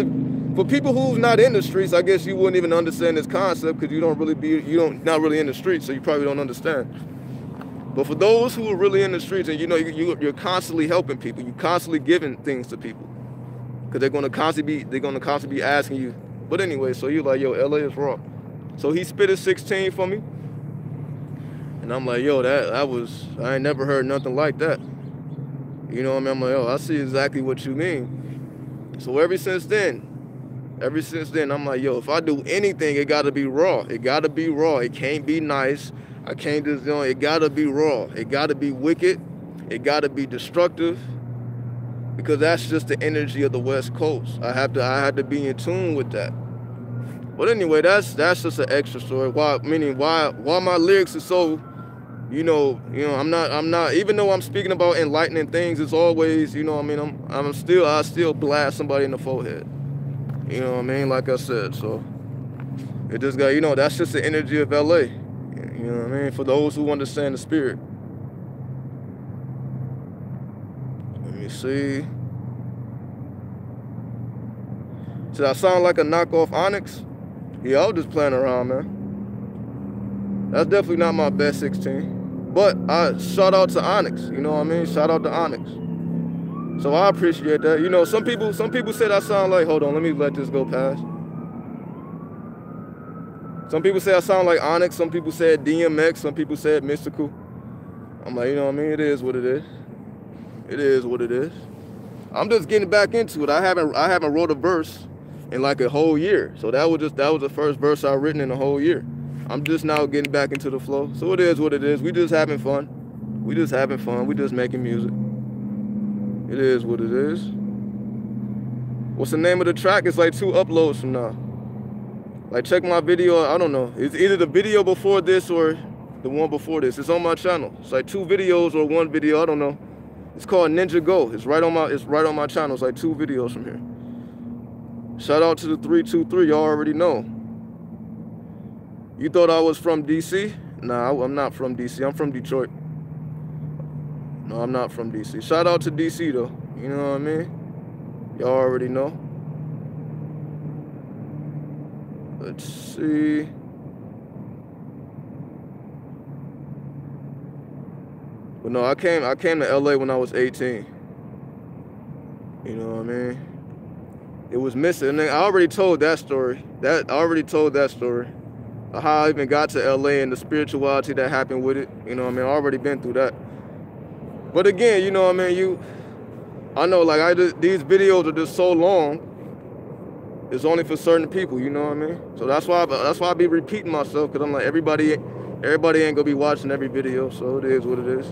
for people who's not in the streets, I guess you wouldn't even understand this concept, because not really in the streets, so you probably don't understand. But for those who are really in the streets, and you're constantly helping people, you're constantly giving things to people, because they're gonna constantly be asking you. But anyway, so you're like, yo, LA is raw. So he spit his 16 for me, and I'm like, yo, I ain't never heard nothing like that. You know what I mean? I'm like, oh, I see exactly what you mean. So ever since then, I'm like, yo, if I do anything, it gotta be raw. It gotta be raw. It can't be nice. I can't just, it gotta be raw. It gotta be wicked. It gotta be destructive. Because that's just the energy of the West Coast. I have to be in tune with that. But anyway, that's just an extra story. Why my lyrics are so, I'm not, even though I'm speaking about enlightening things, it's always, I still blast somebody in the forehead. You know what I mean? Like I said, so it just got, that's just the energy of LA. You know what I mean? For those who understand the spirit. Let me see. Did I sound like a knockoff Onyx? Yeah, I was just playing around, man. That's definitely not my best 16. But I shout out to Onyx, you know what I mean? Shout out to Onyx. So I appreciate that. Some people said I sound like, hold on, let me let this go past. Some people say I sound like Onyx, some people said DMX, some people said Mystical. I'm like, you know what I mean? It is what it is. It is what it is. I'm just getting back into it. I haven't wrote a verse in like a whole year. So that was the first verse I've written in a whole year. I'm just now getting back into the flow. So it is what it is. We just having fun. We just having fun. We just making music. It is what it is. What's the name of the track? It's like 2 uploads from now. Like, check my video. I don't know. It's either the video before this or the one before this. It's on my channel. It's like 2 videos or 1 video. I don't know. It's called Ninja Go. It's right on my channel. It's like 2 videos from here. Shout out to the 323. Y'all already know. You thought I was from DC? Nah, I'm not from DC. I'm from Detroit. No, I'm not from DC. Shout out to DC though. You know what I mean? Y'all already know. Let's see. But no, I came to LA when I was 18. You know what I mean? It was missing. And I already told that story. How I even got to LA and the spirituality that happened with it. You know what I mean? I already been through that. But again, you know what I mean? I know, like, these videos are just so long. It's only for certain people, you know what I mean? So that's why I be repeating myself, because I'm like, everybody ain't gonna be watching every video, so it is what it is.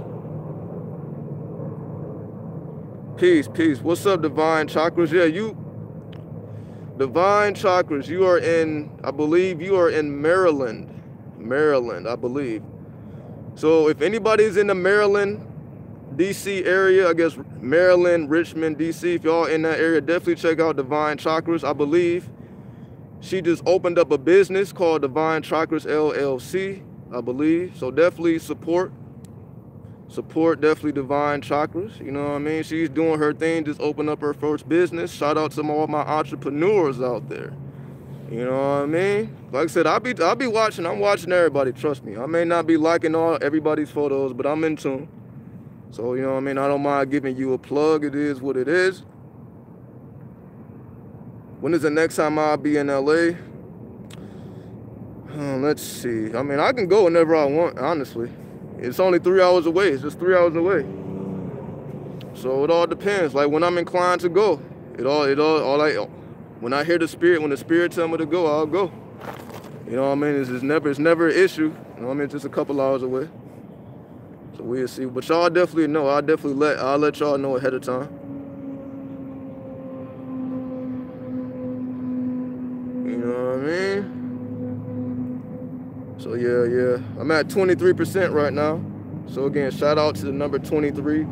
Peace. What's up, Divine Chakras? Yeah, Divine Chakras, you are in, I believe you are in Maryland, I believe. So if anybody's in the Maryland, DC area, I guess Maryland, Richmond, DC, if y'all in that area, definitely check out Divine Chakras. I believe she just opened up a business called Divine Chakras LLC, I believe. So definitely support definitely Divine Chakras. You know what I mean? She's doing her thing, just opened up her first business. Shout out to all my entrepreneurs out there. You know what I mean? Like I said, I'll be watching. I'm watching everybody, trust me. I may not be liking everybody's photos, but I'm in tune. So, you know what I mean? I don't mind giving you a plug. It is what it is. When is the next time I'll be in LA? Let's see. I mean, I can go whenever I want, honestly. It's only 3 hours away. It's just 3 hours away. So it all depends. Like, when I'm inclined to go, when I hear the spirit, when the spirit tells me to go, I'll go. You know what I mean? It's never an issue. You know what I mean? It's just a couple hours away. So we'll see. But y'all definitely know. I'll let y'all know ahead of time. You know what I mean? So yeah. I'm at 23% right now. So again, shout out to the number 23.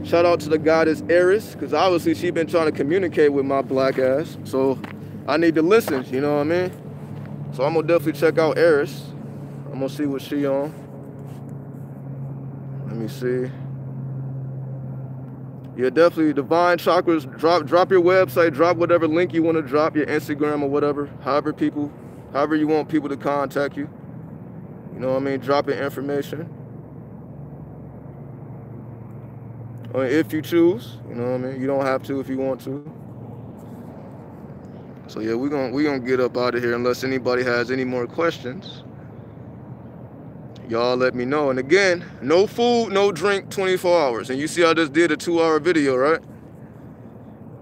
Shout out to the goddess Eris, because obviously she been trying to communicate with my black ass. So I need to listen, you know what I mean? So I'm gonna definitely check out Eris. I'm gonna see what she on. Let me see. Yeah, definitely Divine Chakras. Drop your website, drop whatever link you want to drop, your Instagram or whatever. However you want people to contact you. You know what I mean? Drop your information. Or if you choose, you know what I mean? You don't have to if you want to. So yeah, we're gonna get up out of here unless anybody has any more questions. Y'all let me know. And again, no food, no drink, 24 hours. And you see I just did a 2-hour video, right?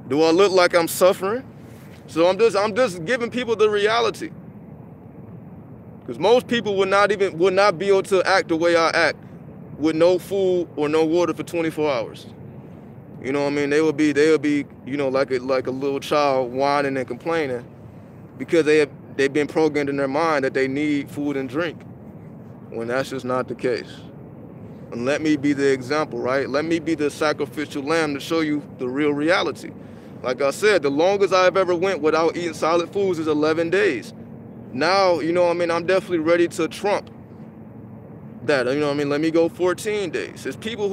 Do I look like I'm suffering? So I'm just giving people the reality. Because most people would not be able to act the way I act with no food or no water for 24 hours. You know what I mean? They would be, you know, like a little child whining and complaining because they've been programmed in their mind that they need food and drink, when that's just not the case. And let me be the example, right? Let me be the sacrificial lamb to show you the real reality. Like I said, the longest I've ever went without eating solid foods is 11 days. Now, you know what I mean, I'm definitely ready to trump that. You know what I mean? Let me go 14 days. There's people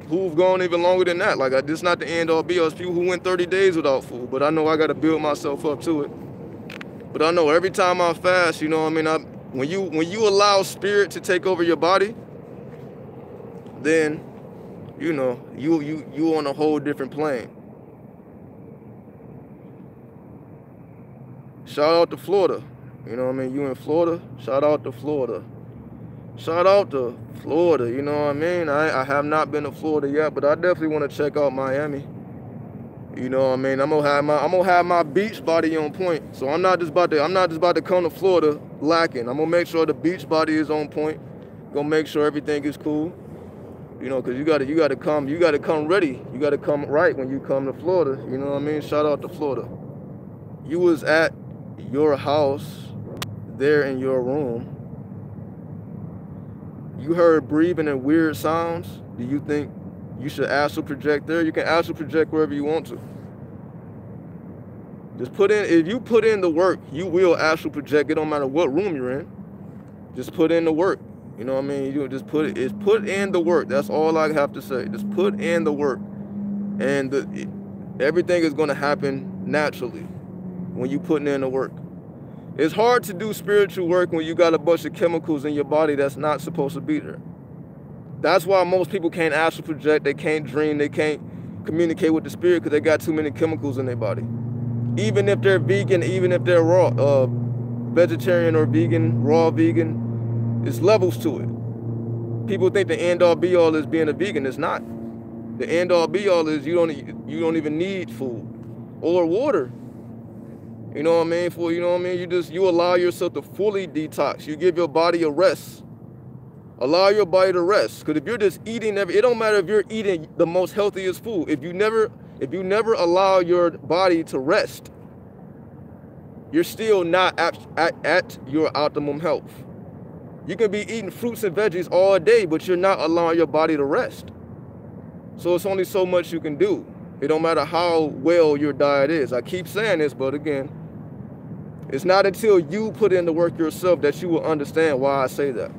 who've gone even longer than that. Like, this not the end all be all. It's people who went 30 days without food. But I know I got to build myself up to it. But I know every time I fast, you know what I mean, when you allow spirit to take over your body, then, you know, you on a whole different plane. Shout out to Florida. You know what I mean? You in Florida? Shout out to Florida. Shout out to Florida, you know what I mean? I have not been to Florida yet, but I definitely want to check out Miami. You know what I mean? I'm gonna have my beach body on point. So I'm not just about to come to Florida lacking. I'm gonna make sure the beach body is on point. Gonna make sure everything is cool. You know, because you gotta come ready. You gotta come right when you come to Florida. You know what I mean? Shout out to Florida. You was at your house, there in your room. You heard breathing and weird sounds. Do you think you should astral project there? You can astral project wherever you want to. Just if you put in the work, you will astral project. It don't matter what room you're in. Just put in the work. You know what I mean? You just put in the work. That's all I have to say. Just put in the work. And everything is going to happen naturally when you putting in the work. It's hard to do spiritual work when you got a bunch of chemicals in your body that's not supposed to be there. That's why most people can't astral project, they can't dream, they can't communicate with the spirit, because they got too many chemicals in their body. Even if they're vegan, even if they're raw, vegetarian or vegan, raw vegan, there's levels to it. People think the end all be all is being a vegan. It's not. The end all be all is you don't even need food or water. You know what I mean? You allow yourself to fully detox. You give your body a rest. Allow your body to rest. Because if you're just eating it don't matter if you're eating the most healthiest food. If you never allow your body to rest, you're still not at your optimum health. You can be eating fruits and veggies all day, but you're not allowing your body to rest. So it's only so much you can do. It don't matter how well your diet is. I keep saying this, but again, it's not until you put in the work yourself that you will understand why I say that.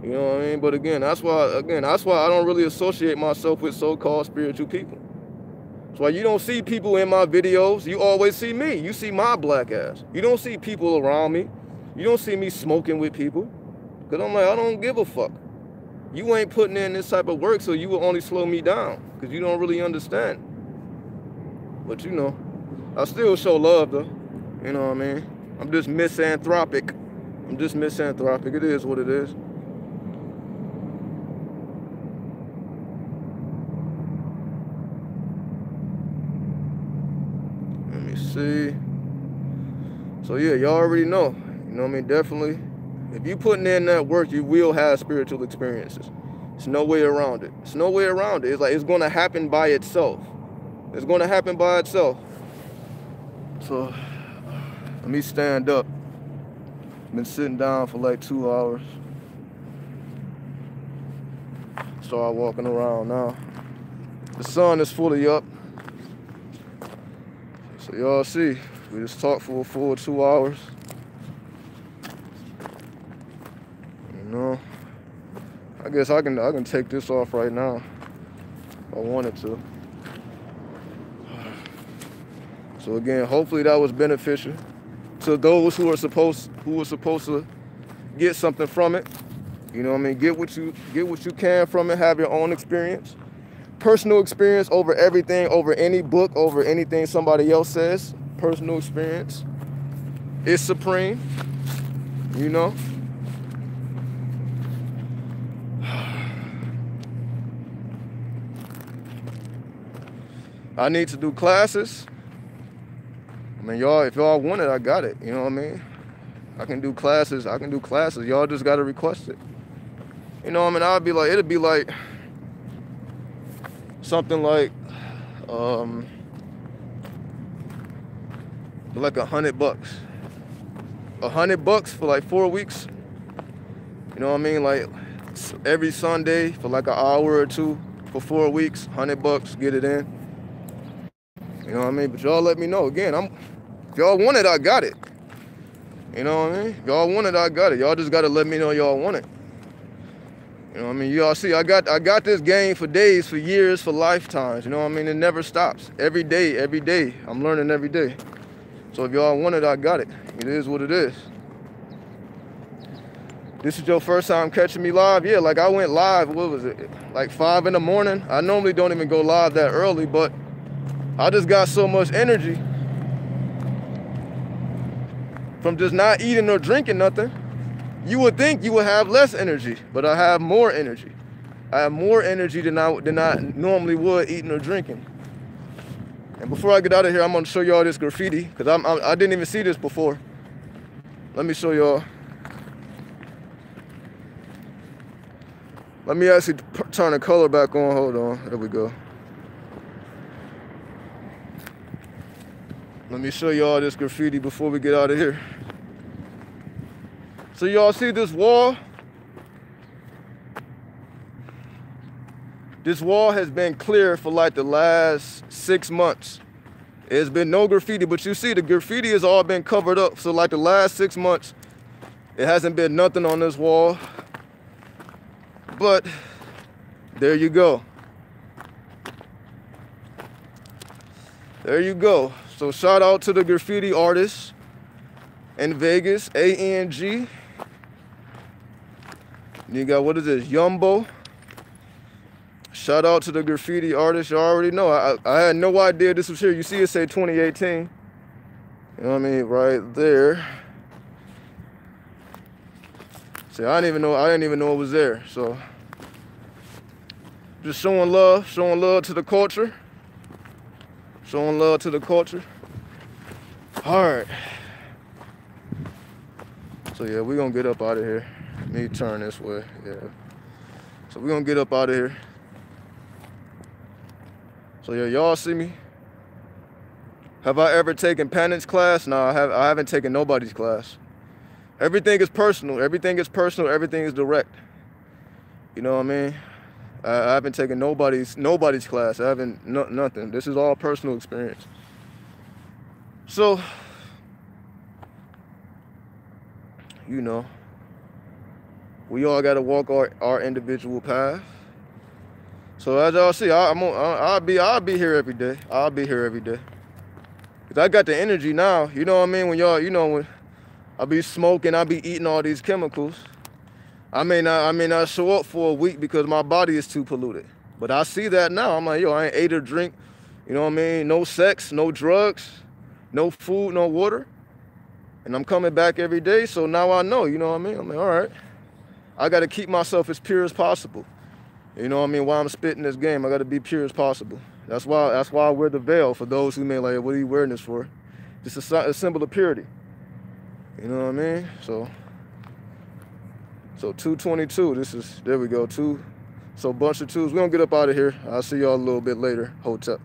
You know what I mean? But again, that's why I don't really associate myself with so-called spiritual people. That's why you don't see people in my videos. You always see me. You see my black ass. You don't see people around me. You don't see me smoking with people. Because I'm like, I don't give a fuck. You ain't putting in this type of work, so you will only slow me down. Because you don't really understand. But you know, I still show love though. You know what I mean? I'm just misanthropic. It is what it is. Let me see. So yeah, y'all already know. You know what I mean? Definitely. If you putting in that work, you will have spiritual experiences. There's no way around it. It's no way around it. It's like it's going to happen by itself. It's going to happen by itself. So let me stand up. Been sitting down for like 2 hours. Start walking around now. The sun is fully up. So y'all see, we just talked for a full 2 hours. You know, I guess I can take this off right now if I wanted to. So again, hopefully that was beneficial to those who were supposed to get something from it. You know what I mean? Get what you can from it. Have your own experience, personal experience over everything, over any book, over anything somebody else says. Personal experience is supreme. You know. I need to do classes. I mean, y'all, if y'all want it, I got it. You know what I mean? I can do classes. Y'all just got to request it. You know what I mean? It'd be like something like $100. $100 for like 4 weeks. You know what I mean? Like every Sunday for like an hour or two for 4 weeks, $100, get it in. You know what I mean? But y'all let me know. Again, if y'all want it, I got it. You know what I mean? If y'all want it, I got it. Y'all just got to let me know y'all want it. You know what I mean? Y'all see, I got this game for days, for years, for lifetimes. You know what I mean? It never stops. Every day. I'm learning every day. So if y'all want it, I got it. It is what it is. This is your first time catching me live? Yeah, like I went live, what was it? Like 5 in the morning? I normally don't even go live that early, but I just got so much energy from just not eating or drinking nothing. You would think you would have less energy, but I have more energy. I have more energy than I normally would eating or drinking. And before I get out of here, I'm gonna show y'all this graffiti, because I didn't even see this before. Let me show y'all. Let me actually turn the color back on. Hold on. There we go. Let me show y'all this graffiti before we get out of here. So y'all see this wall? This wall has been clear for like the last 6 months. There's been no graffiti, but you see the graffiti has all been covered up. So like the last 6 months, It hasn't been nothing on this wall, but there you go. There you go. So shout out to the graffiti artists in Vegas, ANG. You got, what is this, Yumbo. Shout out to the graffiti artists. You already know. I had no idea this was here. You see it say 2018. You know what I mean? Right there. See, I didn't even know it was there. So just showing love to the culture. Showing love to the culture. All right. So yeah, we're gonna get up out of here. Let me turn this way. Yeah. So we're gonna get up out of here. So yeah, y'all see me? Have I ever taken Panit's class? No, I haven't taken nobody's class. Everything is personal. Everything is personal. Everything is direct. You know what I mean? I haven't taken nobody's class. I haven't nothing. This is all personal experience. So, you know, we all got to walk our individual path. So as y'all see, I'll be here every day. I'll be here every day. Cause I got the energy now. You know what I mean? When y'all, you know, when I be smoking, I be eating all these chemicals. I may not show up for a week because my body is too polluted. But I see that now. I'm like, yo, I ain't ate or drink. You know what I mean? No sex, no drugs, no food, no water. And I'm coming back every day. So now I know, you know what I mean? I'm like, all right. I got to keep myself as pure as possible. You know what I mean? While I'm spitting this game, I got to be pure as possible. That's why I wear the veil. For those who may like, what are you wearing this for? Just a symbol of purity. You know what I mean? So 222, there we go, 2. So bunch of 2s. We're going to get up out of here. I'll see y'all a little bit later. Hotep.